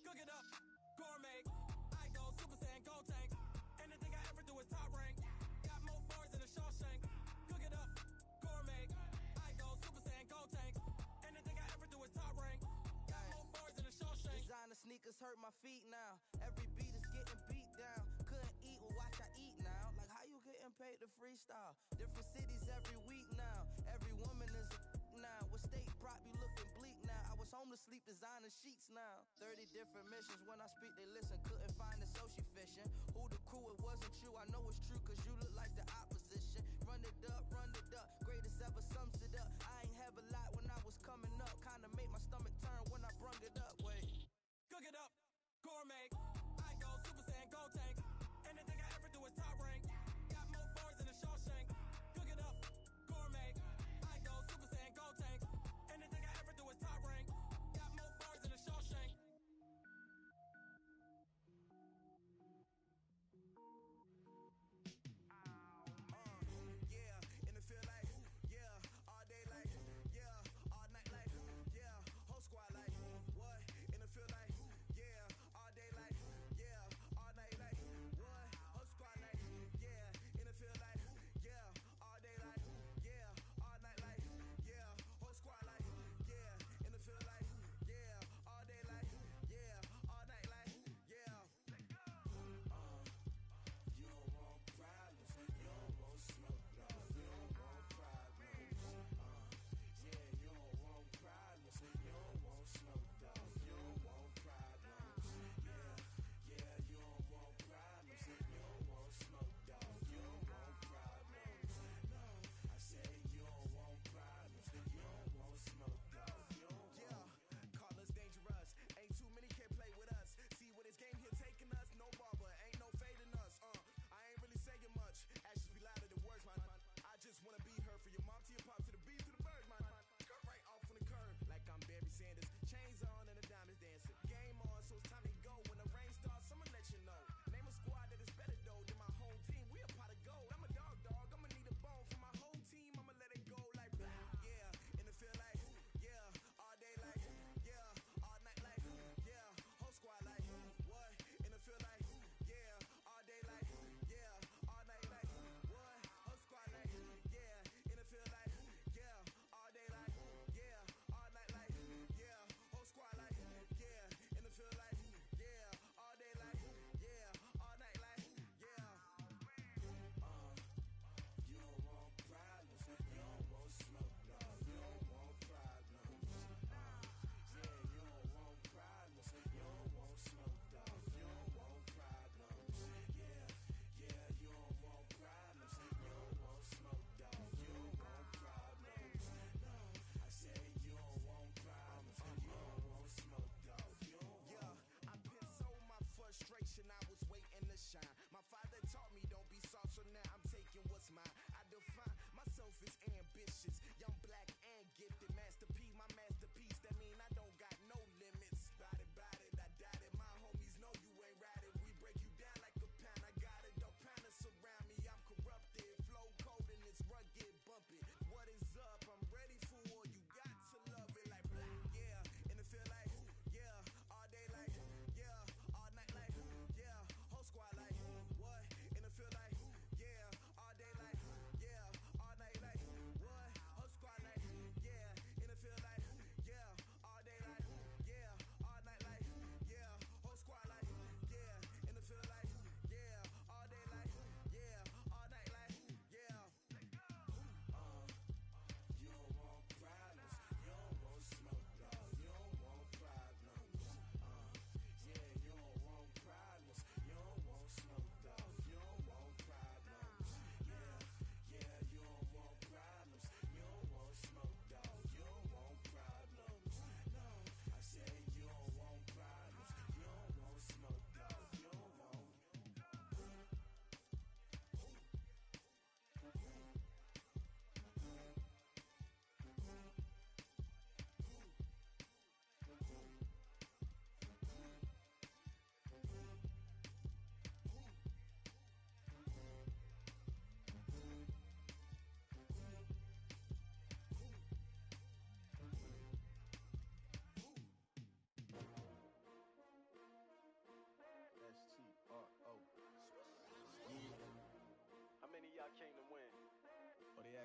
Cook it up, gourmet. I go Super Saiyan, go tank. Anything I ever do is top rank. Got more bars than a Shawshank. Cook it up, gourmet. I go Super Saiyan, go tank. Anything I ever do is top rank. Got more bars than a Shawshank. Designer sneakers hurt my feet now. Every beat is getting beat down. Couldn't eat, well watch I eat now. Like how you getting paid to freestyle? Different cities every week now. Every woman is a now. What state prop you looking bleak now? I was home to sleep designer sheets now. 30 different missions. When I speak they listen. Couldn't find the social fishing. Who the crew, it wasn't you. I know it's true cause you look like the opposition. Run it up. Greatest ever sums it up. I ain't have a lot when I was coming up. Kinda made my stomach turn when I brung it up. Wait. Cook it up, gourmet. I go Super Saiyan, go tank. Anything I ever do is top rank. Got more bars than a Shawshank. Cook it up, gourmet. I go Super Saiyan, go tank. Anything I ever do is top rank. Got more bars than a Shawshank. Yeah, in the feel like, yeah, all day like, yeah, all night like, yeah, whole squad like, what? In the feel like, yeah, all day like, yeah, all night like, what? Whole squad like, yeah,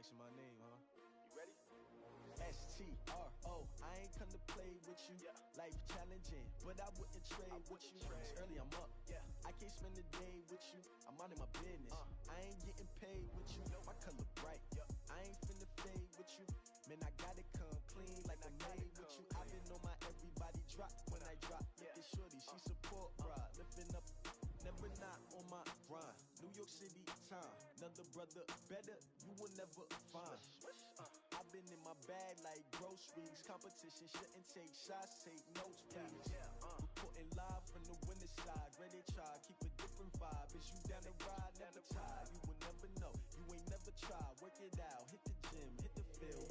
asking my name, huh? You ready? STRO, I ain't come to play with you. Life challenging, but I wouldn't trade with you. It's early, I'm up. I can't spend the day with you. I'm out of my business. I ain't getting paid with you. My color bright. I ain't finna fade with you. Man, I gotta come clean like I made with you. I've been on my everybody drop when I drop. Look at shorty, she support ride. Lifting up, never not on my grind. New York City time, another brother better, you will never find. I've been in my bag like groceries. Competition shouldn't take shots, take notes, please. Reporting live from the winter side. Ready to try, keep a different vibe. Is you down the ride, never tired. You will never know, you ain't never tried. Work it out, hit the gym, hit the field.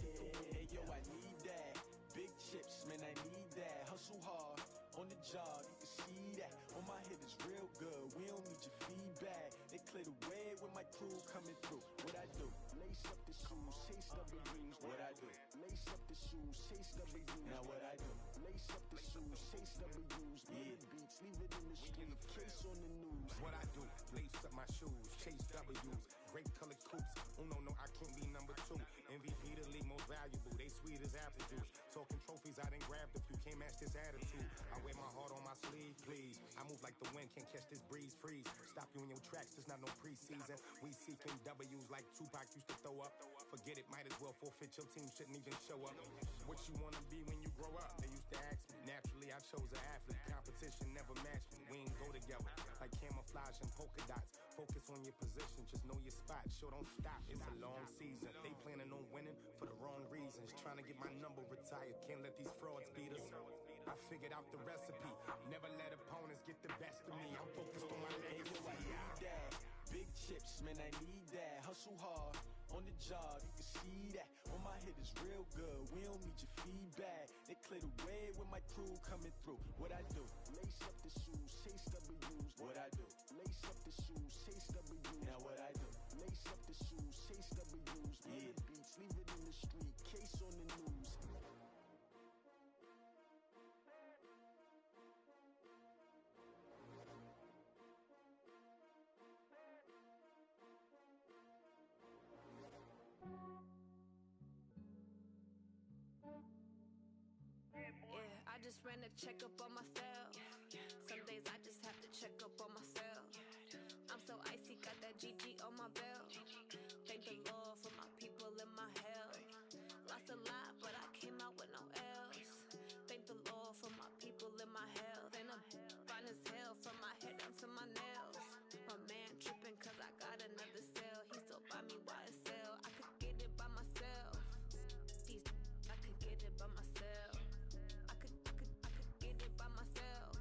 Hey yo, I need that. Big chips, man, I need that. Hustle hard, on the job, you can see that. On my head is real good, we don't need your feedback. They clear the way with my crew coming through. What I do? Lace up the shoes, chase W's. What I do? Lace up the shoes, chase W's. Now what I do? Lace up the shoes, chase W's. Yeah, beats, leave it in the street, case on the news. What I do? Lace up my shoes, chase W's. Great colored coops. Oh no, I can't be number 2. MVP the league most valuable. They sweet as apple juice. Talking trophies, I done grabbed a few. Can't match this attitude. I wear my heart on my sleeve, please. I move like the wind, can't catch this breeze. Freeze. Stop you in your tracks. There's not no preseason. We seeking W's like Tupac used to throw up. Forget it, might as well forfeit. Your team shouldn't even show up. What you wanna be when you grow up? They used to ask me. Naturally, I chose an athlete. Competition never matched me. We ain't go together like camouflage and polka dots. Focus on your position, just know your spot. Sure, don't stop. It's a long season. They planning on winning for the wrong reasons. Trying to get my number retired. Can't let these frauds beat us. I figured out the recipe. Never let opponents get the best of me. I'm focused on my legacy. I need that. Big chips, man, I need that. Hustle hard, on the job, you can see that. On my head is real good, we don't need your feedback. They clear the way with my crew coming through. What I do? Lace up the shoes, chase W's. What I do? Lace up the shoes, chase W's. Now what I do? Lace up the shoes, chase W's. Yeah, beats, leave it in the street, case on the news. I just ran a checkup on myself. Some days I just have to check up on myself. I'm so icy, got that GG on my belt. Thank the Lord for my people and my health. Lost a lot, but I came out with no L's. Thank the Lord for my people and my health. And I'm fine as hell from my head down to my nails. My man tripping cause I got another cell. He still buy me YSL. I could get it by myself. I could get it by myself. I could get it by myself.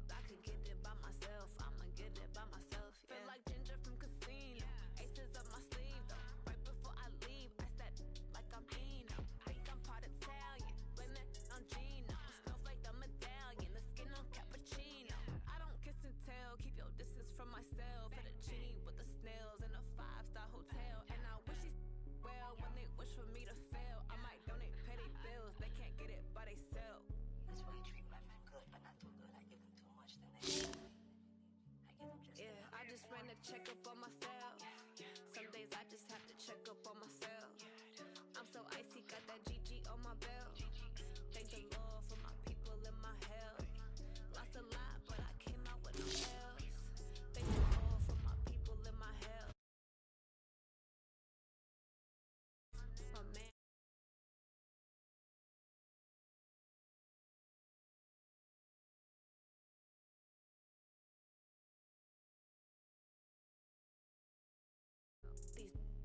I could get it by myself. I'ma get it by myself. Yeah. Feel like Ginger from Casino. Aces up my sleeve though. Right before I leave, I said like I'm Dino. Think I'm part Italian. Blame it on Gino. Smells like the medallion. The skin on cappuccino. I don't kiss and tell. Keep your distance from myself. Fettuccine with the snails in a 5-star hotel. And I wish these well when they wish for me to fail. I might donate, pay their bills. They can't get it by they self. That's why you treat women good, but not too good. I give them too much, then they I give them just enough. I just ran a checkup on myself. Some days I just have to check up on myself. I'm so icy, got that GG on my belt. Thank the Lord for my people and my health. Lost a lot, but I came out with no L's. Thank the Lord for my people and my health. My man.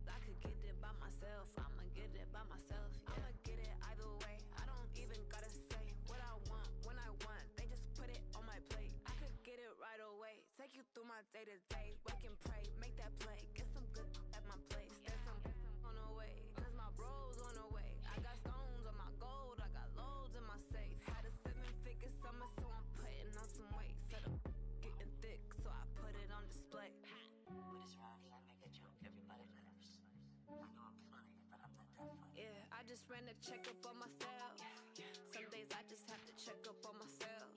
I could get it by myself. I'ma get it by myself. Yeah. I'ma get it either way. I don't even gotta say what I want when I want. They just put it on my plate. I could get it right away. Take you through my day to day. Wake and pray, make that play. Get some good at my place. There's some on the way, cause my bro's on the way. I got stones on my gold. I got loads in my safe. Had a 7-figure summer, so I'm putting on some weight. Set up getting thick, so I put it on display. But it's around here, I make a joke. Everybody laughs. I know I'm funny, but I'm not that funny. Yeah, I just ran a checkup on myself. Some days I just have to check up on myself.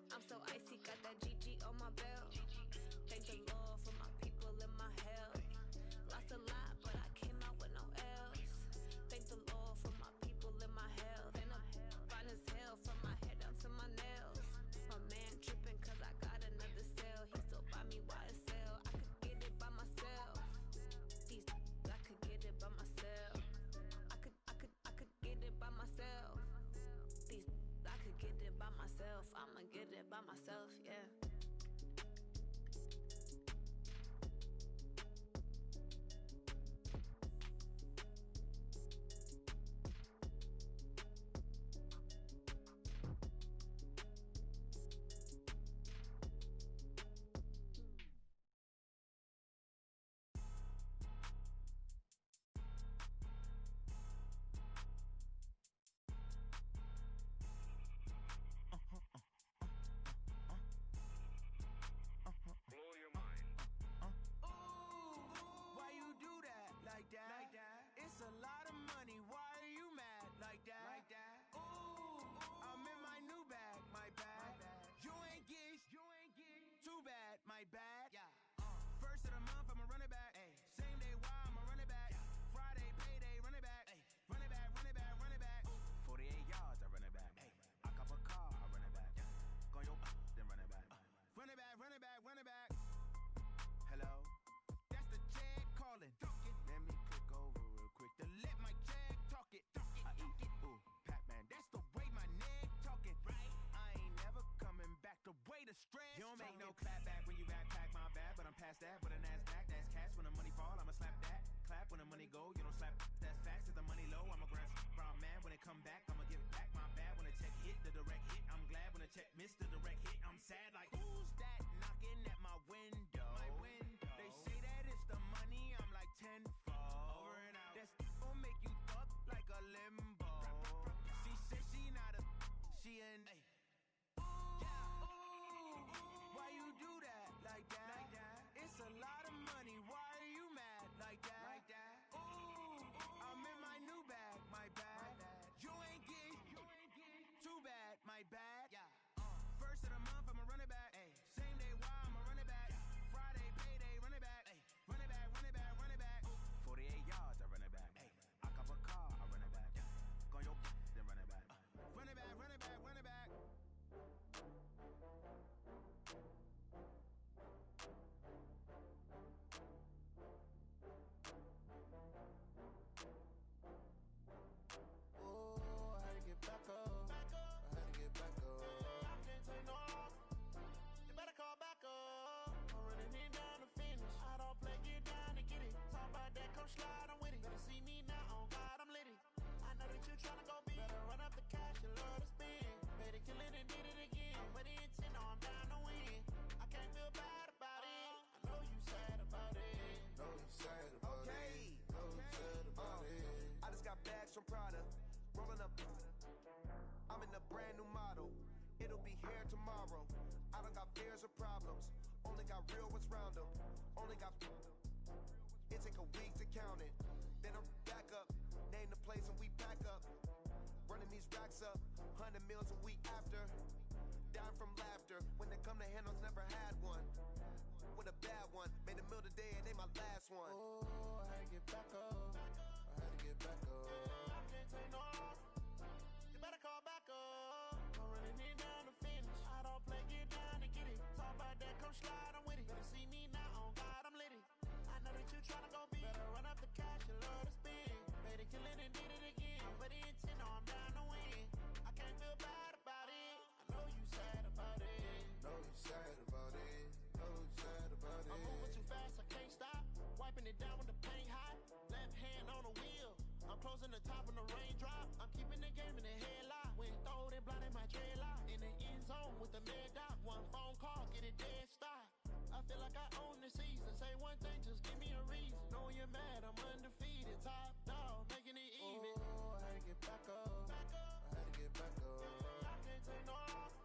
I'm so icy, got that GG on my belt. Thank the Lord for my people and my health. Lost a lot, but I came out come back, I'ma give back my bad. When a check hit, the direct hit, I'm glad. When a check missed the direct hit, I'm sad. Like, who's that knocking at my window? They say that it's the money, I'm like tenfold. Over and out. That's gon' make you fuck like a limbo. She said she not a, she an A. Why you do that like that? It's a lot of money, why are you mad like that? Ooh, I'm in my new bag, my bad. You ain't getting too bad, my bad. First of the month, I'ma run it back. Same day, why I'ma run it back. Friday, payday, run it back. Run it back, run it back, run it back. 48 yards, I run it back. I cop a car, I run it back. Go your then run it back. Run it back, run it back, run it back. From Prada, rolling up. I'm in a brand new model. It'll be here tomorrow. I don't got fears or problems. Only got real what's round them. Only got. It take a week to count it. Then I'm back up. Name the place and we back up. Running these racks up. 100 meals a week after. Dying from laughter. When they come to handles, never had one. With a bad one. Made a meal today and they my last one. Oh, I had to get back up. I had to get back up. You better call back up. I'm running it down to finish. I don't play, get down to get it. Talk about that, come slide, I'm with it. Better see me now, on God, I'm litty. I know that you tryna go big. Better run up the cash, you love to spend. Better kill it and did it again. But the intent, no, I'm down to win. I can't feel bad about it. I know you sad about it. Know you sad about it. Know you sad about it. I'm moving too fast, I can't stop. Wiping it down with the paint hot. Left hand on the wheel. I'm closing the top on the raindrop. I'm keeping the game in the headlock. When throwed and blinded my dreadlock. In the end zone with the mad dot. One phone call, get it dead stop. I feel like I own the season. Say one thing, just give me a reason. Knowing you're mad, I'm undefeated. Top dog, making it even. Oh, I had to get back up. I had to get back up. I can't take no loss.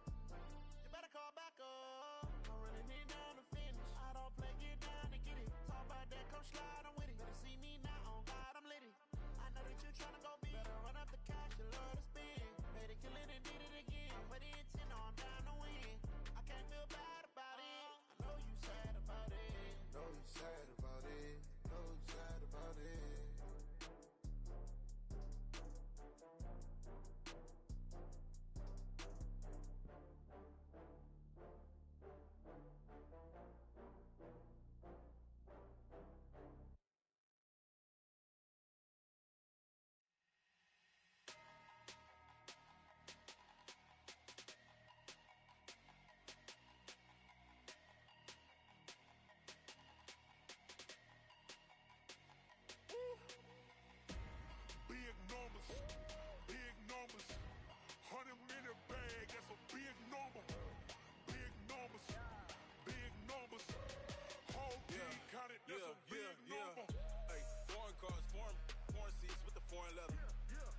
You better call back up. I'm running it down to finish. I don't play, get down to get it. Talk about that, come slide, I'm with it. Better see me now, on God, I'm litty. I know that you tryna go big. Better run up the cash, you love to spend. Better kill it and did it again. But the intent, no, I'm down to win. I can't feel bad about it. I know you sad about it. Know you sad about it. Know you sad about it. Big numbers, 100-minute bag, that's a big number. Big numbers, whole team counted, that's a big number. Hey, foreign cars, foreign seats with the foreign leather.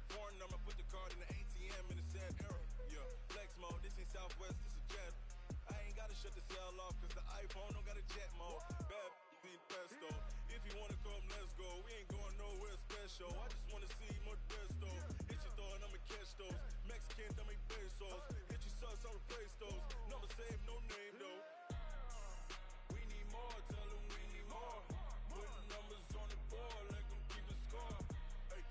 Foreign number, put the card in the ATM in the sad era. Yeah, flex mode, this ain't Southwest, this is Jet. I ain't gotta shut the cell off, cause the iPhone don't got a jet mode. Bad being pesto. If you wanna come, let's go. We ain't going nowhere special. I just wanna see more desto. Hit your thought, I'ma catch those. Mexican, I'ma pesos. Hit your sus, I'll replace those. Number save, no name though. We need more, tell them we need more. Putting numbers on the board, let them keep the score. Hey,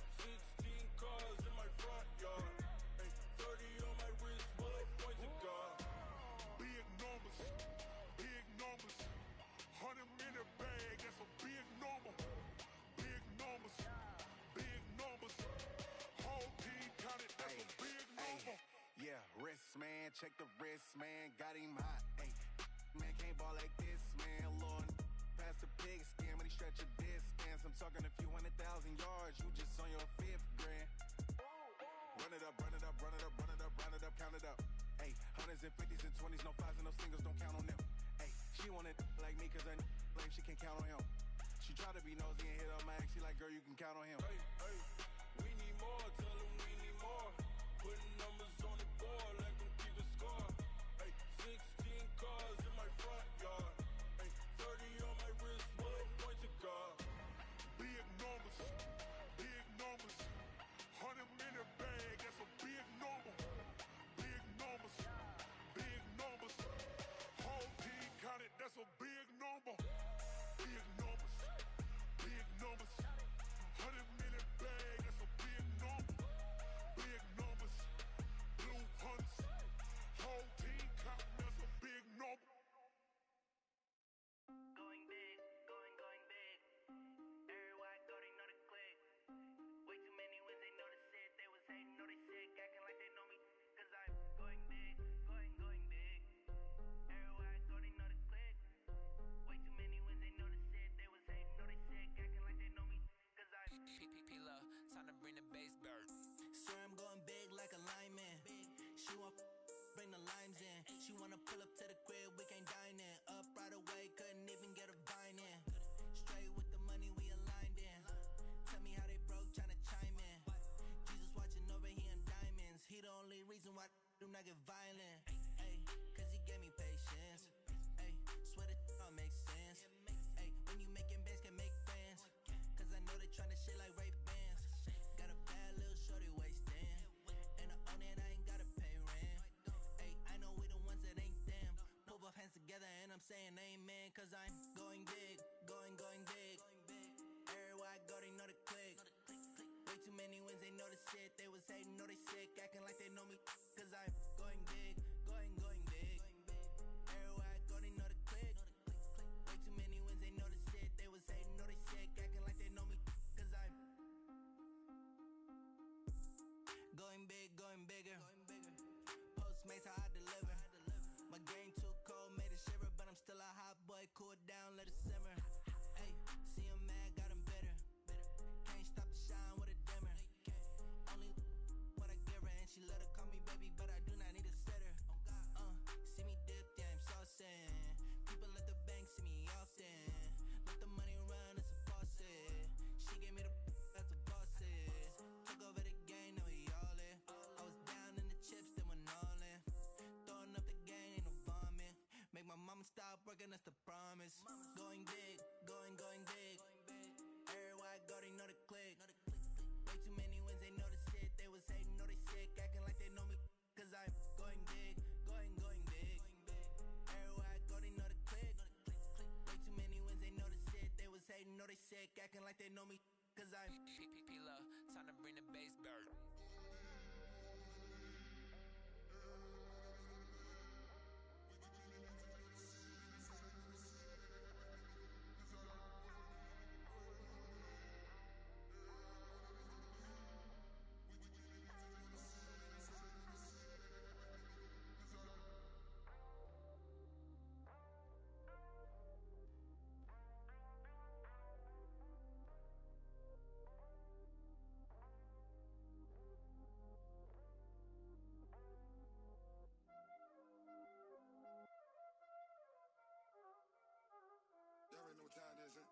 16 cars in my front yard. Hey, 30 on my wrist, while I point to God. Big numbers, 100-minute bag, that's a big number. Big numbers, whole team counted, that's a big number. Yeah, wrist man, check the wrist man, got him hot. Ay, man can't ball like this, man. Lord, pass the pig skin when he stretch a distance. I'm talking a few 100,000 yards, you just on your 5th grand. Run it up, run it up, run it up, run it up, round it up, count it up. Hey, hundreds and fifties and 20s, no fives and no singles, don't count on them. Hey, she want it like me cause her lame, she can't count on him. She try to be nosy and hit up my ex, she like, girl, you can count on him. Hey, hey, we need more, tell them we need more. Putting numbers on the board, let them keep the score. Hey, 16 cars in my front yard. Hey, 30 on my wrist, one point to God. Big numbers, 100 minute bag, that's a big number. Big numbers, whole team counted, that's a big number. Big numbers, 100 minute bag, that's a big number. Big numbers, blue hunts, whole team counting, that's a big number. Going big, going big. Everywhere I go, they know the click. Way too many wins, they know the shit. They was hating, know they sick, acting like they know me. Cause I'm going big, going big. Everywhere I go, they know the click. Way too many wins, they know the shit. They was hating, know they sick, acting like they know me. Cause I'm P-P-P-Lo, time to bring the bass bird. Swear I'm going big like a lineman. She want bring the limes in. She wanna pull up to the crib, we can't dine in. Up right away, couldn't even get a vine in. Straight with the money, we aligned in. Tell me how they broke, tryna chime in. Jesus watching over here in diamonds. He the only reason why do not get violent. Ay, cause he gave me patience. Ay, swear that all makes sense. Ay, when you making bands, can make friends. Cause I know they tryna shit like Ray-Bans. Got a bad little shorty wasting. And I own it, I ain't gotta pay rent. Ay, I know we the ones that ain't them. Pull both hands together and I'm saying amen. Cause I'm going big, going big. Everywhere I go, they know the click. Way too many wins, they know the shit. They was hating, know they sick, acting like they know me. Cause I'm going big, going big. Everywhere I go, they know the click. Way too many wins, they know the shit. They was hating, know they sick, acting like they know me. Cause I'm going big, going bigger. Postmates, how I deliver. My game too cold, made it shiver. But I'm still a hot boy, cool it down, let it simmer. Hey, see him mad, got him bitter. Can't stop the shine with a dimmer. Only what I give her, and she let her call me baby, but I do not need a sitter. See me dip, yeah, I'm saucing. People at the bank see me often. Let the money run, it's a faucet. She gave me the that's a boss is. Took over the game, now we all in. I was down in the chips, then went all in. Throwing up the game, ain't no vomit. Make my mama stop working, that's the promise. Going big, going big. Everywhere I go, they know the click. Way too many wins, they know the shit. They was hating, know they sick, acting like they know me. Cause I'm going big, going big. Everywhere I go, they know the click. Way too many wins, they know the shit. They was hating, know they sick, acting like they know me. Cause I'm P-P-P-Lo, time to bring the bass bird. Y'all already know what time it is, huh?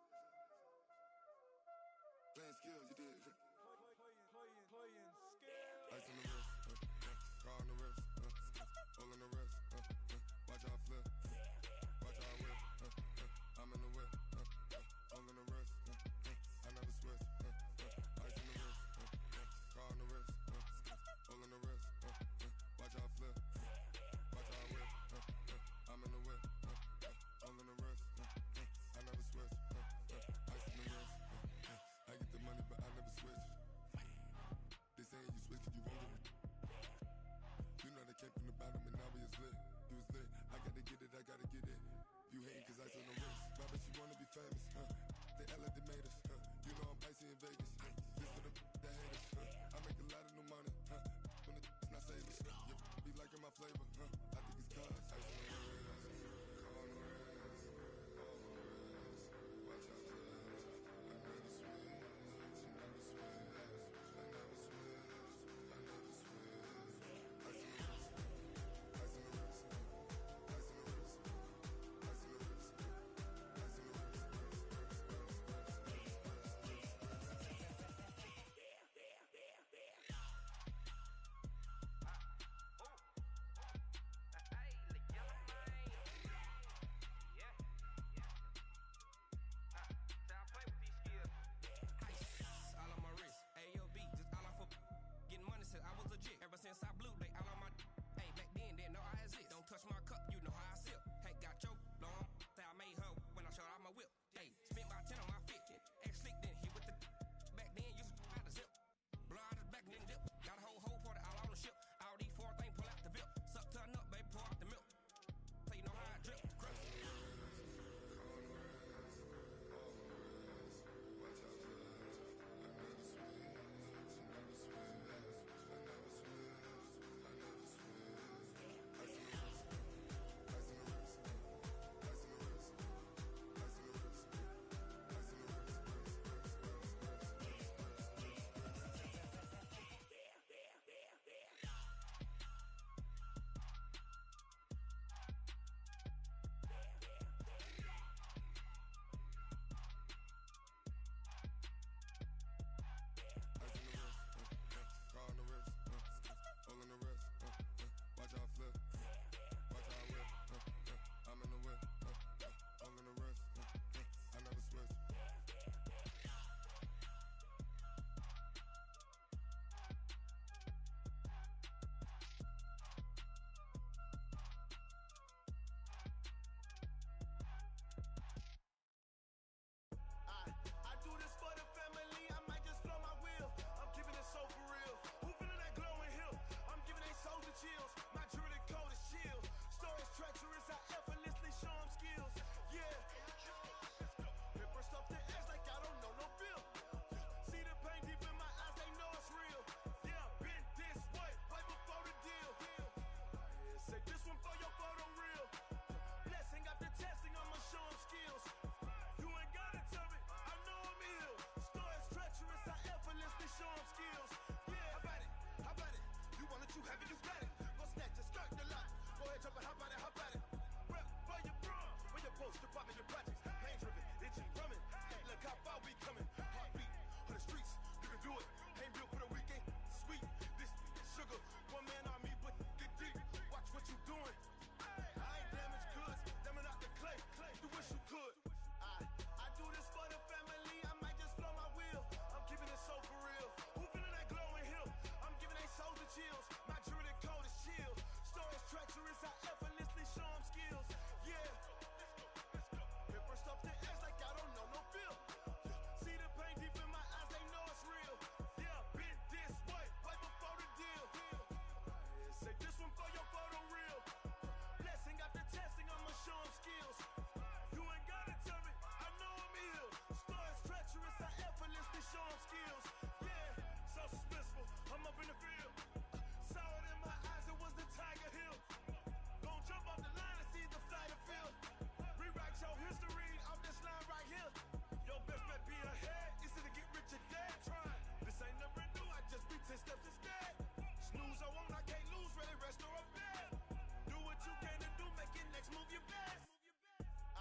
Playing skills, you did. Playing skills. Ice on the wrist, car on the wrist, all on the wrist, watch how I flip, watch how I whip, I'm in the whip, all on the wrist, I never switch, ice on the wrist, car on the wrist, all on the wrist, watch how I flip, watch how I whip, I'm in the whip, all on the wrist, I never switch, ice on the wrist, I get the money but I never switch. They saying you switch 'cause you won't get it. You know they came from the bottom and now we is lit. You was lit, I gotta get it, I gotta get it. You hating 'cause ice on the wrist. My bitch, you wanna be famous, They act like they made us, You know I'm icy in Vegas, This for the that hate us, I make a lot of new money, When it's not savers, You be liking my flavor, I think it's cause ice on the wrist, on the wrist, on the wrist. Watch out, I never switch, I never switch, I never switch, I never switch. you have it, you got it. Go snatch it, skirt the lot. Go ahead, jump it, hop on it, hop on it. Rep where you from, where you post, you poppin' your projects. Pain driven, itching, drumming. Look how far we coming. Heartbeat on the streets, you can do it. Ain't built for the weekend. Sweet, this sugar. One man on me, but get deep. Watch what you doing. I ain't damaged goods, damn it out the clay. You wish you could. I do this for the family. I might just blow my wheel. I'm keeping it so for real. Who feeling that glowing hill? I'm giving they souls the chills. My jewelry cold is chill. Stories treacherous, I effortlessly show them skills. Yeah. Hit first off the edge like I don't know no feel. See the pain deep in my eyes, they know it's real. Yeah, been this way, way before the deal. Say this one for your photo reel. Blessing after testing, I'ma show them skills. You ain't gotta tell me, I know I'm ill. Stories treacherous, I effortlessly show them skills. Yeah, so suspenseful, I'm up in the field. Saw it in my eyes, it was the Tiger Hill. Gon' jump off the line and see the flight of field. Rewrite your history off this line right here. Your best bet be ahead, easy to get rich or dead trying. This ain't never new, I just be 10 steps instead. Snooze I won't, I can't lose, ready, rest or up bed. Do what you can to do, make it next move your best.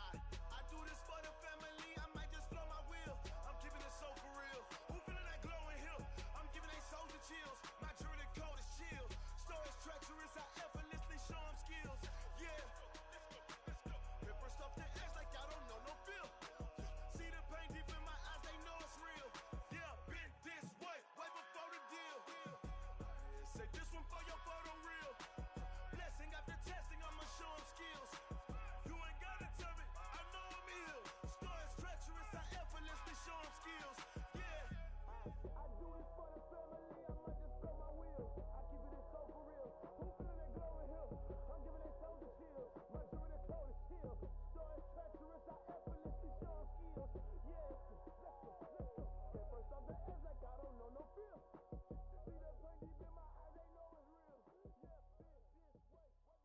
I do this for the family, I might just blow my wheel. I'm keeping it so for real. Who feeling that glowing hill? I'm giving they souls the chills. My jewelry cold is chill. Stories treacherous, I effortlessly show them skills. Yeah. Hit first off the edge like I don't know no feel. See the pain deep in my eyes, they know it's real. Yeah, been this way, way before the deal. Say this one for your photo reel. Blessing after testing, I'ma show them skills. You ain't gotta tell me, I know I'm ill. Stories treacherous, I effortlessly show them skills. Yeah. I do this for the family, I might just blow my wheel. I keep it so for real. Who feeling that glowing hill? I'm giving they souls the chill. My jewelry cold is chill. Stories treacherous, I effortlessly show them skills. Yeah, let's go. Get first off the edge like I don't know no feel. See that pain deep in my eyes, they know it's real. Yeah, been this way, way before the deal.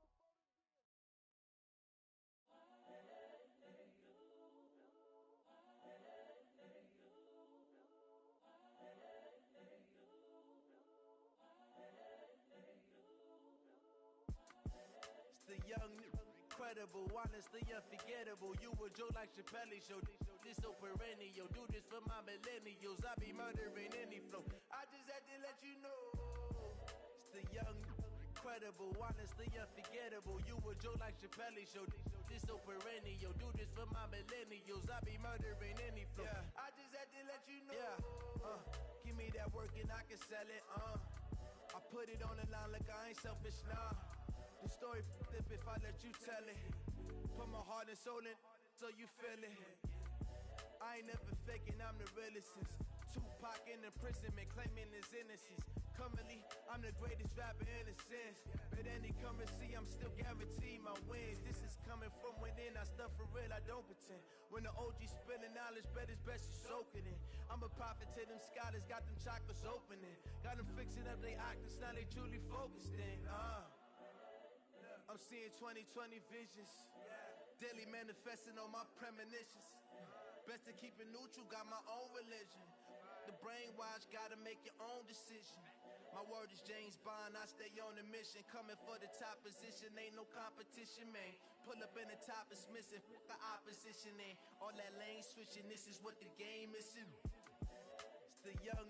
It's the young, incredible, honestly unforgettable. You a Joe like Chappelle show. This so perennial. Do this for my millennials. I be murdering any flow. I just had to let you know. It's the young, incredible, honestly unforgettable. You a Joe like Chappelle show. This so perennial. Do this for my millennials. I be murdering any flow. Yeah. I just had to let you know. Yeah. Give me that work and I can sell it. I put it on the line like I ain't selfish, nah. The story flip if I let you tell it. Put my heart and soul in so you feel it. I ain't never faking, I'm the realest since Tupac in imprisonment, claiming his innocence. Currently, I'm the greatest rapper in a sense. But any currency, I'm still guaranteed my wins. This is coming from within, I stuff for real, I don't pretend. When the OG spilling knowledge, bet it's best you soak it in. I'm a prophet to them scholars, got them chakras opening. Got them fixing up their octaves, now they truly focused in. I'm seeing 2020 visions. Daily manifesting on my premonitions. Best to keep it neutral, got my own religion. The brainwash, gotta make your own decision. My word is James Bond, I stay on a mission. Coming for the top position, ain't no competition, man. Pull up in the top is missing, fuck the opposition, man. All that lane switching, this is what the game is. It's the young,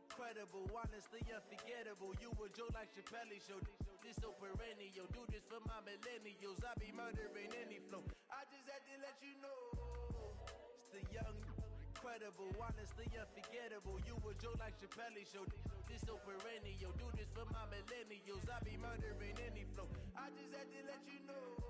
incredible, honestly unforgettable. You a Joe like Chappelle show. This so perennial. Do this for my millennials. I be murdering any flow. I just had to let you know. It's the young, incredible, honestly unforgettable. You a Joe like Chappelle show. This so perennial. Do this for my millennials. I be murdering any flow. I just had to let you know.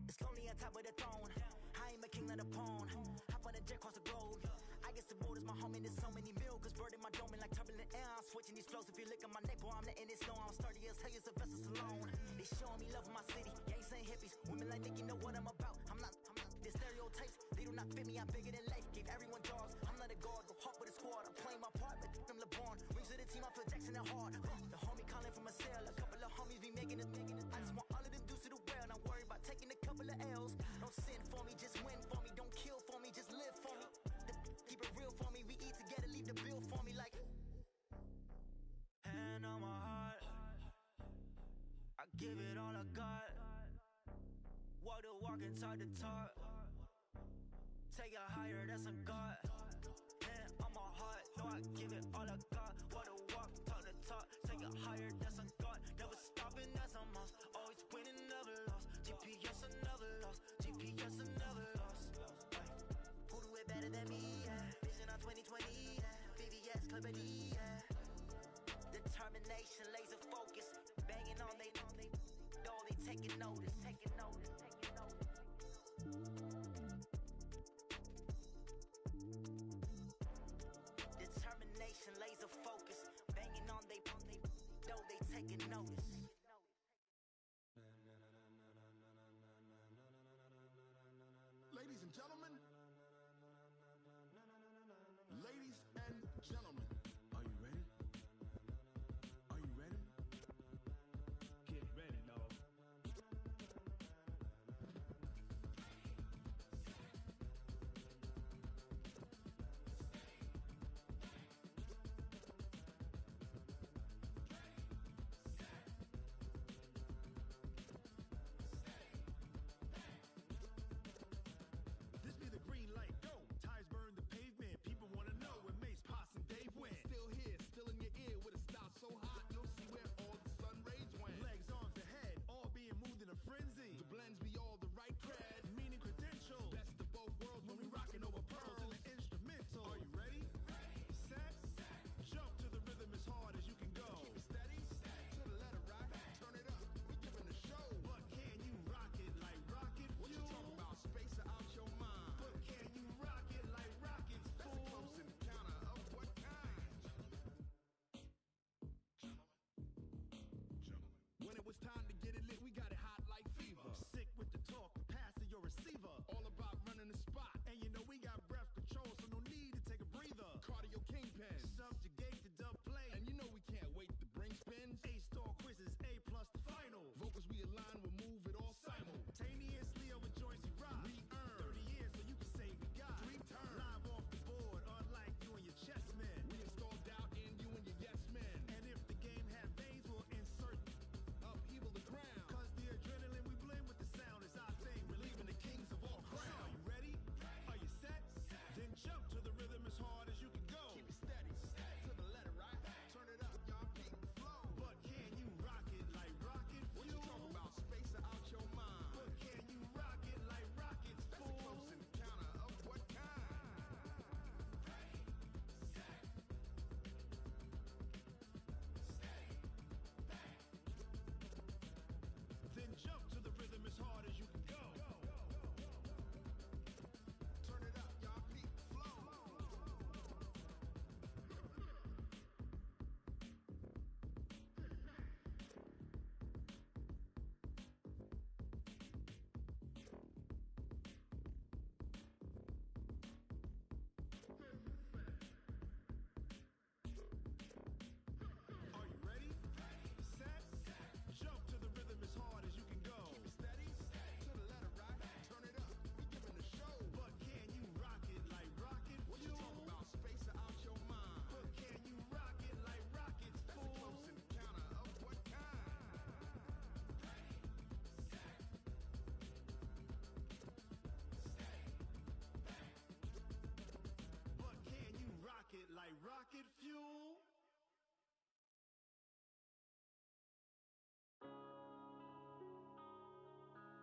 It's lonely on top of the throne. I ain't a king of the pawn. Hop on the jet across the globe. I guess the world is my home. focus, bird in my dome, and like turbulent air, I'm switching these flows. If you look at my neck, boy, I'm letting it snow. I'm sturdy as hell, as a vessel alone. They showing me love in my city, gangs and hippies. Women like Nicki know what I'm about. I'm not the stereotypes, they do not fit me. I'm bigger than life, gave everyone jobs. I'm not a guard, go hard with a squad. I'm playing my part, but I'm LeBron. Rings to the team, I feel Jackson and hard. The homie calling from a cell, a couple of homies be making it. I just want all of them dudes to the well, not worry about taking a couple of L's. Don't sin for me, just win for me. Don't kill for me, just live for me. Keep it real for me, we eat together, leave the bill for me like. Hand on my heart, I give it all I got. Walk the walk and talk the talk. Take it higher, that's a God. Hand on my heart, no, I give it all I got. Walk the walk, talk the talk. Take it higher, that's a God. Never stopping, that's a must. Always winning, never lost. GPS, I never lost. GPS, I never lost. Who do it better than me? Yeah. Vision on 2020. Yeah. VVS, Clipper D. Yeah. Determination, laser focus. Banging on they taking notice. Determination, laser focus. Banging on they taking notice. Ladies and gentlemen, ladies and gentlemen, are you ready? Are you ready? Get ready, dog. This be the green light, go. Tires burn the pavement. People wanna know where Mace, Poss, and Dave went. Still here, still in your ear with a style so hot, you'll see where all the sun rays went. Legs, arms, and head, all being moved in a frenzy. The blends be all the right cred, meaning credentials. Best of both worlds when we rockin' over pearls in the instrumental. Are you ready? Set, jump to the rhythm as hard as you can go. Keep it steady, to the letter right. Turn it up, we giving the show. But can you rock it like rocket fuel? What you talking about? Space out your mind. But can you rock it like rockets, fool? That's a close encounter of what kind? When it was time to get it lit, we got it hot like fever. Sick with the talk, pass to your receiver. All about running the spot. And you know we got breath control, so no need to take a breather. Cardio kingpin, subjugate the dub play. And you know we can't wait to bring spins. A-star quizzes, A+ the final. Vocals we align, we'll move it all simultaneously over joints we rock. We earn 30 years, so you can say we got 3 turns. Live off the board, unlike you and your chess men. We install doubt in you and your yes men. And if the game had veins, we'll insert upheaval the ground. Cause the adrenaline we blend with the sound is our thing. Relieving the kings of all crowns. Are you ready? Are you set? Then jump to the rhythm as hard as you can go. Keep it steady, to the letter right. Turn it up, y'all keep the flow. But can you rock it like rocket fuel? What you talking about? Space out your mind. But can you rock it like rockets, fool? That's a close encounter of what kind? Then jump to the rhythm as hard as you can go. Turn it up, y'all peak flow. Are you ready? Set, jump to the rhythm as hard as you can go. Keep it steady, to the letter right. Turn it up, we giving the show. But can you rock it like rocket fuel? What you talking about? Space out your mind. But can you rock it like rockets, fool? That's a close encounter of what kind? But can you rock it like rocket fuel?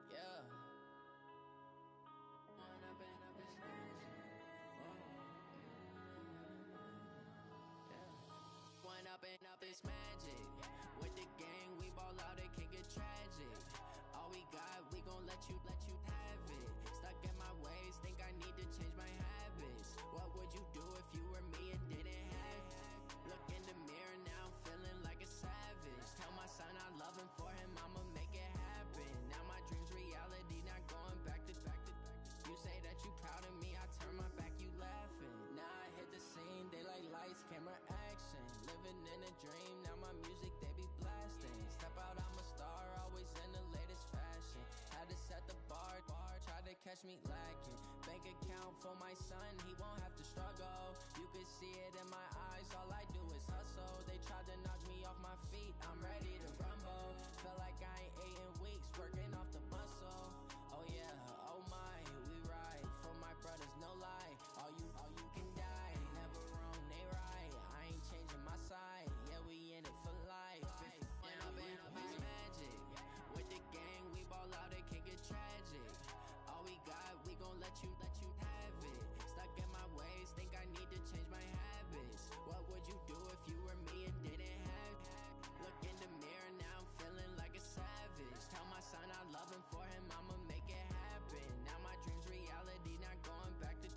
Yeah. Wind up in a bitch magic. Yeah. Wind up in up this magic. With the gang, we ball out, it can get tragic. All we got, we gon' let you have it. Stuck in my ways, think I need to change my habits. What would you do if you were me and didn't have living in a dream, now my music they be blasting. Step out, I'm a star, always in the latest fashion. Had to set the bar, try to catch me lacking. Bank account for my son, he won't have to struggle. You can see it in my eyes, all I do is hustle. They tried to knock me off my feet, I'm ready to rumble. Feel like I ain't ate in weeks, working off the muscle. Oh yeah, oh my, we ride for my brothers, no lie. All you can die, never wrong, they right. I ain't changing my side, yeah, we in it for life. When I'm in it's magic, with the gang, we ball out, it can get tragic. All we got, we gon' let you have it. Stuck in my ways, think I need to change my habits. What would you do if you were me and didn't have it? Look in the mirror, now I'm feeling like a savage. Tell my son I love him, for him I'ma make it happen. Now my dream's reality, not going back to.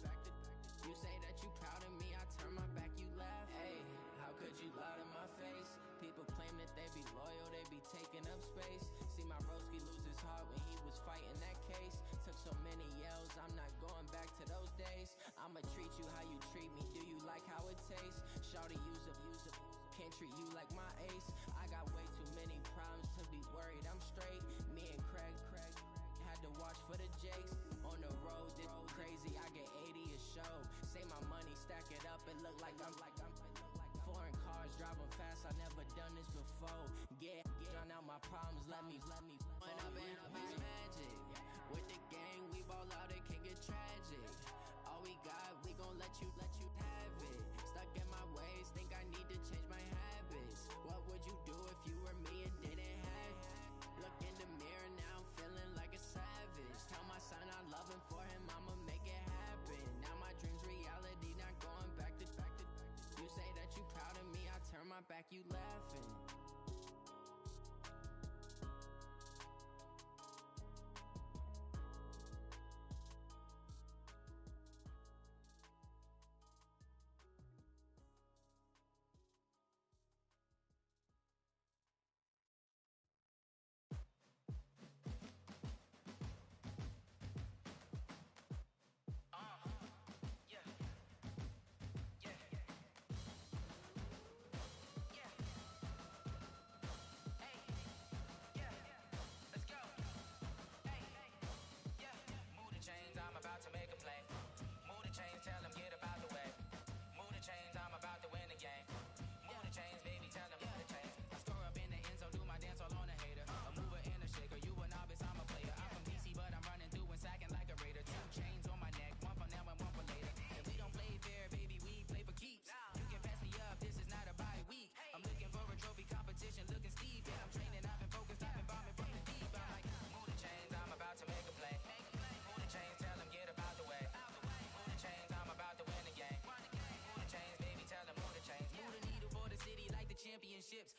You say that you proud of me, I turn my back, you laugh. Hey, how could you lie to my face? People claim that they be loyal, they be taking up space. See my broski lose his heart when he was fighting that case. Took so many yells, I'm not going back to those days. I'ma treat you how you treat me, do you like how it tastes? Shawty, use up, can't treat you like my ace. I got way too many problems to be worried, I'm straight. Me and Craig had to watch for the Jakes. On the road, this crazy, I get 80 a show. Say my money, stack it up, it look like I'm foreign cars, driving fast, I never done this before. Get drown out my problems, let me When I'm in it's magic, with the gang, we ball out, it can get tragic. All we got, we gon' let you have it. Stuck in my ways, think I need to change my habits. What would you do if you were me and didn't have it? Look in the mirror, now I'm feeling like a savage. Tell my son I love him, for him I'ma make it happen. Now my dream's reality, not going back to. You say that you proud of me, I turn my back, you laughing.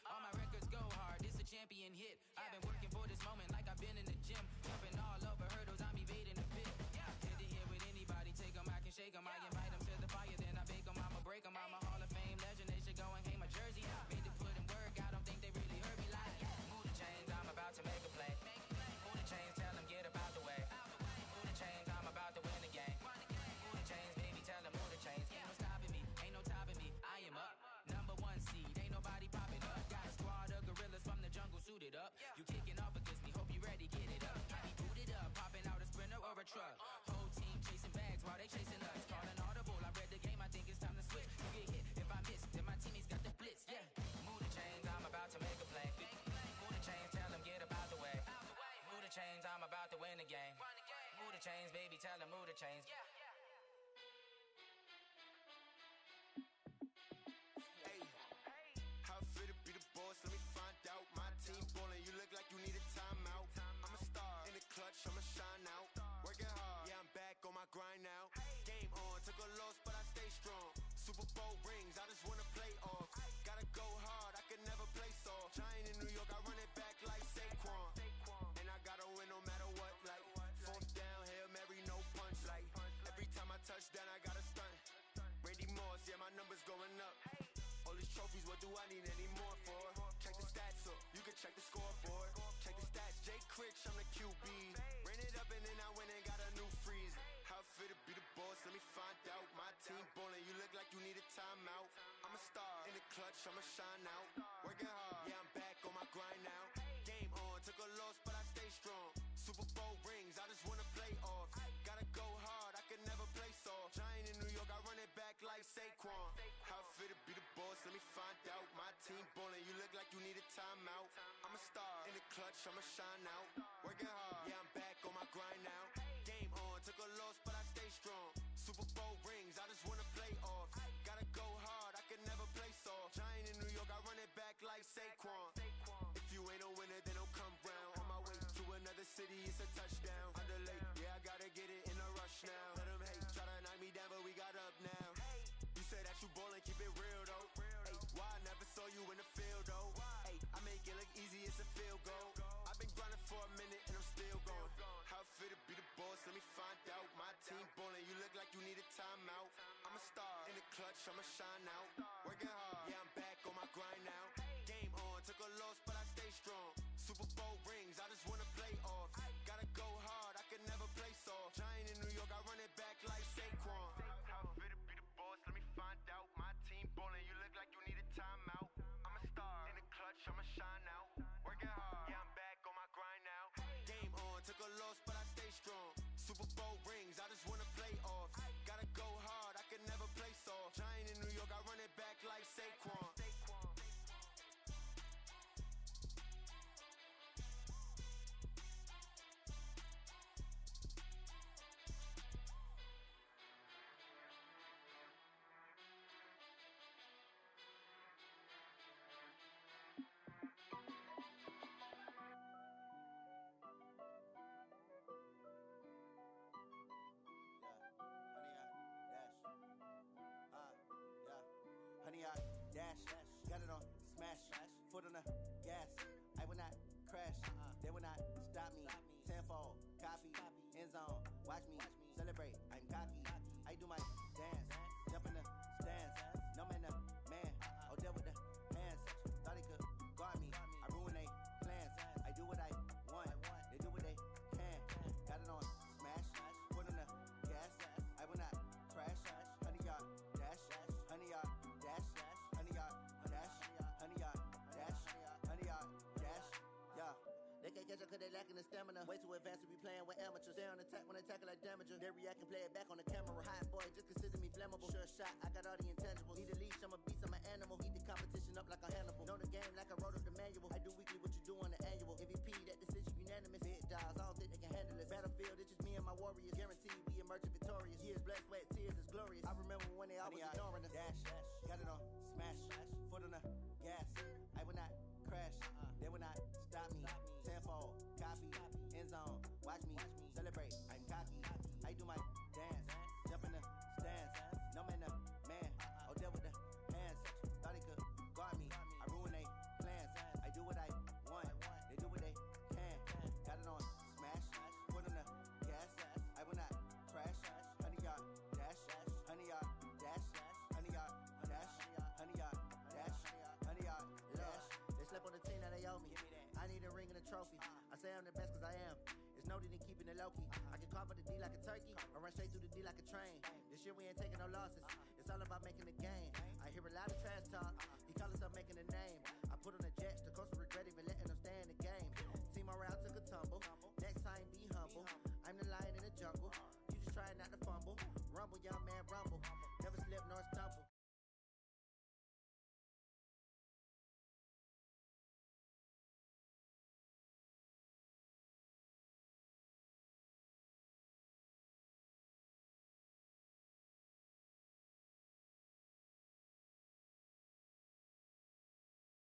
All my records go hard, this a champion hit. I've been working for this moment like I've been in the gym. Jumping all over hurdles, I'm evading the pit. Head to head with anybody, take them, I can shake them. I invite them to the fire, then I bake them. I'ma break them, I'm a Hall of Fame legend. They should go and hang my jersey. Made to put in work, I don't think they really heard me like. Move the chains, I'm about to make a play. Move the chains, tell them get up out the way. Move the chains, I'm about to win the game. Move the chains, baby, tell them move the chains. Ain't no stopping me, ain't no topping me. I am up, number one seed, ain't nobody popping up. Got a squad of gorillas from the jungle suited up. You kicking off against me, hope you ready, get it up. I be booted up, popping out a Sprinter or a truck. Whole team chasing bags while they chasing us. Calling audible, I read the game, I think it's time to switch. You get hit, if I miss, then my teammates got the blitz, yeah. Move the chains, I'm about to make a play. Move the chains, tell them get up out the way. Move the chains, I'm about to win the game. Move the chains, baby, tell them move the chains. How fit to be the boss? Let me find out. My team ballin', you look like you need a timeout. I'm a star in the clutch, I'ma shine out. Working hard, yeah, I'm back on my grind now. Game on, took a loss, but I stay strong. Super Bowl rings, I just wanna play off. Gotta go hard, I can never play soft. Giant in New York, I run it back like Saquon. And I gotta win no matter what. Like fourth down, Hail Mary, no punch. Like every time I touch down, I gotta stunt. Randy Moss, yeah, my numbers going up. All these trophies, what do I need any more for? Check the stats up, you can check the scoreboard. Check the stats, Jay Critch, I'm the QB. Ran it up and then I went and got a new freeze. How fit to be the boss, let me find out. My team ballin', you look like you need a timeout. I'm a star in the clutch, clutch, I'ma shine out. Working hard, yeah, I'm back on my grind now. Game on, took a loss, but I stay strong. Super Bowl rings, I just wanna play off. Gotta go hard, I can never play soft. Giant in New York, I run it back like Saquon. How fit to be the boss, let me find out. My team ballin', you look like you need a timeout. I'm a star, in the clutch, I'ma shine out. Working hard, yeah, I'm back on my grind now. Game on, took a loss, but I stay strong. Super Bowl rings, I just wanna play off. Gotta go hard, I can never play soft. Giant in New York, I run it back like Saquon. If you ain't a winner, then don't come round. On my way to another city, it's a touchdown. Underlay, yeah, I gotta get it in a rush now. Let them hate, try to knock me down, but we got up now. You say that you ballin', keep it real though. Hey, why I never saw you in the field though? Hey, I make it look easy, it's a field goal. I've been grinding for a minute and I'm still going. How fit to be the boss, let me find out. My team ballin', you look like you need a timeout. I'm a star, in the clutch, I'ma shine out. Working hard, yeah, I'm back on my grind now. Game on, took a loss, but I stay strong. Super Bowl rings, I just wanna play off. Gotta go hard, I can never play soft. Giant in New York, I run it back like Saquon. How fit to be the boss, let me find out. My team ballin', you look like you need a timeout. I'm a star, in the clutch, I'ma shine out. Working hard, yeah, I'm back on my grind now. Game on, took a loss, but I stay strong. Super Bowl rings, I just wanna play off. Gotta go hard, I can never play soft. Giant in New York, I run it back like Saquon. Honey, I dash, got it on smash, foot on the gas. I will not crash, they will not stop me. Tenfold, copy, end zone, watch me celebrate. I'm cocky, I do my dance, jump in the stands. No man, the man, oh deal with the hands. Thought he could guard me, I ruin they plans. I do what I want, they do what they can. Got it on smash, foot on the gas. I will not crash, honey, y'all dash, honey, y'all dash, honey, y'all dash, honey, y'all dash, honey, y'all dash, yeah. They can't catch up cause they lacking the stamina. Way too advanced to be playing with amateurs. Stay on attack when they tackle like damager. They react and play it back on the camera. Hot boy, just consider me flammable. Sure shot, I got all the intangibles. Need a leash, I'm a beast, I'm an animal. Heat the competition up like a Hannibal. Know the game like I wrote up the manual. I do weekly what you do on the annual. MVP, that decision unanimous. Big dogs, I don't think they can handle it. Battlefield, it's just me and my warriors. Guaranteed we emerge victorious. Years, blood, sweat, tears, it's glorious. I remember when they always ignoring us. Dash, got it on smash, foot on the gas. I will not crash, they will not stop me. Tenfold, copy, end zone, watch me celebrate. I'm cocky, I do my dance, jump in the stands. No man, the man, oh deal with the hands. Thought he could guard me, I ruin they plans. I do what I want, they do what they can. Got it on smash, foot on the gas. I will not crash, honey, y'all dash, honey, y'all dash, honey, y'all dash, honey, y'all dash, honey, y'all dash. They slept on the team that they owe me. I need a ring and a trophy. I say I'm the best cause I am. It's no need in keeping it low-key. I can carve up the D like a turkey or run straight through the D like a train. This year we ain't taking no losses. It's all about making the game. I hear a lot of trash talk. He call himself making a name.